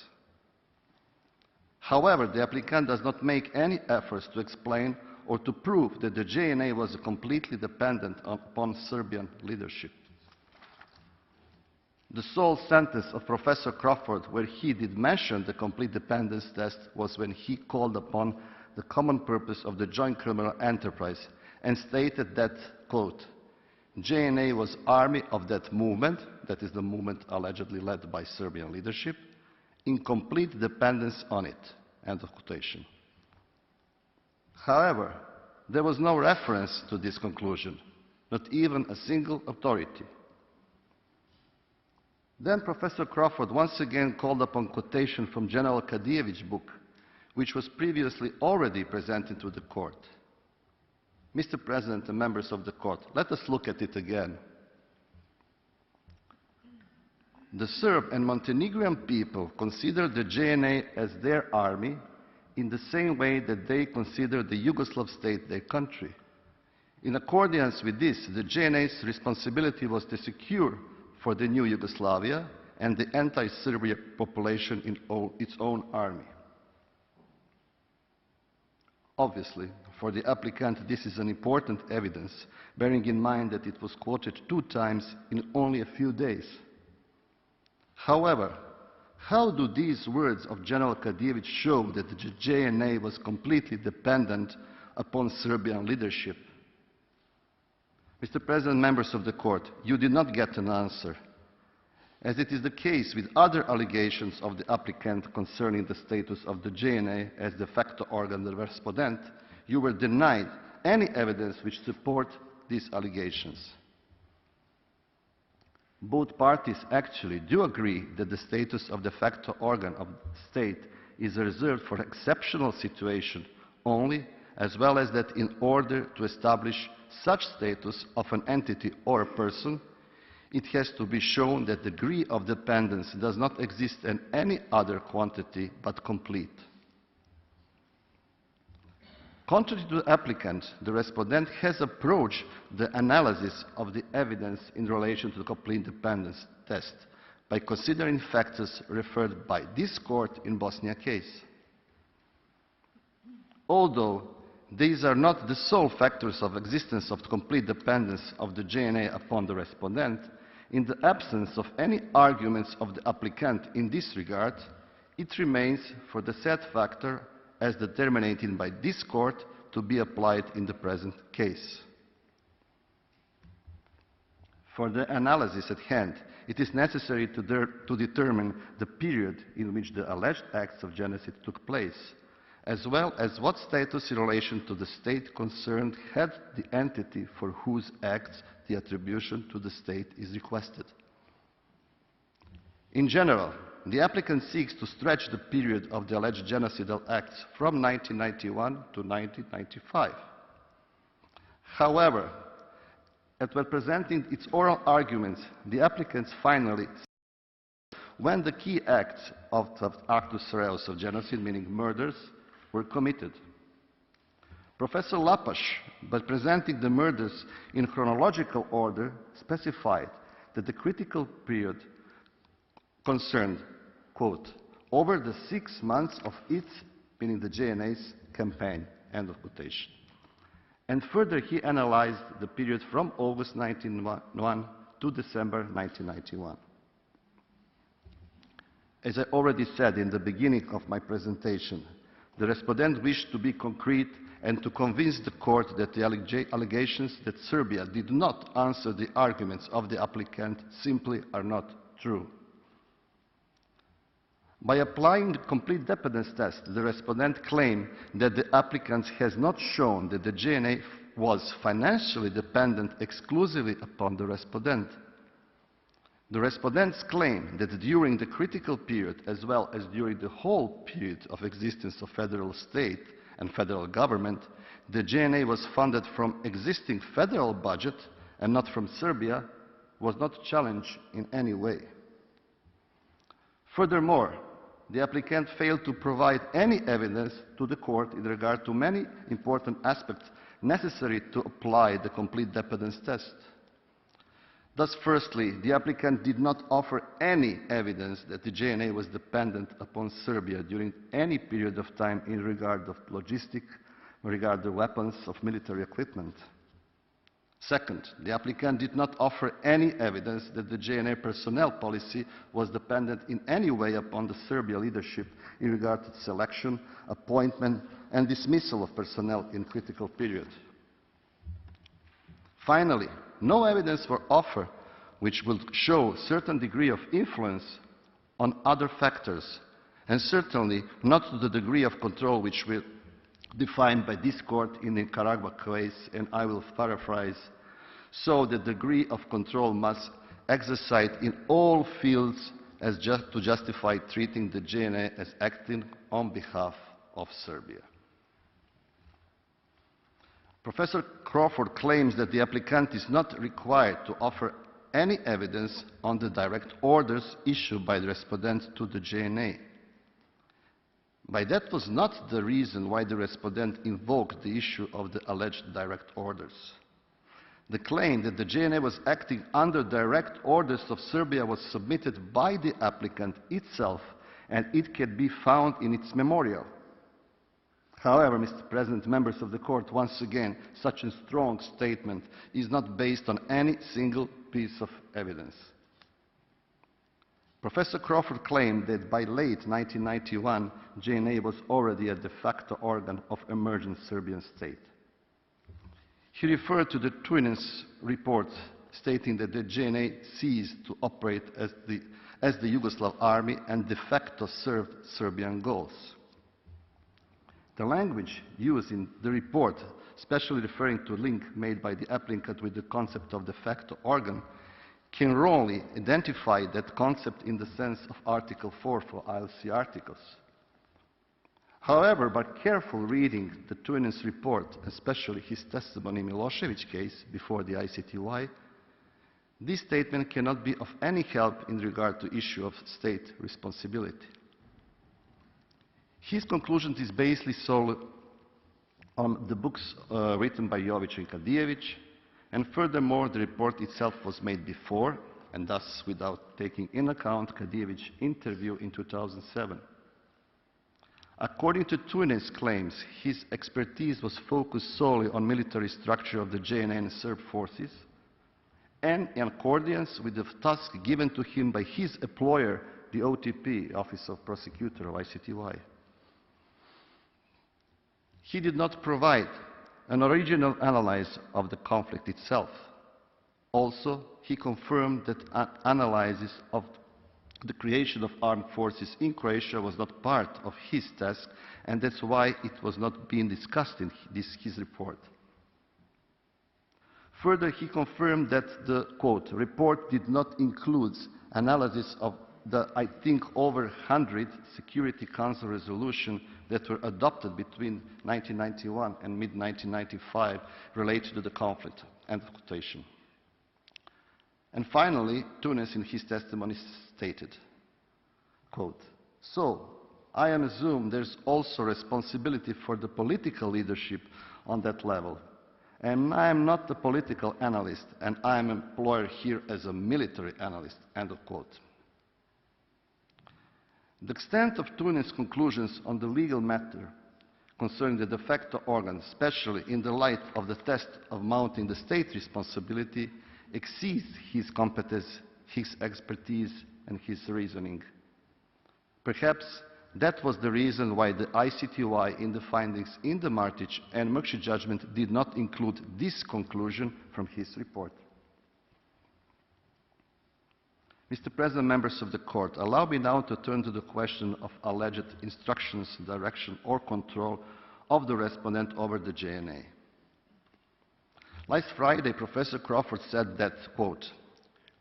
However, the applicant does not make any efforts to explain or to prove that the JNA was completely dependent upon Serbian leadership. The sole sentence of Professor Crawford where he did mention the complete dependence test was when he called upon the common purpose of the joint criminal enterprise and stated that, quote, JNA was army of that movement, that is the movement allegedly led by Serbian leadership, in complete dependence on it, end of quotation. However, there was no reference to this conclusion, not even a single authority. Then Professor Crawford once again called upon quotation from General Kadijević's book, which was previously already presented to the Court. Mr. President and members of the Court, let us look at it again. The Serb and Montenegrin people consider the JNA as their army in the same way that they consider the Yugoslav state their country. In accordance with this, the JNA's responsibility was to secure for the new Yugoslavia and the anti-Serbia population in its own army. Obviously, for the applicant, this is an important evidence, bearing in mind that it was quoted 2 times in only a few days. However, how do these words of General Kadijević show that the JNA was completely dependent upon Serbian leadership? Mr. President, members of the Court, you did not get an answer. As it is the case with other allegations of the applicant concerning the status of the JNA as de facto organ of the respondent, you were denied any evidence which support these allegations. Both parties actually do agree that the status of de facto organ of the state is reserved for exceptional situations only, as well as that in order to establish such status of an entity or a person, it has to be shown that the degree of dependence does not exist in any other quantity but complete. Contrary to the applicant, the respondent has approached the analysis of the evidence in relation to the complete dependence test by considering factors referred by this court in Bosnia case. Although these are not the sole factors of existence of complete dependence of the JNA upon the respondent, in the absence of any arguments of the applicant in this regard, it remains for the said factor as determined by this court to be applied in the present case. For the analysis at hand, it is necessary to determine the period in which the alleged acts of genocide took place, as well as what status in relation to the state concerned had the entity for whose acts the attribution to the state is requested. In general, the applicant seeks to stretch the period of the alleged genocidal acts from 1991 to 1995. However, when presenting its oral arguments, the applicants finally when the key acts of actus reus of genocide, meaning murders, were committed. Professor Lapaš, by presenting the murders in chronological order, specified that the critical period concerned, quote, over the 6 months of its, meaning the JNA's, campaign, end of quotation. And further, he analyzed the period from August 1991 to December 1991. As I already said in the beginning of my presentation, the respondent wished to be concrete and to convince the court that the allegations that Serbia did not answer the arguments of the applicant simply are not true. By applying the complete dependence test, the respondent claimed that the applicant has not shown that the GNA was financially dependent exclusively upon the respondent. The respondents claim that during the critical period, as well as during the whole period of existence of federal state and federal government, the GNA was funded from existing federal budget and not from Serbia, was not challenged in any way. Furthermore, the applicant failed to provide any evidence to the court in regard to many important aspects necessary to apply the complete dependence test. Thus, firstly, the applicant did not offer any evidence that the GNA was dependent upon Serbia during any period of time in regard of logistics, in regard to weapons of military equipment. Second, the applicant did not offer any evidence that the GNA personnel policy was dependent in any way upon the Serbia leadership in regard to selection, appointment, and dismissal of personnel in critical period. Finally, no evidence was offered which would show a certain degree of influence on other factors, and certainly not to the degree of control which were defined by this court in the Nicaragua case, and I will paraphrase, so the degree of control must exercise in all fields as to justify treating the GNA as acting on behalf of Serbia. Professor Crawford claims that the applicant is not required to offer any evidence on the direct orders issued by the respondent to the GNA. But that was not the reason why the respondent invoked the issue of the alleged direct orders. The claim that the GNA was acting under direct orders of Serbia was submitted by the applicant itself, and it can be found in its memorial. However, Mr. President, members of the court, once again, such a strong statement is not based on any single piece of evidence. Professor Crawford claimed that by late 1991, GNA was already a de facto organ of emergent Serbian state. He referred to the Tunis report stating that the GNA ceased to operate as the Yugoslav army and de facto served Serbian goals. The language used in the report, especially referring to a link made by the applicant with the concept of de facto organ, can wrongly identify that concept in the sense of Article 4 for ILC articles. However, by careful reading the Tunis report, especially his testimony in Milosevic case before the ICTY, this statement cannot be of any help in regard to issue of state responsibility. His conclusion is based solely on the books written by Jovic and Kadijevic, and furthermore, the report itself was made before, and thus without taking in account Kadijevic's interview in 2007. According to Tunis' claims, his expertise was focused solely on military structure of the GNA and Serb forces, and in accordance with the task given to him by his employer, the OTP, Office of Prosecutor of ICTY. He did not provide an original analysis of the conflict itself. Also, he confirmed that an analysis of the creation of armed forces in Croatia was not part of his task, and that's why it was not being discussed in his report. Further, he confirmed that the, quote, report did not include analysis of the, I think, over 100 Security Council resolutions that were adopted between 1991 and mid-1995 related to the conflict, end of quotation. And finally, Tunis in his testimony stated, quote, so I am assume there's also responsibility for the political leadership on that level. And I am not a political analyst, and I am employed here as a military analyst, end of quote. The extent of Tunis' conclusions on the legal matter concerning the de facto organ, especially in the light of the test of mounting the state responsibility, exceeds his competence, his expertise, and his reasoning. Perhaps that was the reason why the ICTY in the findings in the Martic and Mukshi judgment did not include this conclusion from his report. Mr. President, members of the Court, allow me now to turn to the question of alleged instructions, direction or control of the respondent over the JNA. Last Friday, Professor Crawford said that, quote,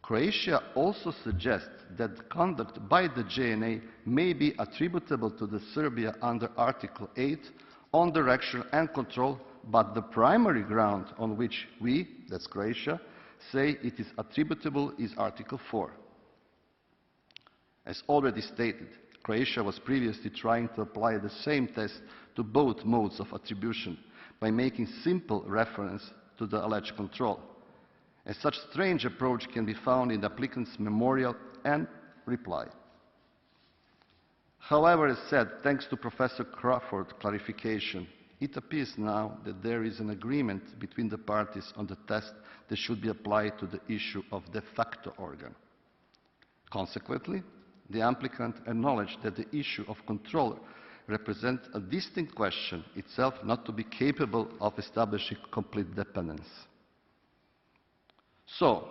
Croatia also suggests that conduct by the JNA may be attributable to the Serbia under Article 8 on direction and control, but the primary ground on which we, that's Croatia, say it is attributable is Article 4. As already stated, Croatia was previously trying to apply the same test to both modes of attribution by making simple reference to the alleged control. And such strange approach can be found in the applicant's memorial and reply. However, as said, thanks to Professor Crawford's clarification, it appears now that there is an agreement between the parties on the test that should be applied to the issue of de facto organ. Consequently, the applicant acknowledged that the issue of control represents a distinct question itself not to be capable of establishing complete dependence. So,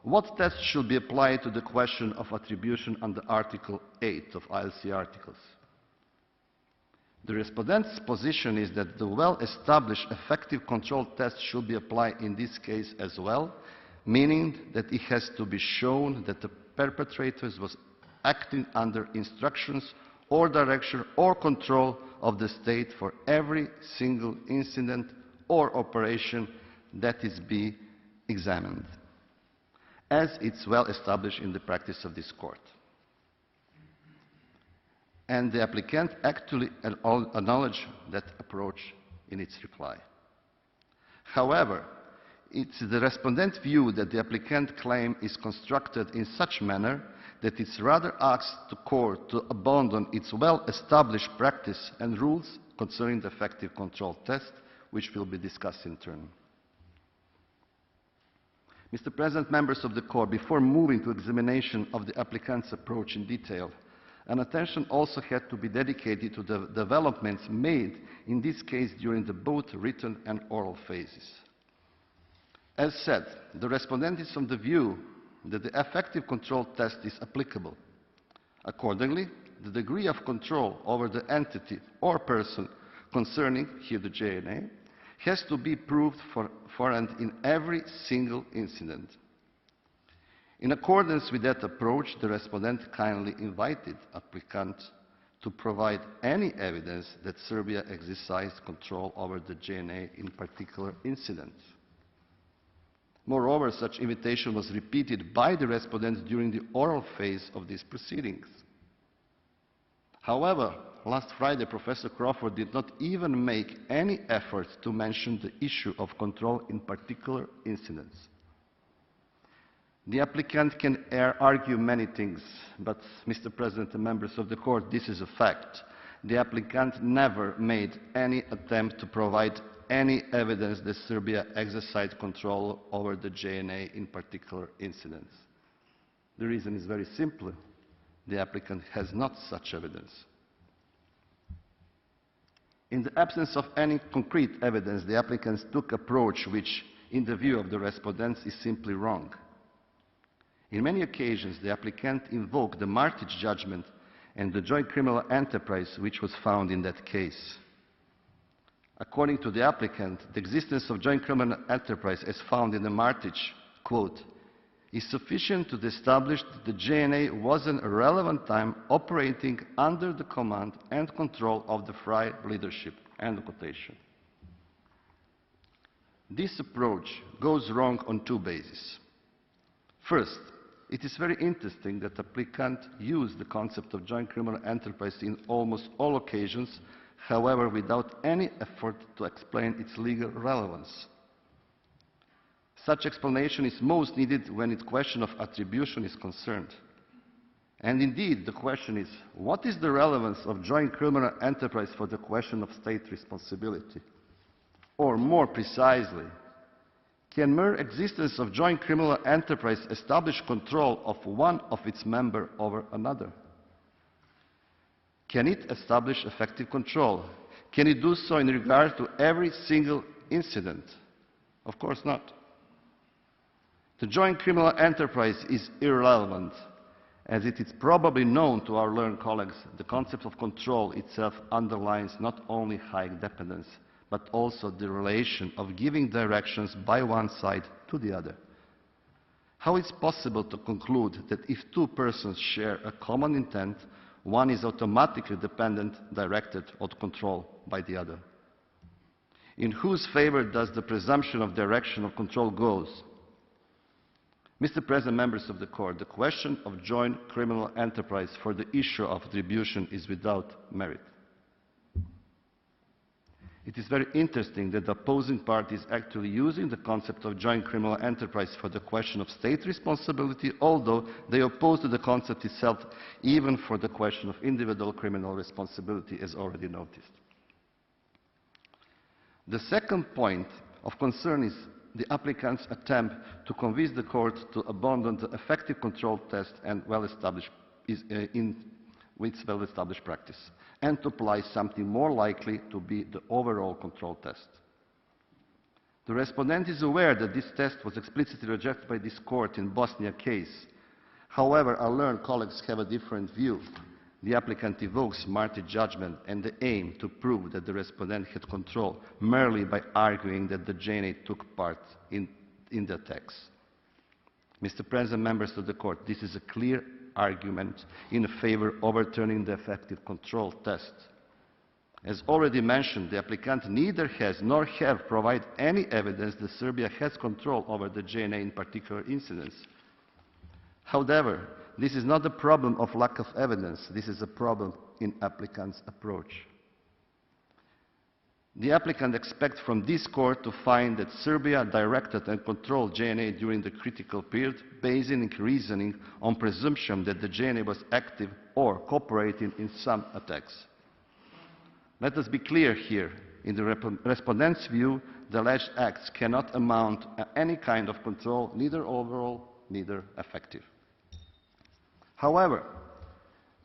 what test should be applied to the question of attribution under Article 8 of ILC articles? The respondent's position is that the well-established effective control test should be applied in this case as well, meaning that it has to be shown that the perpetrator was acting under instructions or direction or control of the state for every single incident or operation that is being examined, as it's well established in the practice of this court. And the applicant actually acknowledged that approach in its reply. However, it's the respondent's view that the applicant claim is constructed in such manner that it's rather asks the court to abandon its well-established practice and rules concerning the effective control test, which will be discussed in turn. Mr. President, members of the Court, before moving to examination of the applicant's approach in detail, an attention also had to be dedicated to the developments made in this case during the both written and oral phases. As said, the respondent is of the view that the effective control test is applicable. Accordingly, the degree of control over the entity or person concerning, here the JNA, has to be proved for and in every single incident. In accordance with that approach, the respondent kindly invited applicant to provide any evidence that Serbia exercised control over the JNA in particular incidents. Moreover, such invitation was repeated by the respondents during the oral phase of these proceedings. However, last Friday, Professor Crawford did not even make any effort to mention the issue of control in particular incidents. The applicant can argue many things, but, Mr. President and members of the Court, this is a fact. The applicant never made any attempt to provide any evidence that Serbia exercised control over the JNA in particular incidents. The reason is very simple. The applicant has not such evidence. In the absence of any concrete evidence, the applicants took an approach which, in the view of the respondents, is simply wrong. In many occasions, the applicant invoked the Martic judgment and the joint criminal enterprise which was found in that case. According to the applicant, the existence of joint criminal enterprise as found in the Martic, quote, is sufficient to establish that the JNA was in a relevant time operating under the command and control of the FRY leadership, end of quotation. This approach goes wrong on two bases. First, it is very interesting that the applicant used the concept of joint criminal enterprise in almost all occasions, however, without any effort to explain its legal relevance. Such explanation is most needed when the question of attribution is concerned. And indeed, the question is, what is the relevance of joint criminal enterprise for the question of state responsibility? Or more precisely, can mere existence of joint criminal enterprise establish control of one of its members over another? Can it establish effective control? Can it do so in regard to every single incident? Of course not. The joint criminal enterprise is irrelevant. As it is probably known to our learned colleagues, the concept of control itself underlines not only high dependence, but also the relation of giving directions by one side to the other. How is it possible to conclude that if two persons share a common intent, one is automatically dependent, directed, or controlled by the other? In whose favor does the presumption of direction of control goes? Mr. President, members of the Court, the question of joint criminal enterprise for the issue of attribution is without merit. It is very interesting that the opposing party is actually using the concept of joint criminal enterprise for the question of state responsibility, although they oppose to the concept itself, even for the question of individual criminal responsibility, as already noticed. The second point of concern is the applicant's attempt to convince the Court to abandon the effective control test and with well-established practice, and to apply something more likely to be the overall control test. The respondent is aware that this test was explicitly rejected by this Court in Bosnia case. However, our learned colleagues have a different view. The applicant evokes Marty judgment and the aim to prove that the respondent had control merely by arguing that the GNA took part in the attacks. Mr. President, members of the Court, this is a clear argument in favor of overturning the effective control test. As already mentioned, the applicant neither has nor have provided any evidence that Serbia has control over the GNA in particular incidents. However, this is not a problem of lack of evidence, this is a problem in applicant's approach. The applicant expects from this Court to find that Serbia directed and controlled GNA during the critical period, basing reasoning on presumption that the GNA was active or cooperating in some attacks. Let us be clear here. In the respondent's view, the alleged acts cannot amount to any kind of control, neither overall, neither effective. However,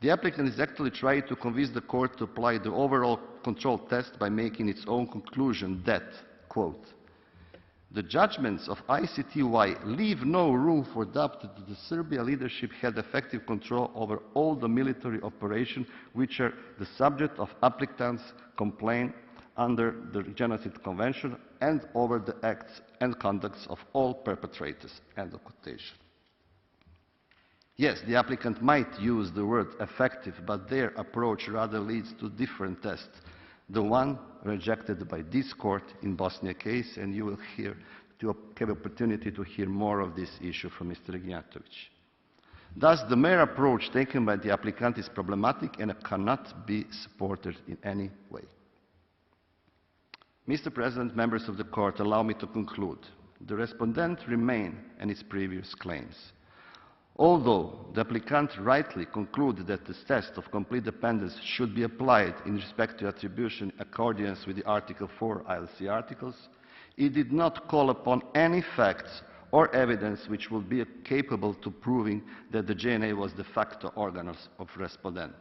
the applicant is actually trying to convince the Court to apply the overall control test by making its own conclusion that, quote, the judgments of ICTY leave no room for doubt that the Serbia leadership had effective control over all the military operations which are the subject of applicant's complaint under the Genocide Convention and over the acts and conducts of all perpetrators. End of quotation. Yes, the applicant might use the word effective, but their approach rather leads to different tests. The one rejected by this Court in Bosnia case, and you will have opportunity to hear more of this issue from Mr. Ignjatovic. Thus, the mere approach taken by the applicant is problematic and cannot be supported in any way. Mr. President, members of the Court, allow me to conclude. The respondent remains in its previous claims. Although the applicant rightly concluded that the test of complete dependence should be applied in respect to attribution in accordance with the Article 4 ILC articles, it did not call upon any facts or evidence which would be capable of proving that the GNA was de facto organ of respondent.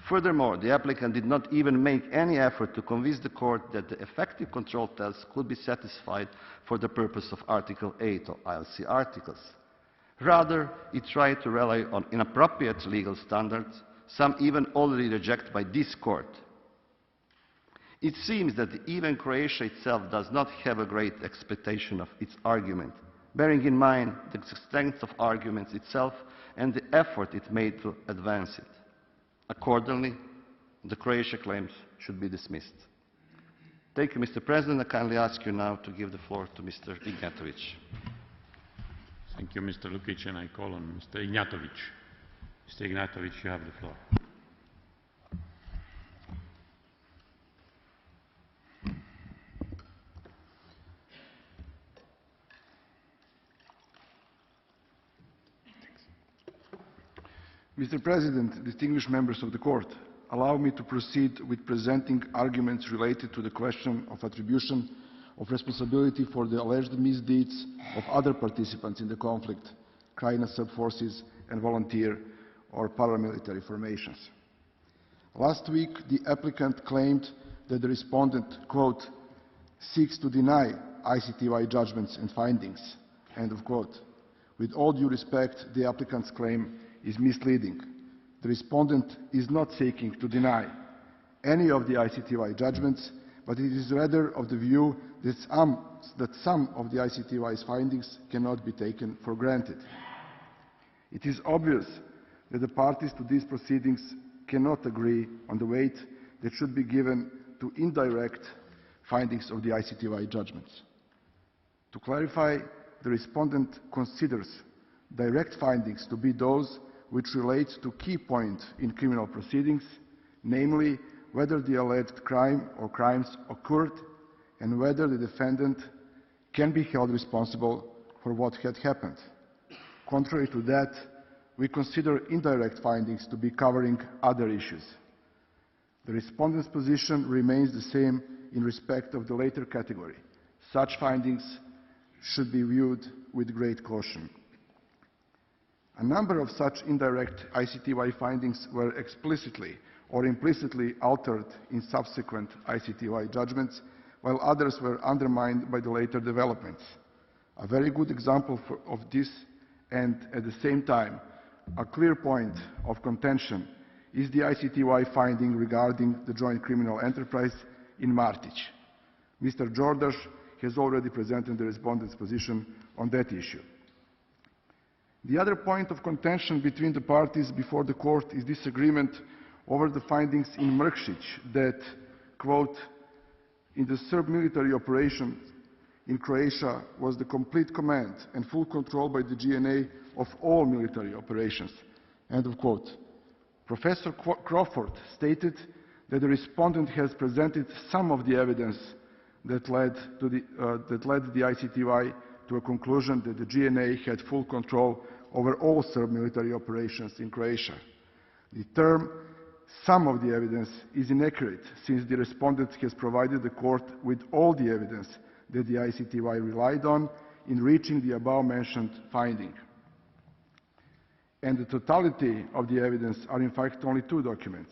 Furthermore, the applicant did not even make any effort to convince the Court that the effective control test could be satisfied for the purpose of Article 8 of ILC articles. Rather, it tried to rely on inappropriate legal standards, some even already rejected by this Court. It seems that even Croatia itself does not have a great expectation of its argument, bearing in mind the strength of arguments itself and the effort it made to advance it. Accordingly, the Croatia claims should be dismissed. Thank you, Mr. President. I kindly ask you now to give the floor to Mr. Ignjatovic. Thank you, Mr. Lukic, and I call on Mr. Ignjatovic. Mr. Ignjatovic, you have the floor. Mr. President, distinguished members of the Court, allow me to proceed with presenting arguments related to the question of attribution of responsibility for the alleged misdeeds of other participants in the conflict, Krajina sub-forces and volunteer or paramilitary formations. Last week, the applicant claimed that the respondent, quote, seeks to deny ICTY judgments and findings, end of quote. With all due respect, the applicant's claim is misleading. The respondent is not seeking to deny any of the ICTY judgments, but it is rather of the view that some of the ICTY's findings cannot be taken for granted. It is obvious that the parties to these proceedings cannot agree on the weight that should be given to indirect findings of the ICTY judgments. To clarify, the respondent considers direct findings to be those which relate to key points in criminal proceedings, namely whether the alleged crime or crimes occurred and whether the defendant can be held responsible for what had happened. Contrary to that, we consider indirect findings to be covering other issues. The respondent's position remains the same in respect of the latter category. Such findings should be viewed with great caution. A number of such indirect ICTY findings were explicitly or implicitly altered in subsequent ICTY judgments, while others were undermined by the later developments. A very good example of this, and at the same time, a clear point of contention, is the ICTY finding regarding the joint criminal enterprise in Martic. Mr. Jordaš has already presented the respondent's position on that issue. The other point of contention between the parties before the court is disagreement over the findings in Mrkšić that, quote, in the Serb military operation in Croatia was the complete command and full control by the GNA of all military operations, end of quote. Professor Crawford stated that the respondent has presented some of the evidence that led the ICTY to a conclusion that the GNA had full control over all Serb military operations in Croatia. The term "some of the evidence" is inaccurate, since the respondent has provided the court with all the evidence that the ICTY relied on in reaching the above-mentioned finding. And the totality of the evidence are in fact only two documents: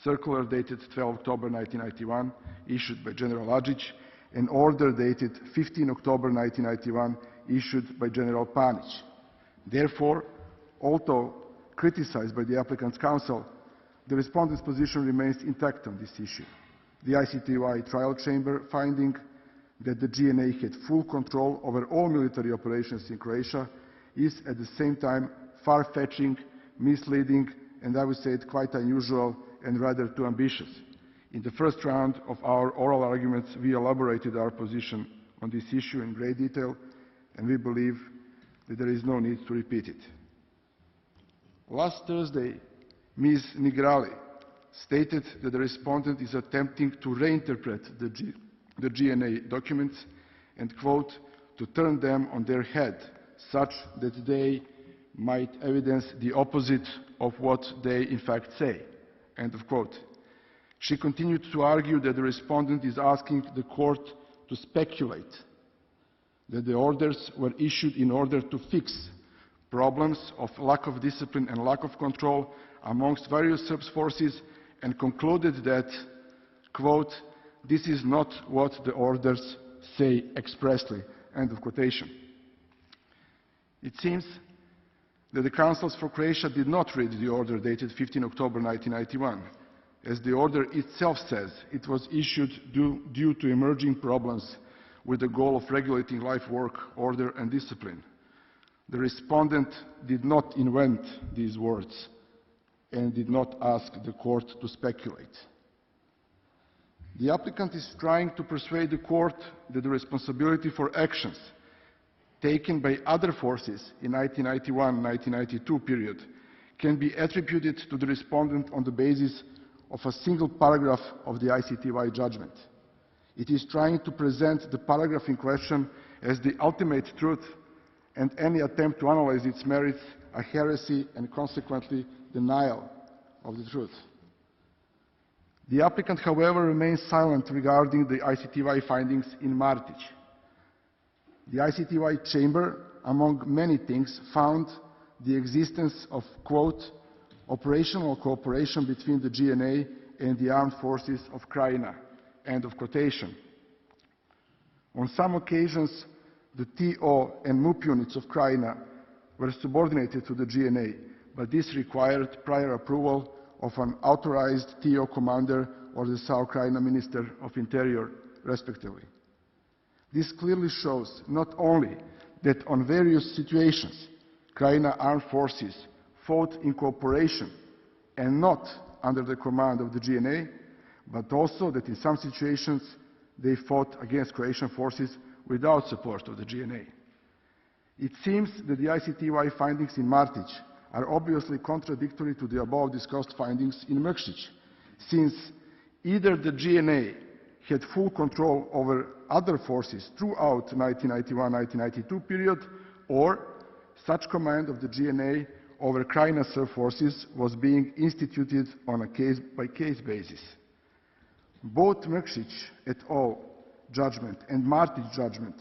circular dated 12 October 1991, issued by General Adžić, and order dated 15 October 1991, issued by General Panić. Therefore, although criticized by the applicant's counsel, the respondent's position remains intact on this issue. The ICTY trial chamber finding that the GNA had full control over all military operations in Croatia is at the same time far-fetching, misleading, and I would say it quite unusual and rather too ambitious. In the first round of our oral arguments, we elaborated our position on this issue in great detail, and we believe that there is no need to repeat it. Last Thursday, Ms. Nigrali stated that the respondent is attempting to reinterpret the GNA documents and, quote, to turn them on their head such that they might evidence the opposite of what they in fact say, end of quote. She continued to argue that the respondent is asking the court to speculate that the orders were issued in order to fix problems of lack of discipline and lack of control amongst various Serb forces, and concluded that, quote, this is not what the orders say expressly, end of quotation. It seems that the counsels for Croatia did not read the order dated 15 October 1991. As the order itself says, it was issued due to emerging problems with the goal of regulating life, work, order and discipline. The respondent did not invent these words and did not ask the court to speculate. The applicant is trying to persuade the court that the responsibility for actions taken by other forces in 1991-1992 period can be attributed to the respondent on the basis of a single paragraph of the ICTY judgment. It is trying to present the paragraph in question as the ultimate truth, and any attempt to analyze its merits a heresy, and consequently denial of the truth. The applicant, however, remains silent regarding the ICTY findings in Martić. The ICTY chamber, among many things, found the existence of, quote, operational cooperation between the GNA and the armed forces of Krajina, end of quotation. On some occasions, the TO and MUP units of Krajina were subordinated to the GNA, but this required prior approval of an authorized TO commander or the South Krajina Minister of Interior, respectively. This clearly shows not only that on various situations, Krajina armed forces fought in cooperation and not under the command of the GNA, but also that in some situations they fought against Croatian forces without support of the GNA. It seems that the ICTY findings in Martić are obviously contradictory to the above discussed findings in Mrkšić, since either the GNA had full control over other forces throughout the 1991-1992 period, or such command of the GNA over Krajina Serb forces was being instituted on a case-by-case basis. Both Mrkšić et al. Judgment and Martić judgment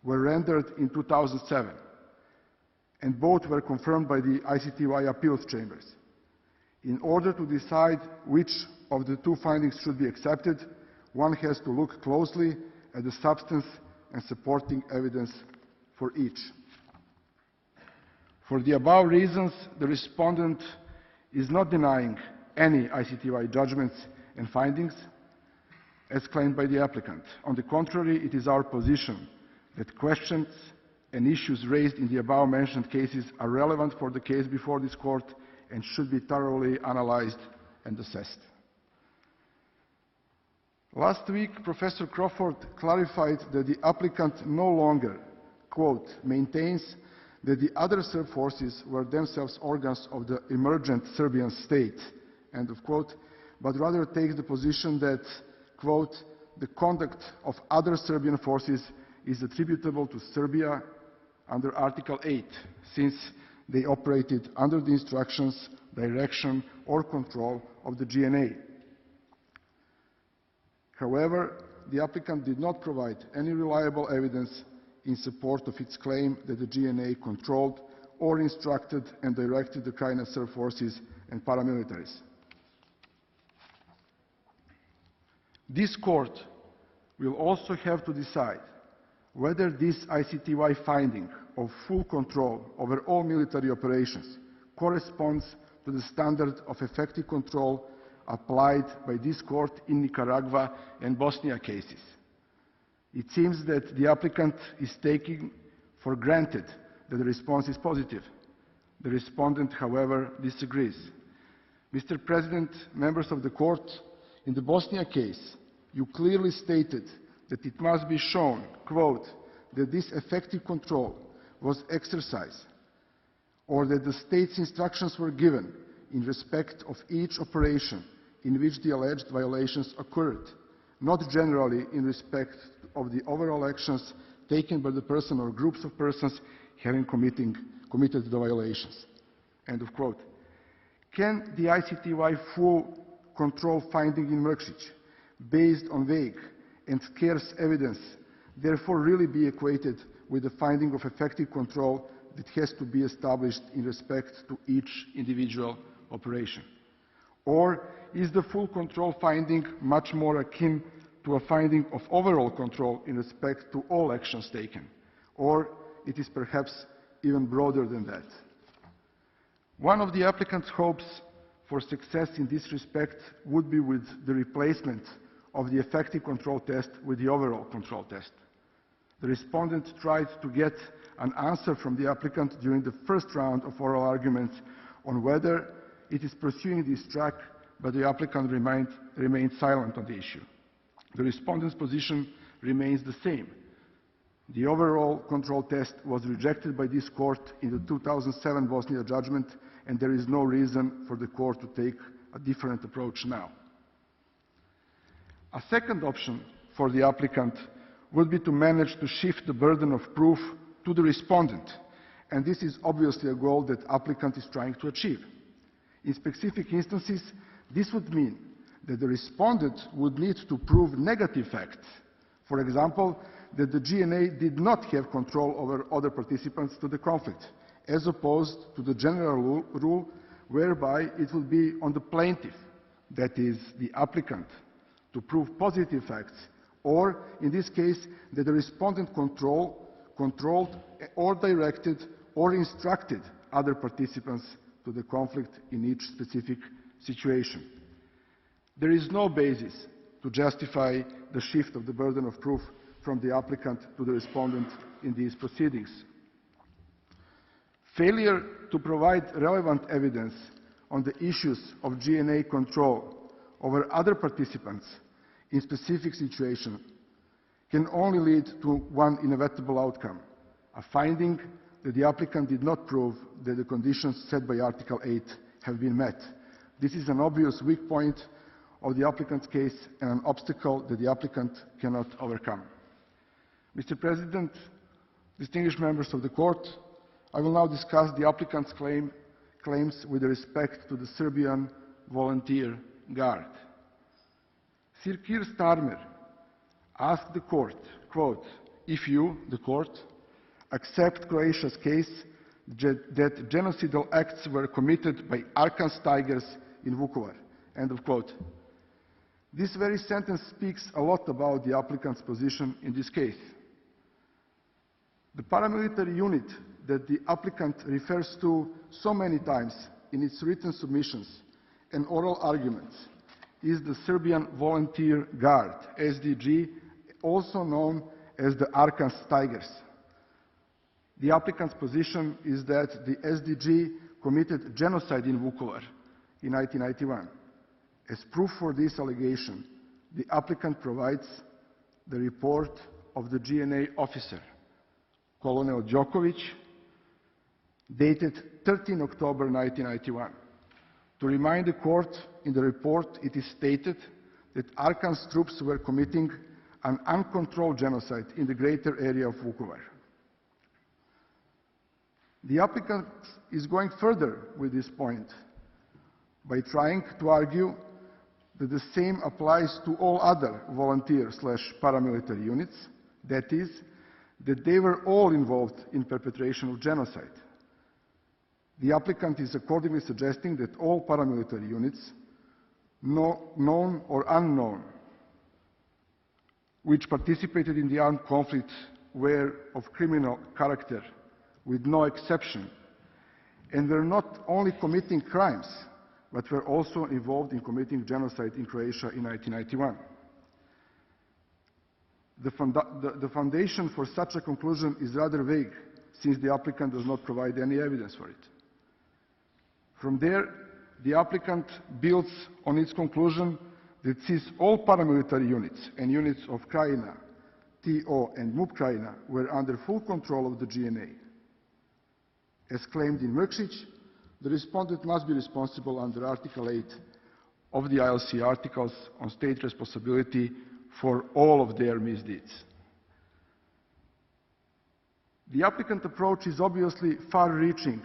were rendered in 2007, and both were confirmed by the ICTY appeals chambers. In order to decide which of the two findings should be accepted, one has to look closely at the substance and supporting evidence for each. For the above reasons, the respondent is not denying any ICTY judgments and findings as claimed by the applicant. On the contrary, it is our position that questions and issues raised in the above-mentioned cases are relevant for the case before this court and should be thoroughly analyzed and assessed. Last week, Professor Crawford clarified that the applicant no longer, quote, maintains that the other Serb forces were themselves organs of the emergent Serbian state, end of quote, but rather takes the position that, quote, the conduct of other Serbian forces is attributable to Serbia under Article 8, since they operated under the instructions, direction, or control of the GNA. However, the applicant did not provide any reliable evidence in support of its claim that the GNA controlled or instructed and directed the Krajina Serb forces and paramilitaries. This court will also have to decide whether this ICTY finding of full control over all military operations corresponds to the standard of effective control applied by this court in Nicaragua and Bosnia cases. It seems that the applicant is taking for granted that the response is positive. The respondent, however, disagrees. Mr. President, members of the court, in the Bosnia case, you clearly stated that it must be shown, quote, that this effective control was exercised, or that the state's instructions were given in respect of each operation in which the alleged violations occurred, not generally in respect of the overall actions taken by the person or groups of persons having committed the violations. End of quote. Can the ICTY full control finding in Mrkšić, based on vague and scarce evidence, therefore really be equated with the finding of effective control that has to be established in respect to each individual operation? Or is the full control finding much more akin to a finding of overall control in respect to all actions taken? Or it is perhaps even broader than that? One of the applicant's hopes for success in this respect would be with the replacement of the effective control test with the overall control test. The respondent tried to get an answer from the applicant during the first round of oral arguments on whether it is pursuing this track, but the applicant remained silent on the issue. The respondent's position remains the same. The overall control test was rejected by this court in the 2007 Bosnia judgment, and there is no reason for the court to take a different approach now. A second option for the applicant would be to manage to shift the burden of proof to the respondent, and this is obviously a goal that the applicant is trying to achieve. In specific instances, this would mean that the respondent would need to prove negative facts. For example, that the GNA did not have control over other participants to the conflict, as opposed to the general rule whereby it would be on the plaintiff, that is, the applicant, to prove positive facts, or, in this case, that the respondent controlled or directed or instructed other participants to the conflict in each specific situation. There is no basis to justify the shift of the burden of proof from the applicant to the respondent in these proceedings. Failure to provide relevant evidence on the issues of GNA control over other participants in specific situations can only lead to one inevitable outcome, a finding that the applicant did not prove that the conditions set by Article 8 have been met. This is an obvious weak point of the applicant's case and an obstacle that the applicant cannot overcome. Mr. President, distinguished members of the Court, I will now discuss the applicant's claims with respect to the Serbian volunteer guard. Sir Keir Starmer asked the Court, quote, if you, the Court, accept Croatia's case that genocidal acts were committed by Arkan's Tigers in Vukovar, end of quote. This very sentence speaks a lot about the applicant's position in this case. The paramilitary unit that the applicant refers to so many times in its written submissions and oral arguments is the Serbian Volunteer Guard, SDG, also known as the Arkan's Tigers. The applicant's position is that the SDG committed genocide in Vukovar in 1991. As proof for this allegation, the applicant provides the report of the GNA officer, Colonel Djokovic, dated 13 October 1991. To remind the Court, in the report it is stated that Arkan's troops were committing an uncontrolled genocide in the greater area of Vukovar. The applicant is going further with this point by trying to argue that the same applies to all other volunteer/paramilitary units, that is, that they were all involved in perpetration of genocide. The applicant is accordingly suggesting that all paramilitary units, known or unknown, which participated in the armed conflict were of criminal character, with no exception, and were not only committing crimes, but were also involved in committing genocide in Croatia in 1991. The foundation for such a conclusion is rather vague, since the applicant does not provide any evidence for it. From there, the applicant builds on its conclusion that since all paramilitary units and units of Krajina, TO and MUP Krajina were under full control of the GNA, as claimed in Mrkšić, the respondent must be responsible under Article 8 of the ILC articles on state responsibility for all of their misdeeds. The applicant approach is obviously far-reaching,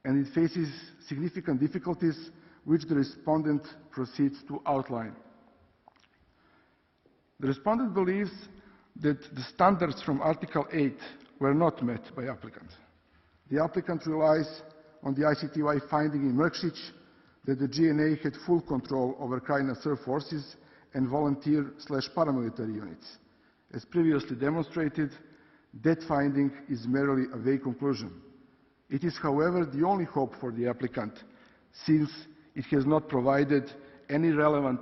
and it faces significant difficulties which the respondent proceeds to outline. The respondent believes that the standards from Article 8 were not met by applicant. The applicant relies on the ICTY finding in Mrkšić that the GNA had full control over Krajina Serb forces and volunteer/paramilitary units. As previously demonstrated, that finding is merely a vague conclusion. It is, however, the only hope for the applicant, since it has not provided any relevant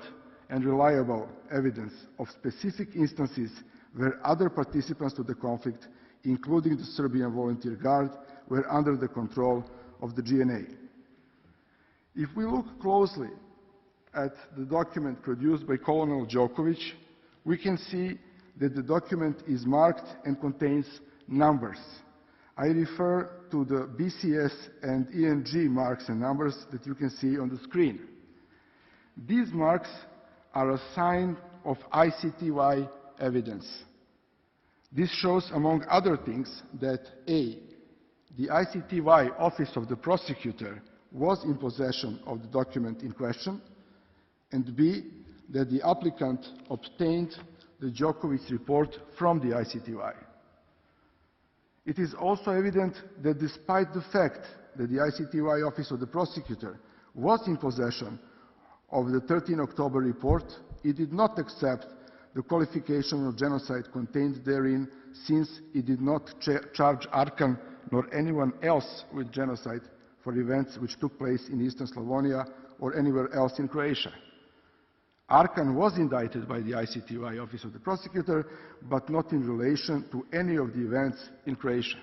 and reliable evidence of specific instances where other participants to the conflict, including the Serbian Volunteer Guard, were under the control of the GNA. If we look closely at the document produced by Colonel Djokovic, we can see that the document is marked and contains numbers. I refer to the BCS and ENG marks and numbers that you can see on the screen. These marks are a sign of ICTY evidence. This shows, among other things, that A, the ICTY Office of the Prosecutor was in possession of the document in question, and B, that the applicant obtained the Djokovic report from the ICTY. It is also evident that despite the fact that the ICTY Office of the Prosecutor was in possession of the 13 October report, it did not accept the qualification of genocide contained therein, since it did not charge Arkan nor anyone else with genocide for events which took place in Eastern Slavonia or anywhere else in Croatia. Arkan was indicted by the ICTY Office of the Prosecutor, but not in relation to any of the events in Croatia.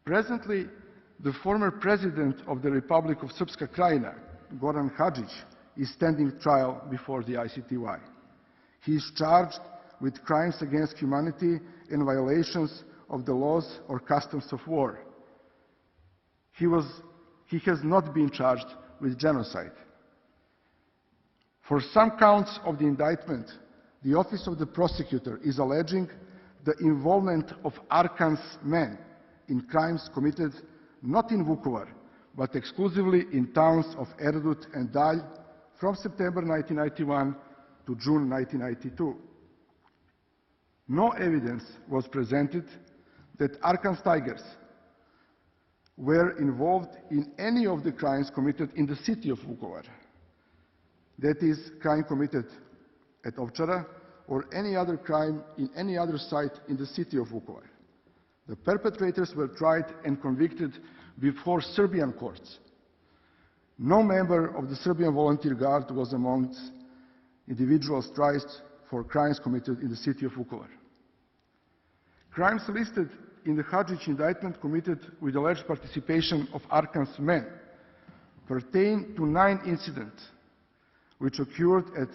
Presently, the former president of the Republic of Srpska Krajina, Goran Hadžić, is standing trial before the ICTY. He is charged with crimes against humanity and violations of the laws or customs of war. He has not been charged with genocide. For some counts of the indictment, the Office of the Prosecutor is alleging the involvement of Arkan's men in crimes committed not in Vukovar, but exclusively in towns of Erdut and Dalj from September 1991 to June 1992. No evidence was presented that Arkan's Tigers were involved in any of the crimes committed in the city of Vukovar. That is, crime committed at Ovčara or any other crime in any other site in the city of Vukovar. The perpetrators were tried and convicted before Serbian courts. No member of the Serbian Volunteer Guard was amongst individuals tried for crimes committed in the city of Vukovar. Crimes listed in the Hadžić indictment committed with alleged participation of Arkan's men pertain to 9 incidents which occurred at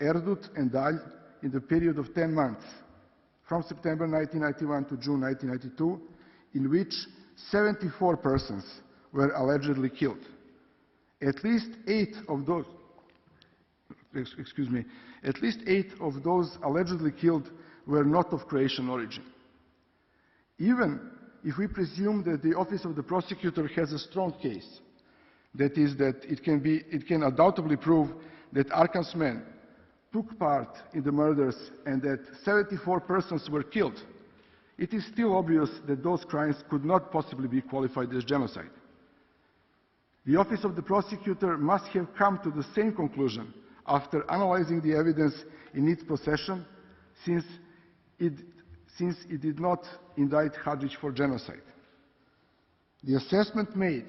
Erdut and Dalj in the period of 10 months, from September 1991 to June 1992, in which 74 persons were allegedly killed. At least 8 of those allegedly killed were not of Croatian origin. Even if we presume that the Office of the Prosecutor has a strong case, that is, that it can undoubtedly prove that Arkan's men took part in the murders and that 74 persons were killed, it is still obvious that those crimes could not possibly be qualified as genocide. The Office of the Prosecutor must have come to the same conclusion after analyzing the evidence in its possession, since it did not indict Hadžić for genocide. The assessment made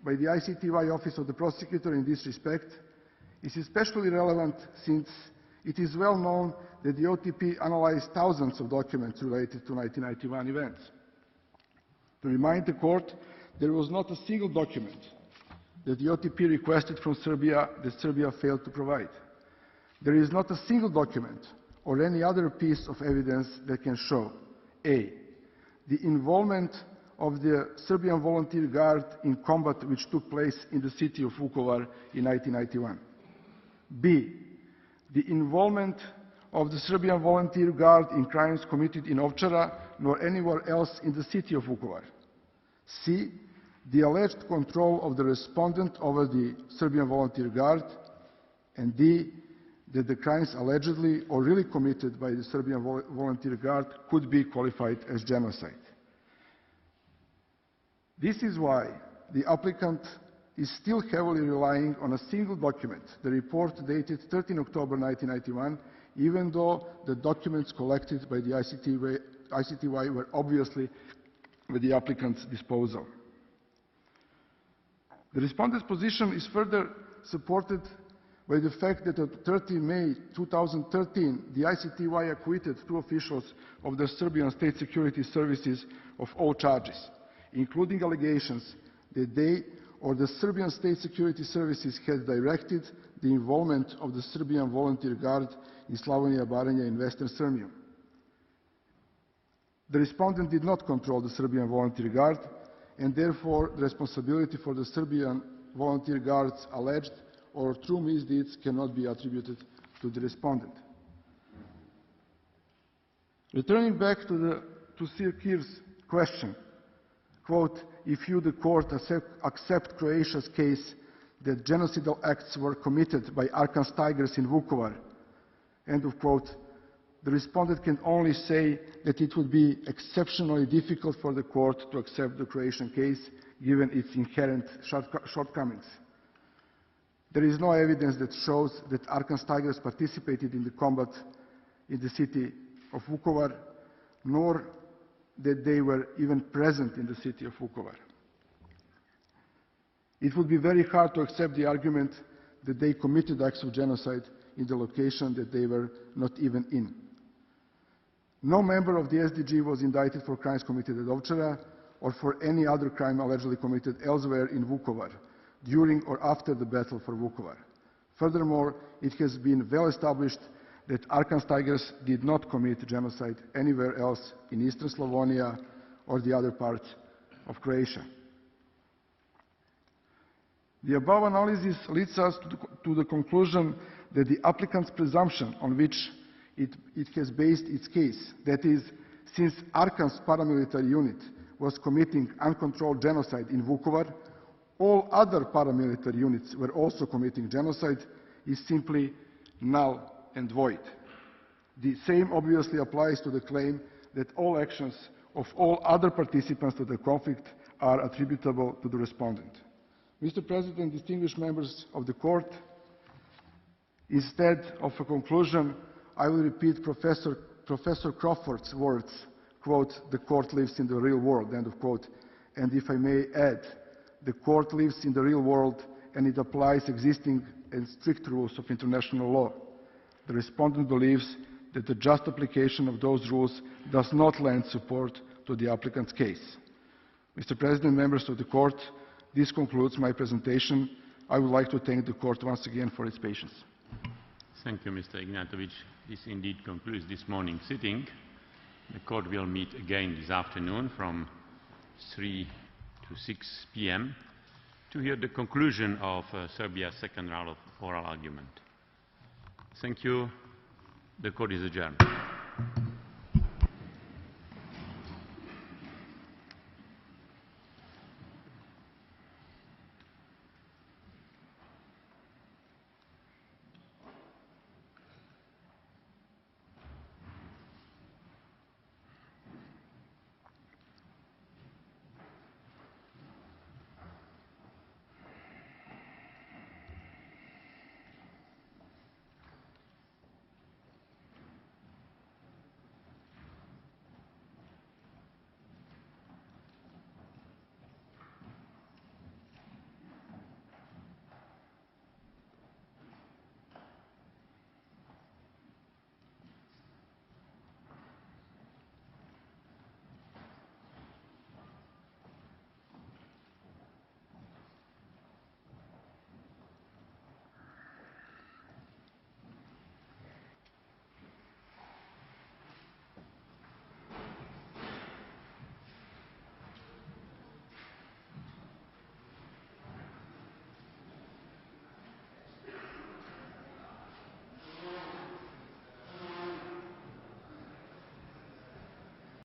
by the ICTY Office of the Prosecutor in this respect is especially relevant since it is well known that the OTP analyzed thousands of documents related to 1991 events. To remind the Court, there was not a single document that the OTP requested from Serbia that Serbia failed to provide. There is not a single document or any other piece of evidence that can show A, the involvement of the Serbian Volunteer Guard in combat which took place in the city of Vukovar in 1991. B, the involvement of the Serbian Volunteer Guard in crimes committed in Ovčara nor anywhere else in the city of Vukovar. C, the alleged control of the respondent over the Serbian Volunteer Guard. And D, that the crimes allegedly or really committed by the Serbian Volunteer Guard could be qualified as genocide. This is why the applicant is still heavily relying on a single document, the report dated 13 October 1991, even though the documents collected by the ICTY were obviously at the applicant's disposal. The respondent's position is further supported by the fact that on 30 May 2013, the ICTY acquitted 2 officials of the Serbian State Security Services of all charges, including allegations that they or the Serbian State Security Services had directed the involvement of the Serbian Volunteer Guard in Slavonia Baranja in Western Serbia. The respondent did not control the Serbian Volunteer Guard, and therefore the responsibility for the Serbian Volunteer Guard's alleged or true misdeeds cannot be attributed to the respondent. Returning back to Sir Keir's question, quote, if you, the court, accept Croatia's case that genocidal acts were committed by Arkan's Tigers in Vukovar, end of quote, the respondent can only say that it would be exceptionally difficult for the court to accept the Croatian case given its inherent shortcomings. There is no evidence that shows that Arkan's Tigers participated in the combat in the city of Vukovar, nor that they were even present in the city of Vukovar. It would be very hard to accept the argument that they committed acts of genocide in the location that they were not even in. No member of the SDG was indicted for crimes committed at Ovčara or for any other crime allegedly committed elsewhere in Vukovar, during or after the battle for Vukovar. Furthermore, it has been well established that Arkan's Tigers did not commit genocide anywhere else in eastern Slavonia or the other parts of Croatia. The above analysis leads us to the conclusion that the applicant's presumption on which it has based its case, that is, since Arkan's paramilitary unit was committing uncontrolled genocide in Vukovar, all other paramilitary units were also committing genocide, is simply null and void. The same obviously applies to the claim that all actions of all other participants to the conflict are attributable to the respondent. Mr. President, distinguished members of the court, instead of a conclusion, I will repeat Professor Crawford's words, quote, the court lives in the real world, end of quote, and if I may add, the court lives in the real world and it applies existing and strict rules of international law. The respondent believes that the just application of those rules does not lend support to the applicant's case. Mr. President, members of the court, this concludes my presentation. I would like to thank the court once again for its patience. Thank you, Mr. Ignatovic. This indeed concludes this morning's sitting. The court will meet again this afternoon from 3 to 6 p.m. to hear the conclusion of Serbia's second round of oral argument. Thank you. The court is adjourned.